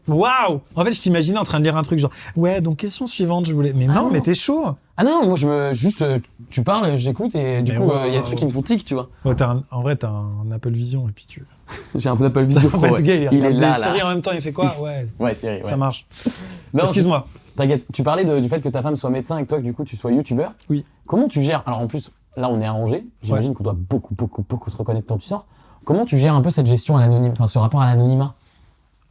waouh. En fait, je t'imaginais en train de lire un truc genre, ouais, donc question suivante, je voulais. Mais non, non. mais t'es chaud. Ah non, moi juste tu parles, j'écoute et du Mais coup ouais, il y a des trucs qui me font tic, tu vois. Ouais, en vrai, t'as un Apple Vision et puis tu. J'ai un peu d'Apple Vision En Pro. fait, Ouais. ce gars, il Il est regarde là, des séries là. en même temps, il fait quoi? Ouais, Ouais, Siri, ouais. ça marche. Non, Excuse-moi. T'inquiète, tu parlais du fait que ta femme soit médecin et que toi, que du coup, tu sois youtubeur. Oui. Comment tu gères? Alors en plus, là, on est à Angers. J'imagine qu'on doit beaucoup te reconnaître quand tu sors. Comment tu gères un peu cette gestion à l'anonymat, enfin ce rapport à l'anonymat?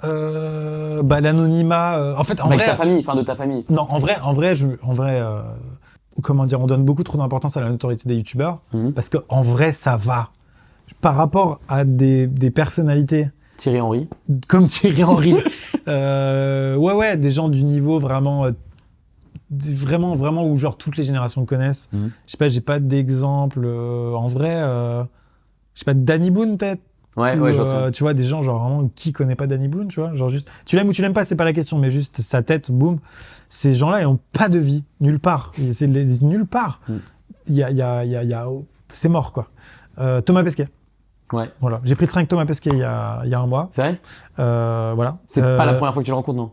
Bah, l'anonymat. En fait, en Avec vrai. ta famille, enfin de ta famille. Non, en vrai, comment dire, on donne beaucoup trop d'importance à la notoriété des youtubeurs parce que en vrai, ça va. Par rapport à des personnalités Thierry Henry. comme Thierry Henry, ouais, des gens du niveau vraiment où genre toutes les générations le connaissent. Je sais pas, j'ai pas d'exemple. En vrai, je sais pas, Danny Boone peut-être. Ouais, Ou, je vois. tu vois, des gens genre vraiment qui connaît pas Danny Boone, tu vois, genre juste tu l'aimes ou tu l'aimes pas, c'est pas la question, mais juste sa tête, boum. Ces gens-là, ils ont pas de vie nulle part. C'est nulle part. Il y a c'est mort quoi. Thomas Pesquet. Ouais. Voilà, j'ai pris le train avec Thomas Pesquet il y a un mois. C'est vrai? Voilà. C'est pas la première fois que tu le rencontres, non?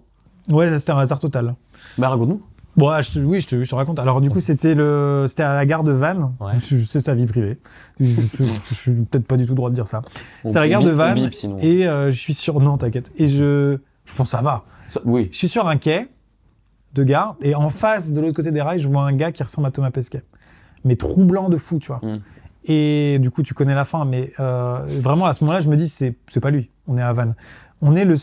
Ouais, ça, c'était un hasard total. Bah raconte-nous. Bon, je te raconte. Alors du coup, c'était à la gare de Vannes. Ouais. C'est sa vie privée. Je suis peut-être pas du tout droit de dire ça. C'est à la gare On de bip, Vannes on bip, sinon. et je suis sur non, t'inquiète. Et je pense que ça va. Oui. Je suis sur un quai de gare et en face, de l'autre côté des rails, je vois un gars qui ressemble à Thomas Pesquet, mais troublant de fou, tu vois. Et du coup, tu connais la fin, mais vraiment à ce moment-là, je me dis c'est pas lui. On est à Vannes. On est le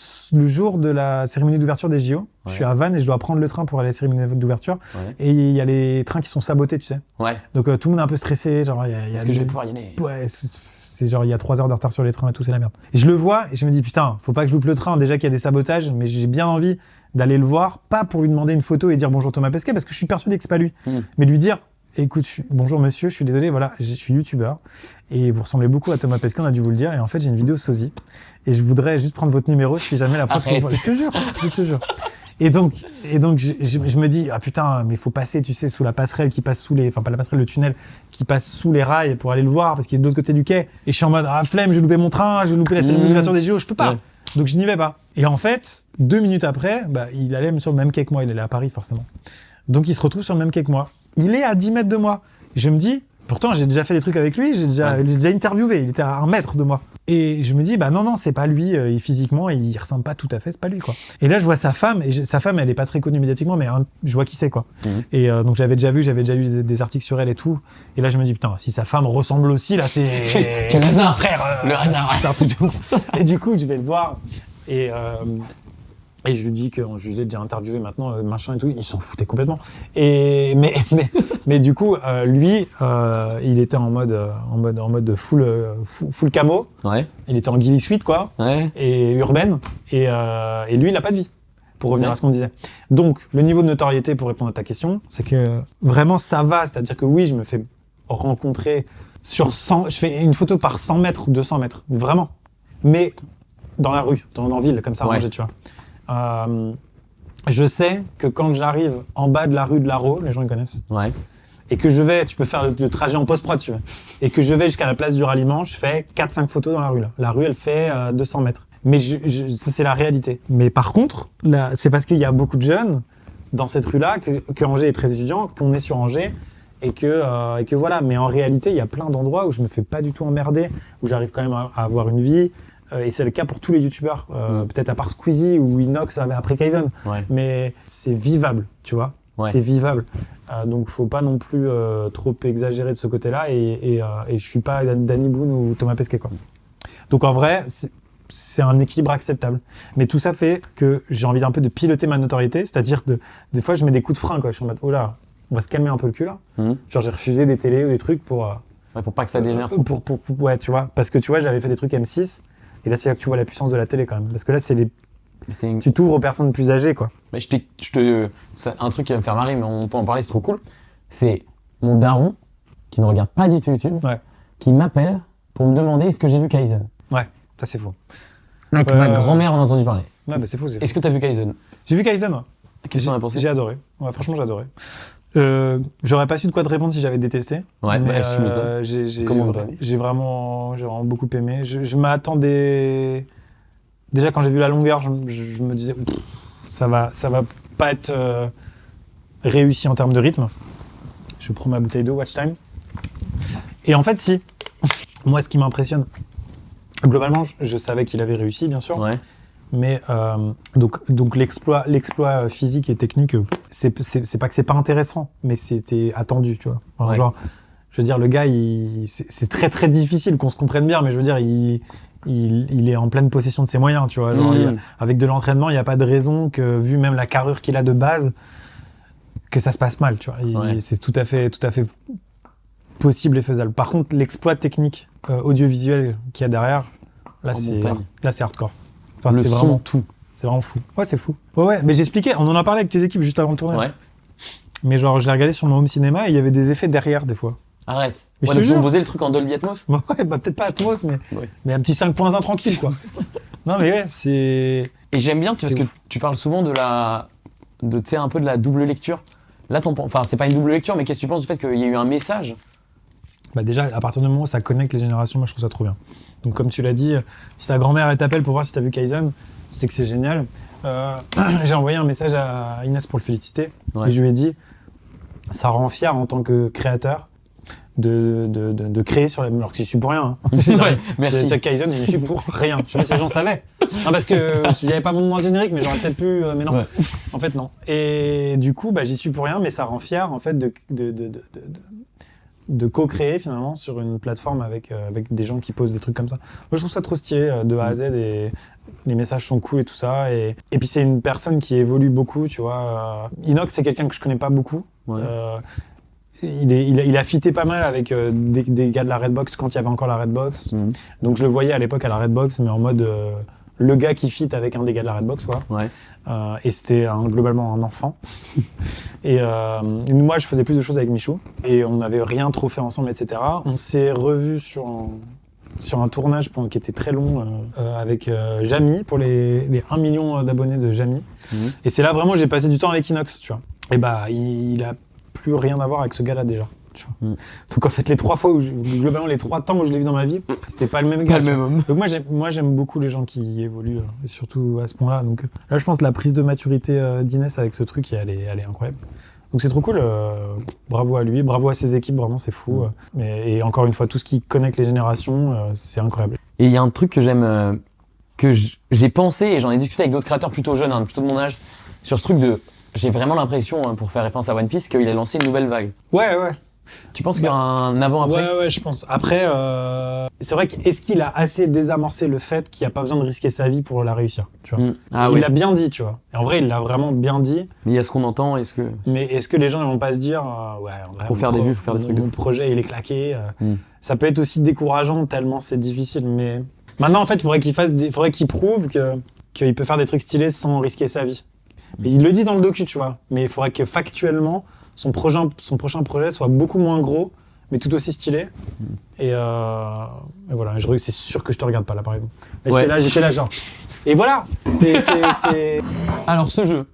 jour de la cérémonie d'ouverture des JO. Je suis à Vannes et je dois prendre le train pour aller à la cérémonie d'ouverture. Ouais. Et il y a les trains qui sont sabotés, tu sais. Ouais. Donc tout le monde est un peu stressé. Genre, Est-ce que je vais pouvoir y aller? Ouais, c'est genre il y a 3 heures de retard sur les trains et tout, c'est la merde. Et je le vois et je me dis putain, faut pas que je loupe le train. Déjà qu'il y a des sabotages, mais j'ai bien envie d'aller le voir, pas pour lui demander une photo et dire bonjour Thomas Pesquet, parce que je suis persuadé que c'est pas lui, mais lui dire écoute, bonjour monsieur, je suis désolé, voilà, je suis youtubeur et vous ressemblez beaucoup à Thomas Pesquet, on a dû vous le dire. Et en fait, j'ai une vidéo sosie et je voudrais juste prendre votre numéro si jamais la preuve. Je te jure. Et donc, je me dis, ah putain, mais il faut passer, tu sais, sous la passerelle qui passe sous les, enfin pas la passerelle, le tunnel qui passe sous les rails pour aller le voir parce qu'il est de l'autre côté du quai. Et je suis en mode, ah flemme, j'ai loupé mon train, j'ai loupé la cérémonie d'ouverture des JO, je peux pas. Ouais. Donc je n'y vais pas. Et en fait, 2 minutes après, il allait sur le même quai que moi, il allait à Paris forcément. Donc il se retrouve sur le même quai que moi. Il est à 10 mètres de moi. Je me dis, pourtant j'ai déjà fait des trucs avec lui, j'ai déjà interviewé, il était à 1 mètre de moi. Et je me dis, non, c'est pas lui, physiquement, il ressemble pas tout à fait, c'est pas lui, quoi. Et là, je vois sa femme, et sa femme, elle est pas très connue médiatiquement, mais je vois qui c'est, quoi. Et donc j'avais déjà lu des articles sur elle et tout. Et là, je me dis, putain, si sa femme ressemble aussi, là, c'est... Quel hasard, frère. Le hasard. C'est un truc de ouf. Et du coup, je vais le voir, et je lui dis que je l'ai déjà interviewé maintenant, machin et tout, il s'en foutait complètement. Mais du coup, lui, il était en mode full camo. Ouais. Il était en ghillie suite, quoi. Ouais. Et urbaine. Et lui, il n'a pas de vie. Pour revenir à ce qu'on disait. Donc, le niveau de notoriété, pour répondre à ta question, c'est que vraiment ça va. C'est-à-dire que oui, je me fais rencontrer sur 100, je fais une photo par 100 mètres ou 200 mètres. Vraiment. Mais dans la rue, dans la ville, comme ça, rangé, tu vois. Je sais que quand j'arrive en bas de la rue de l'Arro, les gens ils connaissent, et que je vais, tu peux faire le trajet en post-prod, tu veux, et que je vais jusqu'à la place du ralliement, je fais 4-5 photos dans la rue là. La rue elle fait 200 mètres. Mais ça c'est la réalité. Mais par contre, là, c'est parce qu'il y a beaucoup de jeunes dans cette rue-là que Angers est très étudiant, qu'on est sur Angers. Et que voilà. Mais en réalité, il y a plein d'endroits où je me fais pas du tout emmerder, où j'arrive quand même à avoir une vie. Et c'est le cas pour tous les youtubeurs, peut-être à part Squeezie ou Inox après Kaizen. Ouais. Mais c'est vivable, tu vois. Ouais. C'est vivable. Donc faut pas non plus trop exagérer de ce côté-là. Et je suis pas Danny Boone ou Thomas Pesquet, quoi. Donc en vrai, c'est un équilibre acceptable. Mais tout ça fait que j'ai envie un peu de piloter ma notoriété. C'est-à-dire des fois, je mets des coups de frein, quoi. Je suis en mode, oh là, on va se calmer un peu le cul, là. Genre j'ai refusé des télés ou des trucs pour pas que ça dégénère trop. Ouais, tu vois. Parce que tu vois, j'avais fait des trucs M6. Et là, c'est là que tu vois la puissance de la télé, quand même. Parce que là, tu t'ouvres aux personnes plus âgées, quoi. Mais c'est un truc qui va me faire marrer, mais on peut en parler, c'est trop cool. C'est mon daron, qui ne regarde pas du tout YouTube, qui m'appelle pour me demander est-ce que j'ai vu Kaizen. Ouais, ça c'est fou. Ma grand-mère en a entendu parler. Ouais, bah c'est fou. Est-ce que t'as vu Kaizen? J'ai vu Kaizen, ouais. Qu'est-ce que t'en as pensé? J'ai adoré. Ouais, franchement, j'ai adoré. J'aurais pas su de quoi te répondre si j'avais détesté. Ouais, mais j'ai vraiment beaucoup aimé. Je m'attendais. Déjà, quand j'ai vu la longueur, je me disais, ça va pas être réussi en termes de rythme. Je prends ma bouteille d'eau, watch time. Et en fait, si. Moi, ce qui m'impressionne, globalement, je savais qu'il avait réussi, bien sûr. Ouais. Mais donc l'exploit physique et technique, c'est pas que c'est pas intéressant, mais c'était attendu, tu vois. Enfin, genre, je veux dire, le gars, c'est très très difficile qu'on se comprenne bien, mais je veux dire, il est en pleine possession de ses moyens, tu vois. Genre, avec de l'entraînement, il n'y a pas de raison que, vu même la carrure qu'il a de base, que ça se passe mal, tu vois. C'est tout à fait possible et faisable. Par contre, l'exploit technique audiovisuel qu'il y a derrière, là c'est hardcore. Enfin, c'est vraiment tout. C'est vraiment fou. Ouais, c'est fou. Ouais, mais j'expliquais, on en a parlé avec tes équipes juste avant de tourner. Ouais. Mais genre, je l'ai regardé sur mon home cinéma et il y avait des effets derrière des fois. Arrête. Mais donc ils ont posé le truc en Dolby Atmos? Ouais, peut-être pas Atmos, mais un petit 5.1 tranquille, quoi. Non, mais ouais, c'est... Et j'aime bien parce que tu parles souvent tu sais, un peu de la double lecture. Là, enfin, c'est pas une double lecture, mais qu'est-ce que tu penses du fait qu'il y a eu un message? Bah déjà, à partir du moment où ça connecte les générations, moi je trouve ça trop bien. Donc comme tu l'as dit, si ta grand-mère t'appelle pour voir si t'as vu Kaizen, c'est que c'est génial. J'ai envoyé un message à Inès pour le féliciter et je lui ai dit, ça rend fier en tant que créateur de créer sur la... Alors que j'y suis pour rien. Hein. Merci. Sur Kaizen, j'y suis pour rien. Je sais pas si les gens savaient. Non, parce que il n'y avait pas mon nom dans le générique, mais j'aurais peut-être pu... mais non. Ouais. En fait, non. Et du coup, j'y suis pour rien, mais ça rend fier en fait de co-créer finalement sur une plateforme avec des gens qui posent des trucs comme ça. Moi je trouve ça trop stylé de A à Z et les messages sont cool et tout ça et puis c'est une personne qui évolue beaucoup, tu vois. Inox c'est quelqu'un que je connais pas beaucoup. Ouais. Il a fité pas mal avec des gars de la Redbox quand il y avait encore la Redbox. Donc je le voyais à l'époque à la Redbox mais en mode le gars qui fit avec un des gars de la Redbox, quoi. Ouais. Et c'était globalement un enfant. Et moi, je faisais plus de choses avec Michou. Et on n'avait rien trop fait ensemble, etc. On s'est revus sur un tournage qui était très long avec Jamy, pour les 1 million d'abonnés de Jamy. Et c'est là vraiment j'ai passé du temps avec Inox, tu vois. Et bah, il a plus rien à voir avec ce gars-là déjà. Tu vois. Donc en fait, les 3 fois globalement les 3 temps où je l'ai vu dans ma vie, c'était pas le même gars. Pas le même homme. Donc moi j'aime beaucoup les gens qui évoluent, et surtout à ce point-là. Donc là, je pense que la prise de maturité d'Inès avec ce truc, elle est incroyable. Donc c'est trop cool. Bravo à lui, bravo à ses équipes, vraiment c'est fou. Et encore une fois, tout ce qui connecte les générations, c'est incroyable. Et il y a un truc que j'aime, que j'ai pensé, et j'en ai discuté avec d'autres créateurs plutôt jeunes, hein, plutôt de mon âge, sur ce truc de... J'ai vraiment l'impression, hein, pour faire référence à One Piece, qu'il a lancé une nouvelle vague. Ouais. Tu penses qu'il y aura un avant-après? Ouais, je pense. Après, c'est vrai qu'est-ce qu'il a assez désamorcé le fait qu'il n'y a pas besoin de risquer sa vie pour la réussir, tu vois. Il l'a bien dit, tu vois. Et en vrai, il l'a vraiment bien dit. Mais il y a ce qu'on entend, Mais est-ce que les gens ne vont pas se dire, ouais, en vrai, pour faire des vues, faut faire des trucs de mon fou. projet, il est claqué. Ça peut être aussi décourageant tellement c'est difficile, mais maintenant, en fait, il faudrait qu'il prouve qu'il peut faire des trucs stylés sans risquer sa vie. Et il le dit dans le docu, tu vois. Mais il faudrait que factuellement, son prochain projet soit beaucoup moins gros, mais tout aussi stylé. Et voilà, c'est sûr que je te regarde pas là, par exemple. Là, j'étais là, genre. Et voilà, c'est... Alors ce jeu,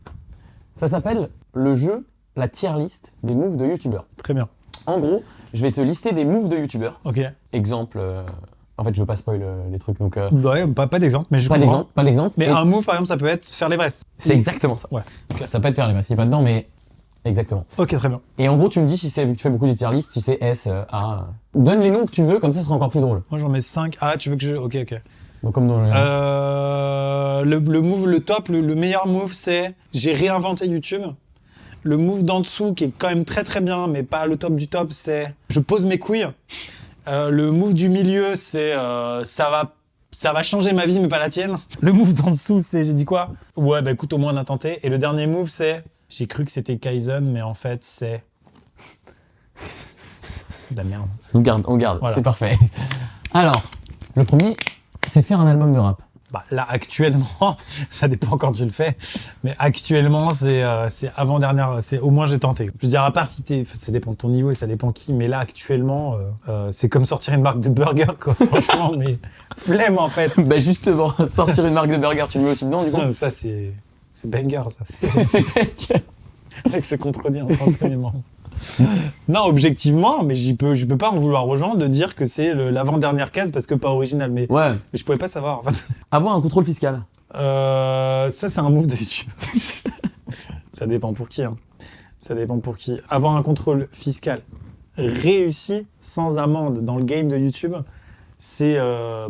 ça s'appelle le jeu, la tier list des moves de youtubeurs. Très bien. En gros, je vais te lister des moves de youtubeurs. Ok. Exemple, en fait je veux pas spoil les trucs, donc... Ouais, pas d'exemple, mais je pas comprends. d'exemple. Mais Et un move, par exemple, ça peut être faire l'Everest. c'est exactement ça. Ouais. Okay. Ça peut être faire les masses, il est pas dedans, mais... Exactement. Ok, très bien. Et en gros, tu me dis, vu que tu fais beaucoup de tier list, si c'est S, A... Donne les noms que tu veux, comme ça ce sera encore plus drôle. Moi, j'en mets 5. Ah, tu veux que je... Ok. Donc, comme dans le... Le move, le top, le meilleur move, c'est... J'ai réinventé YouTube. Le move d'en dessous, qui est quand même très très bien, mais pas le top du top, c'est... Je pose mes couilles. Le move du milieu, c'est... Ça va changer ma vie, mais pas la tienne. Le move d'en dessous, c'est... J'ai dit quoi? Ouais, bah écoute, au moins on a tenté. Et le dernier move, c'est... J'ai cru que c'était Kaizen, mais en fait, c'est... C'est de la merde. On garde, voilà. C'est parfait. Alors, le premier, c'est faire un album de rap. Bah, là, actuellement, ça dépend quand tu le fais, mais actuellement, c'est avant-dernière, c'est au moins j'ai tenté. Je veux dire, à part si ça dépend de ton niveau et ça dépend qui, mais là, actuellement, c'est comme sortir une marque de burger, quoi, franchement, mais flemme, en fait. Bah, justement, sortir une marque de burger, tu le mets aussi dedans, du coup? Ça, c'est banger, ça. C'est fake. Avec se contredire instantanément. Non, objectivement, mais je peux pas en vouloir aux gens de dire que c'est l'avant-dernière case parce que pas original, mais je pouvais pas savoir, en fait. Avoir un contrôle fiscal. Ça, c'est un move de YouTube. Ça dépend pour qui, hein. Ça dépend pour qui. Avoir un contrôle fiscal réussi, sans amende, dans le game de YouTube, c'est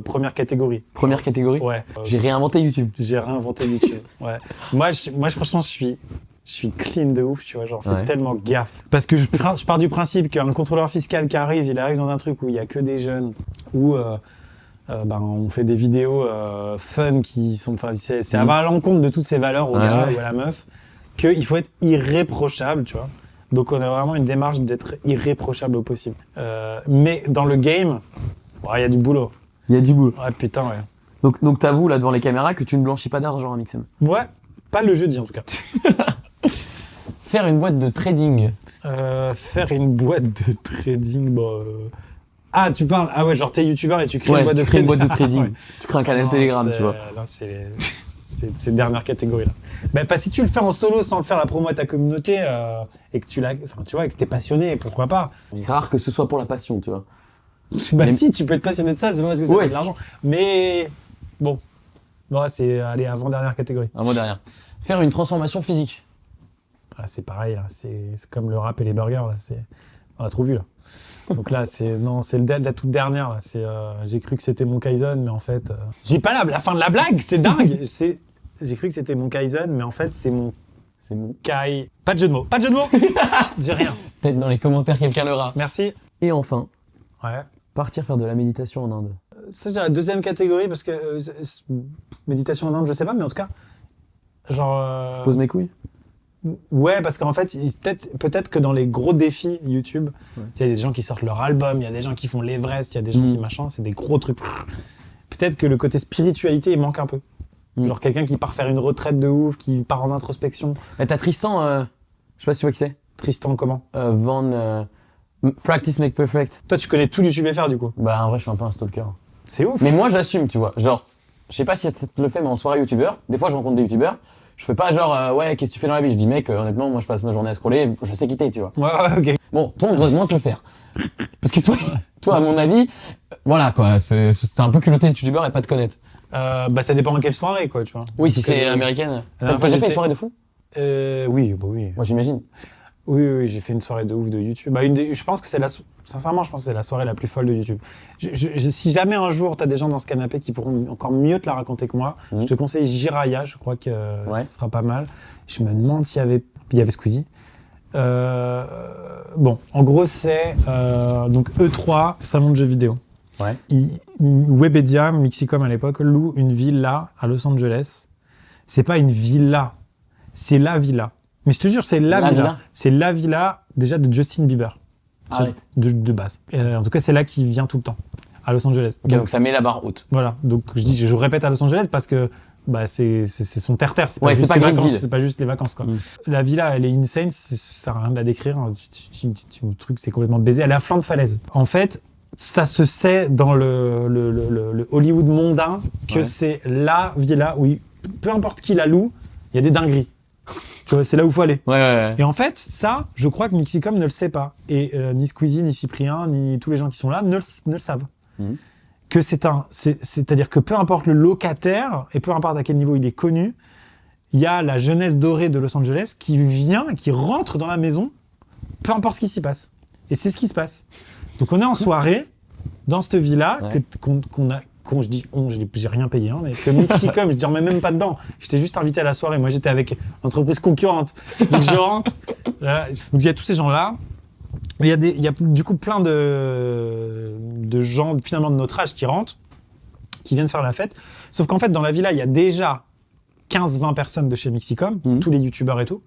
première catégorie. Première catégorie? Ouais. J'ai réinventé YouTube. J'ai réinventé YouTube, ouais. Moi, franchement, je suis clean de ouf, tu vois, genre, fais tellement gaffe. Parce que je pars du principe qu'un contrôleur fiscal qui arrive, il arrive dans un truc où il y a que des jeunes, où on fait des vidéos fun qui sont... Enfin, c'est à l'encontre de toutes ces valeurs au gars ou à la meuf, qu'il faut être irréprochable, tu vois. Donc, on a vraiment une démarche d'être irréprochable au possible. Mais dans le game, il y a du boulot. Il y a du boulot. Ouais, putain, ouais. Donc t'avoues, là, devant les caméras, que tu ne blanchis pas d'argent à Mixem. Ouais, pas le jeudi, en tout cas. Faire une boîte de trading. Faire une boîte de trading, Ah, tu parles... Ah ouais, genre t'es youtubeur et tu crées une boîte de trading. Une boîte de trading. Tu crées un canal Telegram, tu vois. Là, c'est dernière catégorie, là. Bah, si tu le fais en solo sans le faire la promo à ta communauté, et que tu vois, et que t'es passionné, pourquoi pas. C'est rare que ce soit pour la passion, tu vois. Bah si, tu peux être passionné de ça, c'est pas parce que ça fait de l'argent. Mais bon, c'est avant-dernière catégorie. Avant-dernière. Faire une transformation physique. Ah, c'est pareil, là. C'est comme le rap et les burgers, là. On l'a trop vu, là. Donc là, c'est la toute dernière, là. J'ai cru que c'était mon Kaizen, mais en fait... J'ai pas la fin de la blague, c'est dingue. J'ai cru que c'était mon Kaizen, mais en fait, c'est mon Kai... Pas de jeu de mots. Pas de jeu de mots. J'ai rien. Peut-être dans les commentaires, quelqu'un l'aura. Merci. Et enfin, ouais. Partir faire de la méditation en Inde. Ça, j'ai la deuxième catégorie, parce que méditation en Inde, je sais pas, mais en tout cas, genre... Je pose mes couilles. Ouais, parce qu'en fait, peut-être que dans les gros défis YouTube, il y a des gens qui sortent leur album, il y a des gens qui font l'Everest, il y a des gens qui machin, c'est des gros trucs. Peut-être que le côté spiritualité, il manque un peu. Genre quelqu'un qui part faire une retraite de ouf, qui part en introspection. Mais t'as Tristan, je sais pas si tu vois qui c'est. Tristan, comment? Practice make perfect. Toi, tu connais tout YouTube FR du coup. Bah en vrai, je suis un peu un stalker. C'est ouf. Mais moi, j'assume, tu vois. Genre, je sais pas si tu le fais, mais en soirée youtubeur, des fois, je rencontre des youtubeurs. Je fais pas genre, ouais, qu'est-ce que tu fais dans la vie? Je dis, mec, honnêtement, moi, je passe ma journée à scroller, je sais quitter, tu vois. Ouais, ok. Bon, toi, on doit moins te le faire. Parce que toi, à mon avis, voilà, quoi, c'est un peu culotté le youtubeur et pas te connaître. Bah ça dépend de quelle soirée, quoi, tu vois. Oui, si Parce que c'est américaine. T'as fois, déjà fait j'étais- une soirée de fou? Oui, bah oui. Moi, j'imagine. Oui, j'ai fait une soirée de ouf de YouTube. Bah, je pense que sincèrement, je pense que c'est la soirée la plus folle de YouTube. Si jamais un jour t'as des gens dans ce canapé qui pourront encore mieux te la raconter que moi, je te conseille Jiraya, je crois que ce sera pas mal. Je me demande s'il y avait Squeezie. Bon, en gros, c'est donc E3, salon de jeux vidéo. Ouais. Webedia, Mixicom à l'époque, loue une villa à Los Angeles. C'est pas une villa, c'est la villa. Mais je te jure, c'est la villa. C'est la villa déjà de Justin Bieber. Arrête. De base. En tout cas, c'est là qu'il vient tout le temps, à Los Angeles. Ok, donc ça met la barre haute. Voilà. Donc je répète à Los Angeles parce que bah c'est son terre-terre. C'est pas, Ouais, juste c'est pas ses grande vacances. ville. C'est pas juste les vacances, quoi. La villa, elle est insane. Ça sert à rien de la décrire. Le truc, c'est complètement baisé. Elle est à flanc de falaise. En fait, ça se sait dans le Hollywood mondain que c'est la villa où peu importe qui la loue, il y a des dingueries. Tu vois, c'est là où il faut aller. Ouais. Et en fait, ça, je crois que Mixicom ne le sait pas. Et ni Squeezie, ni Cyprien, ni tous les gens qui sont là ne le savent. Que c'est-à-dire que peu importe le locataire, et peu importe à quel niveau il est connu, il y a la jeunesse dorée de Los Angeles qui rentre dans la maison, peu importe ce qui s'y passe. Et c'est ce qui se passe. Donc on est en soirée, dans cette villa, j'ai rien payé, hein, mais que Mixicom, je ne remets même pas dedans. J'étais juste invité à la soirée. Moi, j'étais avec entreprise concurrente. Donc, je rentre. Là, donc, il y a tous ces gens-là. Il y a du coup plein de gens, finalement, de notre âge qui rentrent, qui viennent faire la fête. Sauf qu'en fait, dans la villa, il y a déjà 15-20 personnes de chez Mixicom, tous les youtubeurs et tout.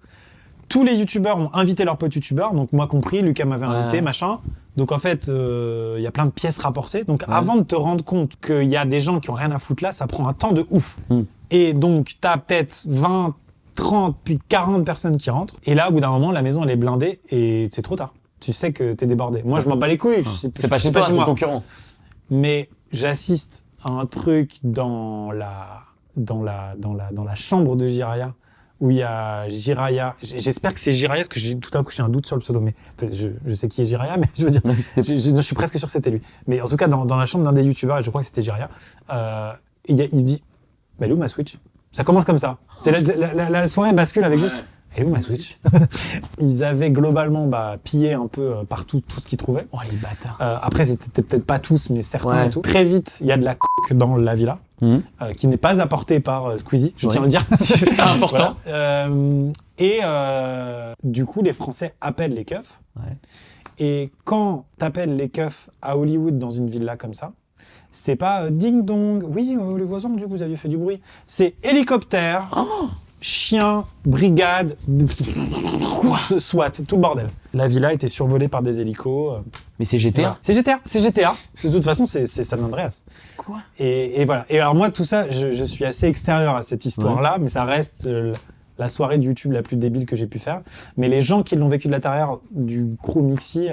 Tous les youtubeurs ont invité leurs potes youtubeurs, donc moi compris, Lucas m'avait invité, machin. Donc en fait, il y a plein de pièces rapportées. Donc avant de te rendre compte qu'il y a des gens qui ont rien à foutre là, ça prend un temps de ouf. Et donc t'as peut-être 20, 30, puis 40 personnes qui rentrent. Et là, au bout d'un moment, la maison elle est blindée et c'est trop tard. Tu sais que t'es débordé. Moi, je m'en bats les couilles. C'est pas chez toi, c'est le concurrent. Mais j'assiste à un truc dans la chambre de Jiraya, où il y a Jiraya. J'espère que c'est Jiraya, parce que tout d'un coup j'ai un doute sur le pseudo, mais je sais qui est Jiraya, mais je veux dire, je suis presque sûr que c'était lui. Mais en tout cas, dans la chambre d'un des youtubeurs, et je crois que c'était Jiraya, il me dit, bah, elle est où ma Switch? Ça commence comme ça. C'est la soirée bascule avec juste, elle est où ma Switch? Ils avaient globalement pillé un peu partout tout ce qu'ils trouvaient. Oh les bâtards. Après, c'était peut-être pas tous, mais certains et tout. Très vite, il y a de la coke dans la villa. Qui n'est pas apporté par Squeezie, je tiens à le dire. C'est important. Du coup, les Français appellent les keufs. Et quand t'appelles les keufs à Hollywood dans une villa comme ça, c'est pas ding dong, oui, les voisins ont dit que vous aviez fait du bruit. C'est hélicoptère, chien, brigade, SWAT, tout le bordel. La villa était survolée par des hélicos. Mais c'est GTA. Voilà. C'est GTA. De toute façon, c'est San Andreas. Quoi? Et voilà. Et alors moi, tout ça, je suis assez extérieur à cette histoire-là, mais ça reste la soirée de YouTube la plus débile que j'ai pu faire. Mais les gens qui l'ont vécu de l'intérieur du crew Mixi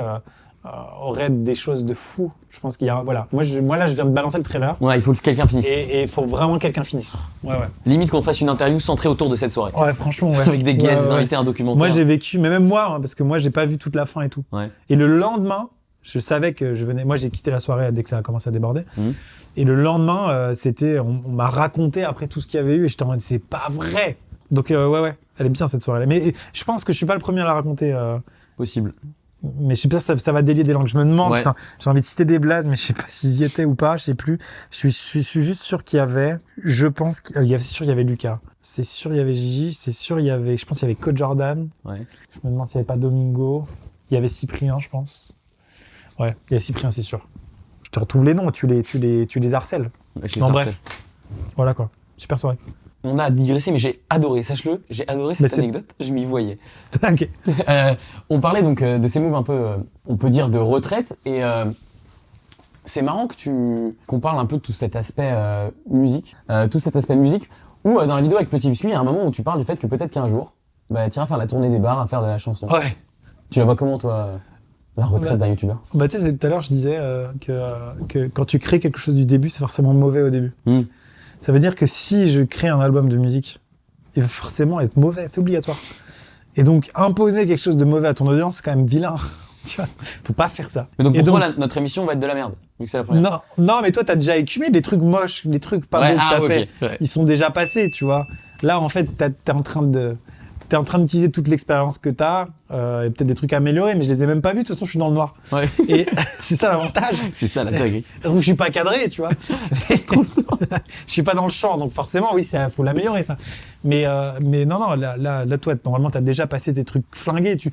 auraient des choses de fou. Je pense qu'il y a... Voilà. Moi, là, je viens de balancer le trailer. Ouais, il faut que quelqu'un finisse. Et il faut vraiment que quelqu'un finisse. Ouais. Limite qu'on fasse une interview centrée autour de cette soirée. Ouais, franchement, ouais. Avec des guests, des ouais. invités, un documentaire. Moi, j'ai vécu, mais même moi, parce que moi, j'ai pas vu toute la fin et tout. Ouais. Et le lendemain, je savais que je venais... Moi, j'ai quitté la soirée dès que ça a commencé à déborder. Et le lendemain, on m'a raconté après tout ce qu'il y avait eu et j'étais en mode, c'est pas vrai. Donc, ouais. Elle est bien, cette soirée-là. Mais je pense que je suis pas le premier à la raconter. Possible. Mais je sais pas, ça va délier des langues. Je me demande, Ouais. putain, j'ai envie de citer des blazes, mais je sais pas s'ils y étaient ou pas, je sais plus. Je suis juste sûr qu'il y avait, je pense qu'il y avait, c'est sûr il y avait Lucas. C'est sûr il y avait Gigi, c'est sûr il y avait, je pense qu'il y avait Code Jordan. Ouais. Je me demande s'il y avait pas Domingo. Il y avait Cyprien, je pense. Ouais, il y a Cyprien, c'est sûr. Je te retrouve les noms, tu les harcèles. Non, bref. Voilà quoi. Super soirée. On a digressé, mais j'ai adoré, sache-le, j'ai adoré cette c'est- anecdote, je m'y voyais. Ok. On parlait donc de ces moves un peu, on peut dire, de retraite, et qu'on parle un peu de tout cet aspect musique. Ou dans la vidéo avec Petit Biscuit, il y a un moment où tu parles du fait que peut-être qu'un jour, bah, tu iras faire la tournée des bars à faire de la chanson. Ouais. Tu la vois comment, toi, la retraite d'un youtubeur? Bah, tu sais, tout à l'heure, je disais que quand tu crées quelque chose du début, c'est forcément mauvais au début. Ça veut dire que si je crée un album de musique, il va forcément être mauvais, c'est obligatoire. Et donc, imposer quelque chose de mauvais à ton audience, c'est quand même vilain. Tu vois, faut pas faire ça. Mais donc, Et pour toi, notre émission va être de la merde, vu que c'est la première. non, mais toi, t'as déjà écumé les trucs moches, les trucs pas bons que t'as fait. Ouais. Ils sont déjà passés, tu vois. Là, en fait, t'es en train d'utiliser toute l'expérience que t'as, et peut-être des trucs à améliorer, mais je les ai même pas vus, de toute façon, je suis dans le noir. Ouais. Et c'est ça l'avantage. C'est ça, la dinguerie. Donc, je suis pas cadré, tu vois. Je suis pas dans le champ, donc forcément, oui, faut l'améliorer, ça. Mais non, là, toi, normalement, t'as déjà passé tes trucs flingués. Tu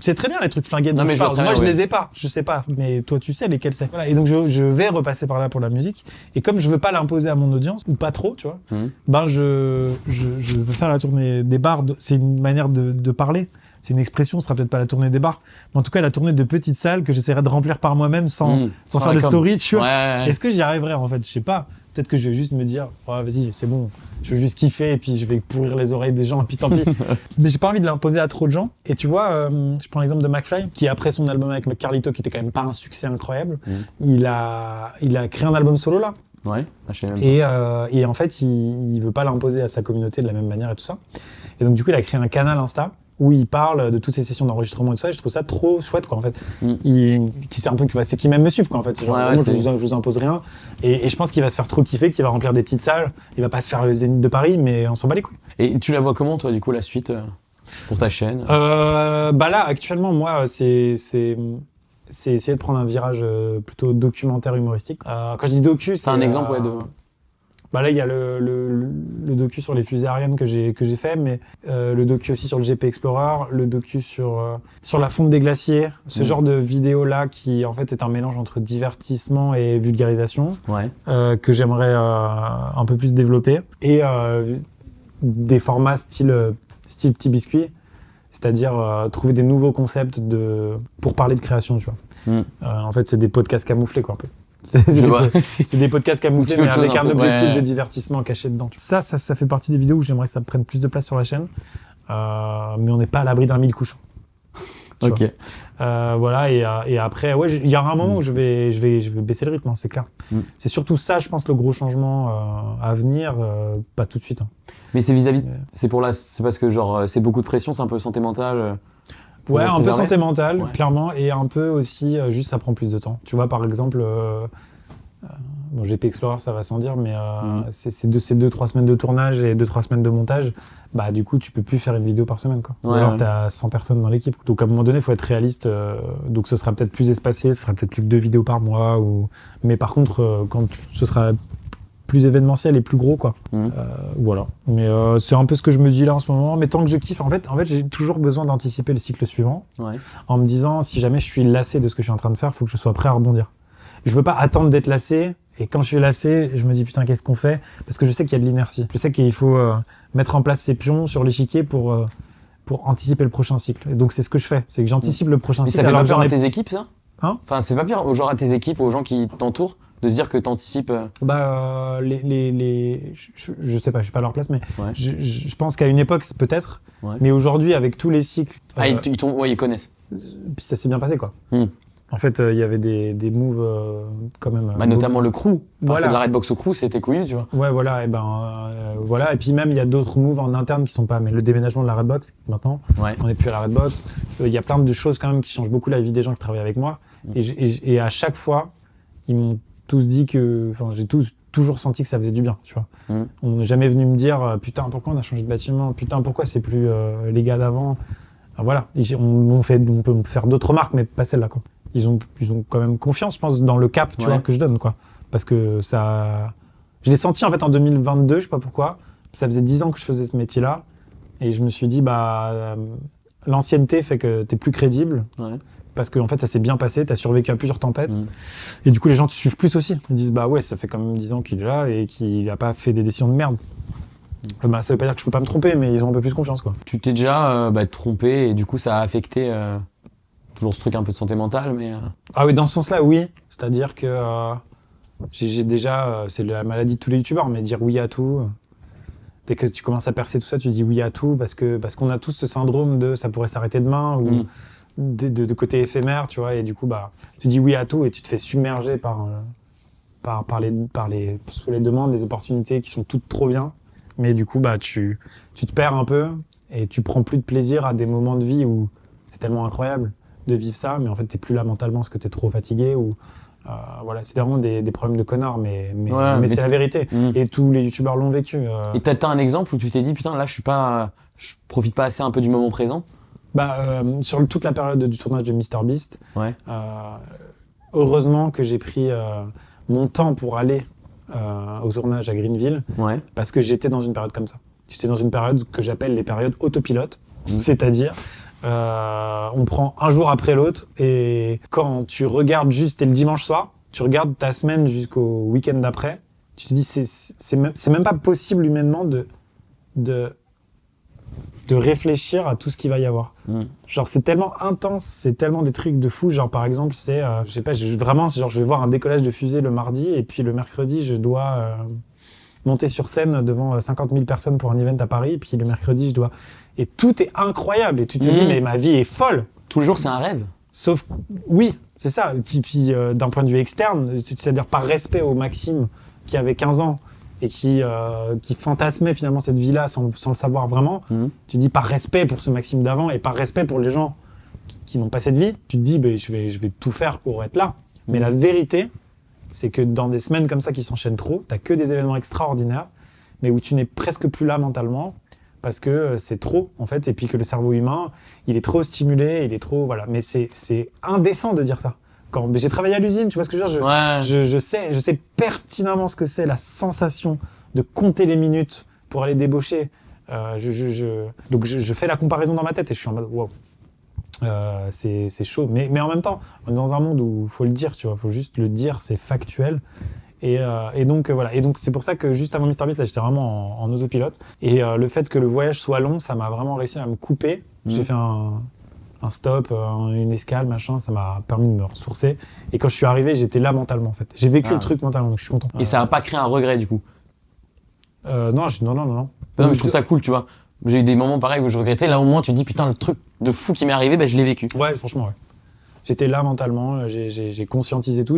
sais très bien les trucs flingués dont Non, mais je parle. Moi, ouais. je les ai pas. Je sais pas. Mais toi, tu sais lesquels c'est. Voilà. Et donc, je vais repasser par là pour la musique. Et comme je veux pas l'imposer à mon audience, ou pas trop, tu vois, ben, je veux faire la tournée des bars. C'est une manière de parler. C'est une expression, ce sera peut-être pas la tournée des bars, mais en tout cas la tournée de petites salles que j'essaierai de remplir par moi-même sans faire de story, tu vois. Ouais. Est-ce que j'y arriverai en fait? Je sais pas. Peut-être que je vais juste me dire, oh, vas-y, c'est bon, je vais juste kiffer et puis je vais pourrir les oreilles des gens et puis tant pis. Mais j'ai pas envie de l'imposer à trop de gens. Et tu vois, je prends l'exemple de McFly, qui après son album avec Carlito, qui était quand même pas un succès incroyable, il a créé un album solo là. Ouais, je sais même pas. Et en fait, il veut pas l'imposer à sa communauté de la même manière et tout ça. Et donc du coup, il a créé un canal Insta où il parle de toutes ces sessions d'enregistrement et tout ça, et je trouve ça trop chouette, quoi, en fait. C'est un peu, c'est qu'il m'aime me suivre, quoi, en fait. Genre, Ouais, moi, je vous impose rien. Et je pense qu'il va se faire trop kiffer, qu'il va remplir des petites salles. Il va pas se faire le Zénith de Paris, mais on s'en bat les couilles. Et tu la vois comment, toi, du coup, la suite pour ta chaîne? Bah là, actuellement, moi, c'est essayer de prendre un virage plutôt documentaire humoristique. Quand je dis docu, c'est un exemple, ouais, de... Bah là, il y a le docu sur les fusées Ariane que j'ai fait, mais le docu aussi sur le GP Explorer, le docu sur la fonte des glaciers, ce genre de vidéo-là qui, en fait, est un mélange entre divertissement et vulgarisation, que j'aimerais un peu plus développer. Et des formats style Petit Biscuit, c'est-à-dire trouver des nouveaux concepts pour parler de création, tu vois. En fait, c'est des podcasts camouflés, quoi, un peu. C'est des podcasts camouflés, mais avec un objectif de divertissement caché dedans. Ça fait partie des vidéos où j'aimerais que ça prenne plus de place sur la chaîne. Mais on n'est pas à l'abri d'un 1000 couches. Ok. Voilà, et après, ouais, il y aura un moment où je vais baisser le rythme, hein, c'est clair. C'est surtout ça, je pense, le gros changement à venir, pas tout de suite. Hein. Mais c'est vis-à-vis, c'est parce que genre c'est beaucoup de pression, c'est un peu santé mentale. Ouais, un peu santé mentale, clairement, et un peu aussi, juste ça prend plus de temps. Tu vois, par exemple, bon, GP Explorer, ça va sans dire, mais c'est 2-3 semaines de tournage et 2-3 semaines de montage. Bah, du coup, tu peux plus faire une vidéo par semaine, quoi. Ou alors, t'as 100 personnes dans l'équipe. Donc, à un moment donné, il faut être réaliste. Donc, ce sera peut-être plus espacé, ce sera peut-être plus que 2 vidéos par mois. Mais par contre, quand ce sera plus événementiel et plus gros, quoi. Voilà. Mais c'est un peu ce que je me dis là en ce moment. Mais tant que je kiffe, en fait j'ai toujours besoin d'anticiper le cycle suivant. En me disant, si jamais je suis lassé de ce que je suis en train de faire, il faut que je sois prêt à rebondir. Je veux pas attendre d'être lassé. Et quand je suis lassé, je me dis, putain, qu'est-ce qu'on fait? Parce que je sais qu'il y a de l'inertie. Je sais qu'il faut mettre en place ces pions sur l'échiquier pour anticiper le prochain cycle. Et donc, c'est ce que je fais. C'est que j'anticipe le prochain cycle. Ça fait pas peur à tes équipes, ça? Hein? Enfin, c'est pas pire, genre à tes équipes, aux gens qui t'entourent, de se dire que t'anticipes. Bah, je sais pas, je suis pas à leur place, mais je pense qu'à une époque, peut-être. Mais aujourd'hui, avec tous les cycles. Ils connaissent. Puis ça s'est bien passé, quoi. En fait, il y avait des moves quand même. Bah, notamment le crew. Voilà. C'est de la Redbox au crew, c'était couillu, tu vois. Ouais, voilà, et voilà. Et puis même, il y a d'autres moves en interne qui sont pas. Mais le déménagement de la Redbox, maintenant, on n'est plus à la Redbox. Il y a plein de choses quand même qui changent beaucoup la vie des gens qui travaillent avec moi. Et à chaque fois, ils m'ont tous dit que. Enfin, j'ai toujours senti que ça faisait du bien, tu vois. On n'est jamais venu me dire, putain, pourquoi on a changé de bâtiment? Putain, pourquoi c'est plus les gars d'avant? Voilà. On peut faire d'autres marques, mais pas celle-là, quoi. Ils ont quand même confiance, je pense, dans le cap, tu vois, que je donne, quoi. Parce que ça... Je l'ai senti, en fait, en 2022, je sais pas pourquoi. Ça faisait 10 ans que je faisais ce métier-là. Et je me suis dit, l'ancienneté fait que t'es plus crédible. Parce que, en fait, ça s'est bien passé, t'as survécu à plusieurs tempêtes. Et du coup, les gens te suivent plus aussi. Ils disent, bah ouais, ça fait quand même 10 ans qu'il est là et qu'il a pas fait des décisions de merde. Ça veut pas dire que je peux pas me tromper, mais ils ont un peu plus confiance, quoi. Tu t'es déjà trompé et du coup, ça a affecté... Toujours ce truc un peu de santé mentale, mais... Ah oui, dans ce sens-là, oui. C'est-à-dire que j'ai déjà... c'est la maladie de tous les youtubeurs, mais dire oui à tout. Dès que tu commences à percer tout ça, tu dis oui à tout parce qu'on a tous ce syndrome de ça pourrait s'arrêter demain ou de côté éphémère, tu vois. Et du coup, tu dis oui à tout et tu te fais submerger par les demandes, les opportunités qui sont toutes trop bien. Mais du coup, tu te perds un peu et tu prends plus de plaisir à des moments de vie où c'est tellement incroyable de vivre ça, mais en fait, t'es plus là mentalement parce que t'es trop fatigué ou voilà, c'est vraiment des problèmes de connards, mais c'est la vérité. Et tous les youtubeurs l'ont vécu. Et t'as un exemple où tu t'es dit, putain, là, je profite pas assez un peu du moment présent? Sur toute la période du tournage de MrBeast, heureusement que j'ai pris mon temps pour aller au tournage à Greenville, parce que j'étais dans une période comme ça. J'étais dans une période que j'appelle les périodes autopilotes, c'est-à-dire on prend un jour après l'autre et quand tu regardes juste, t'es le dimanche soir, tu regardes ta semaine jusqu'au week-end d'après, tu te dis c'est même pas possible humainement de réfléchir à tout ce qu'il va y avoir. Genre c'est tellement intense, c'est tellement des trucs de fou, genre par exemple c'est, je sais pas, vraiment genre je vais voir un décollage de fusée le mardi et puis le mercredi je dois monter sur scène devant 50 000 personnes pour un event à Paris, et puis le mercredi je dois... Et tout est incroyable et tu te dis mais ma vie est folle. Tout le jour c'est un rêve. Sauf, oui, c'est ça. Et puis d'un point de vue externe, c'est-à-dire par respect au Maxime qui avait 15 ans et qui fantasmait finalement cette vie-là sans le savoir vraiment, tu dis par respect pour ce Maxime d'avant et par respect pour les gens qui n'ont pas cette vie, tu te dis je vais tout faire pour être là. Mais la vérité, c'est que dans des semaines comme ça qui s'enchaînent trop, t'as que des événements extraordinaires, mais où tu n'es presque plus là mentalement, parce que c'est trop, en fait, et puis que le cerveau humain, il est trop stimulé, il est trop... Voilà. Mais c'est indécent de dire ça. J'ai travaillé à l'usine, tu vois ce que je veux dire, je sais pertinemment ce que c'est, la sensation de compter les minutes pour aller débaucher. Donc je fais la comparaison dans ma tête et je suis en mode wow. C'est chaud, mais en même temps, on est dans un monde où il faut le dire, tu vois, faut juste le dire, c'est factuel. Et donc voilà. Et donc c'est pour ça que juste avant MrBeast, là, j'étais vraiment en autopilote. Et le fait que le voyage soit long, ça m'a vraiment réussi à me couper. J'ai fait un stop, une escale, machin, ça m'a permis de me ressourcer. Et quand je suis arrivé, j'étais là mentalement, en fait. J'ai vécu le truc mentalement, donc je suis content. Et ça a pas créé un regret, du coup? Non. Non, mais je trouve ça cool, tu vois. J'ai eu des moments pareils où je regrettais. Là, au moins, tu te dis, putain, le truc de fou qui m'est arrivé, je l'ai vécu. Ouais, franchement, ouais. J'étais là mentalement, j'ai conscientisé tout.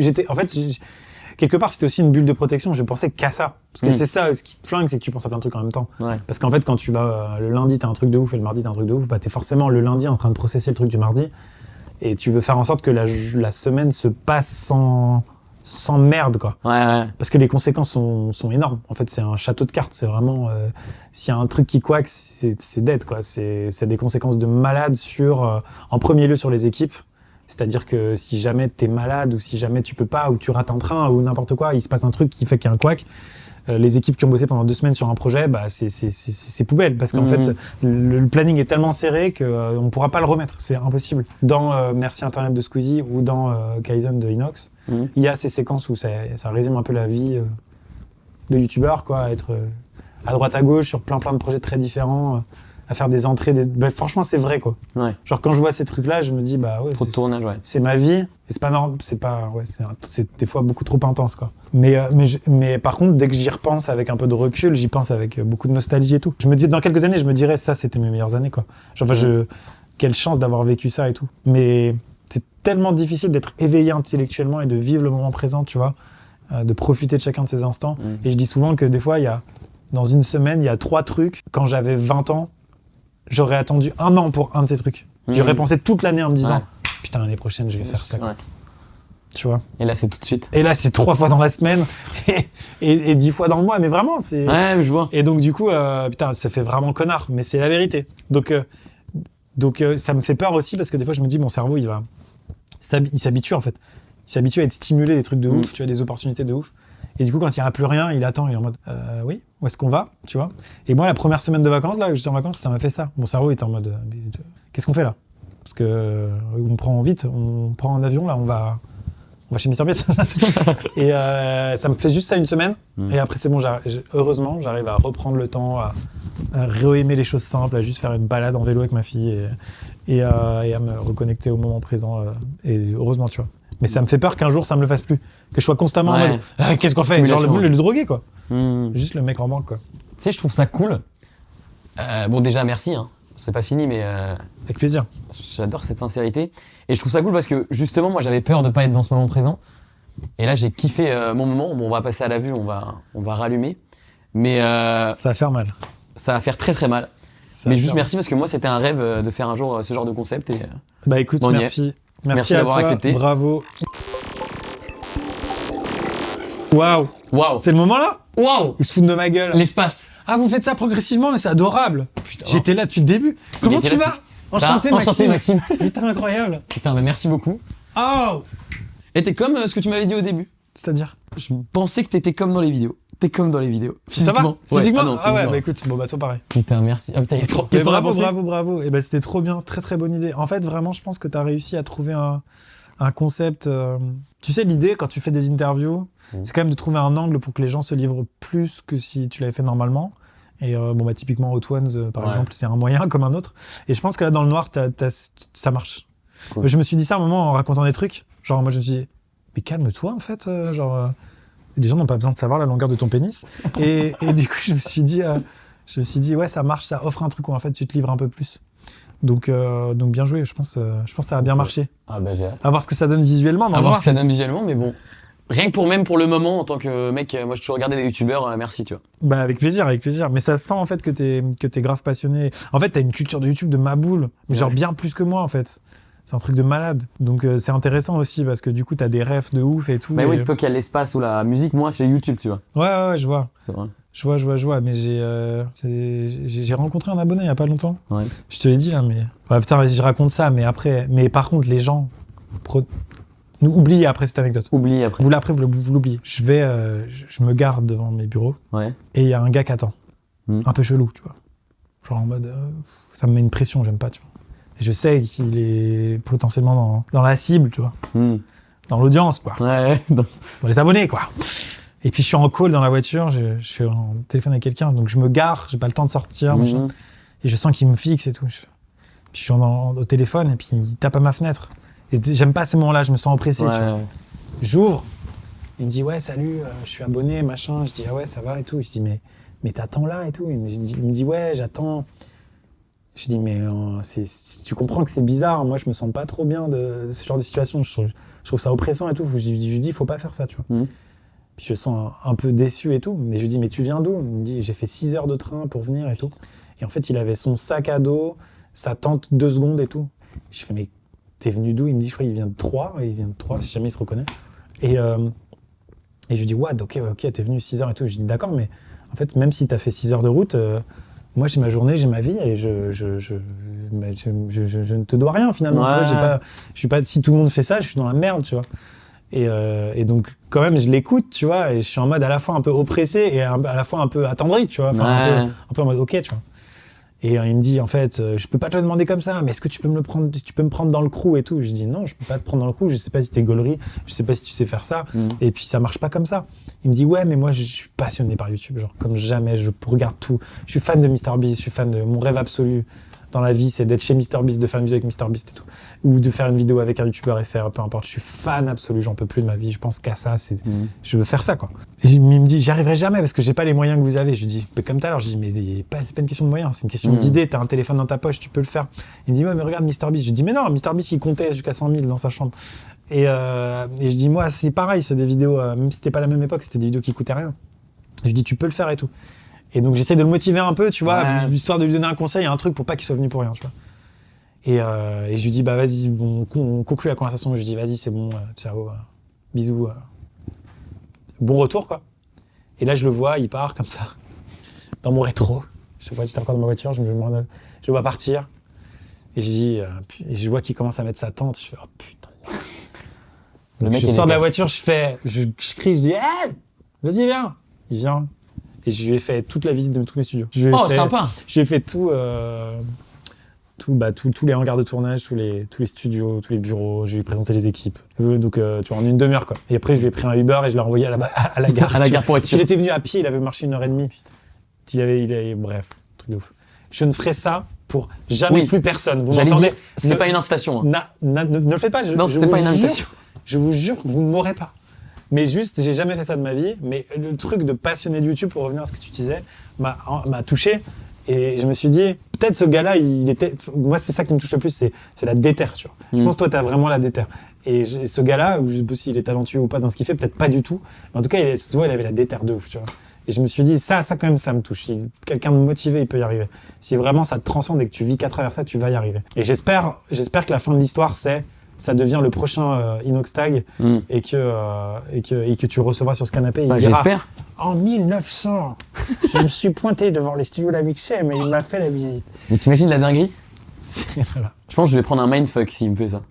Quelque part, c'était aussi une bulle de protection. Je pensais qu'à ça. Parce que c'est ça, ce qui te flingue, c'est que tu penses à plein de trucs en même temps. Ouais. Parce qu'en fait, quand tu vas le lundi, t'as un truc de ouf et le mardi, t'as un truc de ouf, t'es forcément le lundi en train de processer le truc du mardi. Et tu veux faire en sorte que la semaine se passe sans merde, quoi. Ouais. Parce que les conséquences sont énormes. En fait, c'est un château de cartes. C'est vraiment... s'il y a un truc qui couac, c'est dead, quoi. C'est des conséquences de malade en premier lieu sur les équipes. C'est-à-dire que si jamais t'es malade ou si jamais tu peux pas ou tu rates un train ou n'importe quoi, il se passe un truc qui fait qu'il y a un couac, les équipes qui ont bossé pendant 2 semaines sur un projet, c'est poubelle parce qu'en fait le planning est tellement serré que on pourra pas le remettre, c'est impossible. Dans Merci Internet de Squeezie ou dans Kaizen de Inox, il y a ces séquences où ça résume un peu la vie de youtubeur, quoi, être à droite à gauche sur plein de projets très différents. À faire des entrées, franchement c'est vrai, quoi. Ouais. Genre quand je vois ces trucs là, je me dis ouais, trop de tournage, ouais. C'est ma vie et c'est pas normal, c'est des fois beaucoup trop intense, quoi. Mais par contre dès que j'y repense avec un peu de recul, j'y pense avec beaucoup de nostalgie et tout. Je me dis dans quelques années, je me dirais ça c'était mes meilleures années, quoi. Genre quelle chance d'avoir vécu ça et tout. Mais c'est tellement difficile d'être éveillé intellectuellement et de vivre le moment présent, tu vois, de profiter de chacun de ces instants. Et je dis souvent que des fois dans une semaine, il y a 3 trucs quand j'avais 20 ans. J'aurais attendu 1 an pour un de ces trucs. J'aurais pensé toute l'année en me disant putain, l'année prochaine, je vais faire ça. Ouais. Tu vois. Et là, c'est tout de suite. Et là, c'est 3 fois dans la semaine et 10 fois dans le mois. Mais vraiment, c'est... Ouais, je vois. Et donc, du coup, putain, ça fait vraiment connard. Mais c'est la vérité. Donc, ça me fait peur aussi parce que des fois, je me dis, mon cerveau, il s'habitue, en fait. Il s'habitue à être stimulé des trucs de ouf, tu vois, des opportunités de ouf. Et du coup, quand il n'y a plus rien, il attend, il est en mode oui, où est-ce qu'on va, tu vois. Et moi, la première semaine de vacances, là, où j'étais en vacances, ça m'a fait ça. Mon cerveau était en mode qu'est-ce qu'on fait là? Parce que on prend un avion, là, on va chez MrBeast. Et ça me fait juste ça une semaine. Et après, c'est bon, heureusement, j'arrive à reprendre le temps, à re-aimer les choses simples, à juste faire une balade en vélo avec ma fille et à me reconnecter au moment présent. Et heureusement, tu vois. Mais ça me fait peur qu'un jour, ça me le fasse plus. Que je sois constamment en mode qu'est-ce qu'on fait? Genre le drogué, quoi. Juste le mec en banque, quoi. sais, je trouve ça cool. Bon, déjà, merci. Hein. C'est pas fini, mais Avec plaisir. j'adore cette sincérité. Et je trouve ça cool parce que justement, moi, j'avais peur de pas être dans ce moment présent. Et là, j'ai kiffé mon moment. Bon, on va passer à la vue, on va rallumer. Mais Ça va faire mal. ça va faire très très mal. Ça Mais va juste faire merci parce que moi, c'était un rêve de faire un jour ce genre de concept. Et, mal. Bah écoute, On y est. merci. Merci à d'avoir toi. accepté. Bravo. Waouh. Waouh! C'est le moment là? Waouh! Ils se foutent de ma gueule. L'espace! Ah, vous faites ça progressivement, mais c'est adorable. Putain. J'étais là depuis le début. Comment était tu là vas? Ça va? Enchanté, Enchanté, Maxime. Putain, incroyable. Putain, mais merci beaucoup. Oh. Et t'es comme ce que tu m'avais dit au début. C'est-à-dire? Je pensais que t'étais comme dans les vidéos. T'es comme dans les vidéos. Ça va? Ouais. Physiquement? Ah non, Ah ouais, physiquement. bah écoute, bon bah toi pareil. Putain, merci. Ah putain, il y a trop. Mais Qu'est-ce qu'on a bravo, pensé bravo, bravo. Et ben c'était trop bien, très très bonne idée. En fait, vraiment, je pense que t'as réussi à trouver un concept. Tu sais, l'idée quand tu fais des interviews, c'est quand même de trouver un angle pour que les gens se livrent plus que si tu l'avais fait normalement. Et bon bah typiquement Hot Ones, par Ouais. exemple, c'est un moyen comme un autre. Et je pense que là dans le noir, ça marche. Cool. Je me suis dit ça à un moment en racontant des trucs. Genre moi je me suis dit, mais calme-toi en fait. Les gens n'ont pas besoin de savoir la longueur de ton pénis. et du coup je me suis dit ouais ça marche, ça offre un truc où en fait tu te livres un peu plus. Donc bien joué, je pense que ça a bien marché. Ah bah j'ai hâte. À voir ce que ça donne visuellement dans À le voir noir. ce que ça donne visuellement, mais bon. Rien que pour le moment, en tant que mec, moi j'ai toujours regardé des youtubeurs, merci, tu vois. Bah avec plaisir, avec plaisir. Mais ça sent en fait que t'es grave passionné. En fait t'as une culture de YouTube de ma boule, mais genre Ouais. bien plus que moi en fait. C'est un truc de malade. Donc c'est intéressant aussi parce que du coup t'as des refs de ouf et tout. Mais et- oui, toi qui as l'espace ou la musique, moi c'est YouTube, tu vois. Ouais, je vois. C'est vrai. Je vois. Mais j'ai rencontré un abonné il y a pas longtemps. Ouais. Je te l'ai dit là, mais ouais, putain, vas-y, je raconte ça. Mais par contre, les gens, nous oubliez après cette anecdote. Oublie après. Vous l'oubliez. Je me garde devant mes bureaux Ouais. et il y a un gars qui attend. Un peu chelou, tu vois. Genre en mode, ça me met une pression, j'aime pas, tu vois. Et je sais qu'il est potentiellement dans la cible, tu vois. Dans l'audience, quoi. Ouais. Dans les abonnés, quoi. Et puis je suis en call dans la voiture, je suis en téléphone avec quelqu'un, donc je me gare, j'ai pas le temps de sortir, machin. Et je sens qu'il me fixe et tout. Puis je suis au téléphone et puis il tape à ma fenêtre. Et j'aime pas ces moments-là, je me sens oppressé, tu vois. J'ouvre, il me dit ouais salut, je suis abonné, machin. Je dis ah ouais ça va et tout. Je dis mais t'attends là et tout. Il me dit ouais j'attends. Je dis mais tu comprends que c'est bizarre. Moi je me sens pas trop bien de ce genre de situation. Je trouve ça oppressant et tout. Je lui dis faut pas faire ça, tu vois. Puis je sens un peu déçu et tout. Mais je lui dis mais tu viens d'où? Il me dit j'ai fait 6 heures de train pour venir et tout. Et en fait il avait son sac à dos, sa tente 2 secondes et tout. Je fais mais t'es venu d'où? Il me dit je crois qu'il vient de Troyes. Il vient de Troyes si jamais il se reconnaît. Et je lui dis what, ok t'es venu 6 heures et tout. Je dis d'accord mais en fait même si t'as fait 6 heures de route, moi j'ai ma journée, j'ai ma vie et je ne te dois rien finalement. Ouais. Tu vois, je suis pas, si tout le monde fait ça, je suis dans la merde, tu vois. Et donc quand même je l'écoute, tu vois, et je suis en mode à la fois un peu oppressé et à la fois un peu attendri, tu vois. Enfin, un peu en mode ok, tu vois. Et il me dit en fait je peux pas te le demander comme ça, mais est-ce que tu peux me prendre dans le crew et tout. Je dis non, je peux pas te prendre dans le crew, je sais pas si t'es gaulerie, je sais pas si tu sais faire ça. Et puis ça marche pas comme ça. Il me dit ouais mais moi je suis passionné par YouTube, genre comme jamais, je regarde tout. Je suis fan de MrBeast, je suis fan de mon rêve absolu dans la vie, c'est d'être chez MrBeast, de faire une vidéo avec MrBeast et tout, ou de faire une vidéo avec un youtubeur FR, peu importe. Je suis fan absolu, j'en peux plus de ma vie, je pense qu'à ça, je veux faire ça quoi. Et il me dit j'y arriverai jamais parce que j'ai pas les moyens que vous avez. Je lui dis mais comme tout à l'heure, je dis mais c'est pas une question de moyens, c'est une question d'idée. T'as un téléphone dans ta poche, tu peux le faire. Il me dit ouais mais regarde MrBeast. Je dis mais non, MrBeast il comptait jusqu'à 100 000 dans sa chambre. Et je dis moi c'est pareil, c'est des vidéos, même si c'était pas la même époque, c'était des vidéos qui coûtaient rien. Je dis tu peux le faire et tout. Et donc j'essaie de le motiver un peu, tu vois, histoire de lui donner un conseil, un truc pour pas qu'il soit venu pour rien, tu vois. Et je lui dis bah vas-y, on conclut la conversation. Je lui dis vas-y c'est bon, ciao, bisous, bon retour quoi. Et là je le vois, il part comme ça dans mon rétro. J'étais encore dans ma voiture, je le vois partir. Et je dis, et je vois qu'il commence à mettre sa tente. Je fais oh putain. Le mec je sors de la voiture, je crie, je dis hey, vas-y viens. Il vient. Et je lui ai fait toute la visite de tous mes studios. Sympa. Je lui ai fait tous les hangars de tournage, tous les studios, tous les bureaux. Je lui ai présenté les équipes. Donc, tu vois, en une demi-heure, quoi. Et après, je lui ai pris un Uber et je l'ai renvoyé à la gare. À la gare pour être sûr. Il était venu à pied, il avait marché 1h30. Bref, truc de ouf. Je ne ferai ça pour jamais plus personne. Vous J'allais m'entendez? dire, c'est pas une incitation. Hein. Ne le faites pas. Non, c'est pas une incitation. Je vous jure, vous ne m'aurez pas. Mais juste, j'ai jamais fait ça de ma vie. Mais le truc de passionné de YouTube, pour revenir à ce que tu disais, m'a touché. Et je me suis dit, peut-être ce gars-là, moi, c'est ça qui me touche le plus, c'est la déterre, tu vois. Je pense que toi, t'as vraiment la déterre. Et ce gars-là, je sais pas s'il est talentueux ou pas dans ce qu'il fait, peut-être pas du tout. Mais en tout cas, il avait la déterre de ouf, tu vois. Et je me suis dit, ça quand même, ça me touche. Quelqu'un de motivé, il peut y arriver. Si vraiment ça te transcende et que tu vis qu'à travers ça, tu vas y arriver. Et j'espère que la fin de l'histoire, ça devient le prochain Inoxtag et que tu recevras sur ce canapé. Et il dira, j'espère. En 1900, je me suis pointé devant les studios La Mixem et il m'a fait la visite. Mais t'imagines la dinguerie? Voilà. Je pense que je vais prendre un mindfuck s'il me fait ça.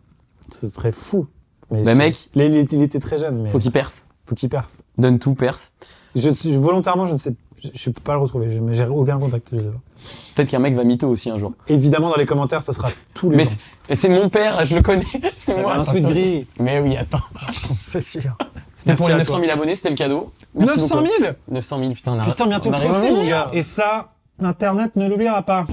Ce serait fou. Mais mec, il était très jeune, mais faut qu'il perce. Faut qu'il perce. Donne tout, perce. Volontairement, je ne sais, je peux pas le retrouver. J'ai aucun contact. Peut-être qu'un mec va mytho aussi un jour. Évidemment, dans les commentaires, ce sera tous les gens. Mais c'est mon père, je le connais. C'est moi. Un sweat gris. Mais oui, attends. C'est sûr. C'était pour les 900 000 abonnés, c'était le cadeau. Merci 900 000 beaucoup. 900 000, putain, on arrive. Putain, bientôt on arrive trop au fait, mon million. gars. Et ça, Internet ne l'oubliera pas.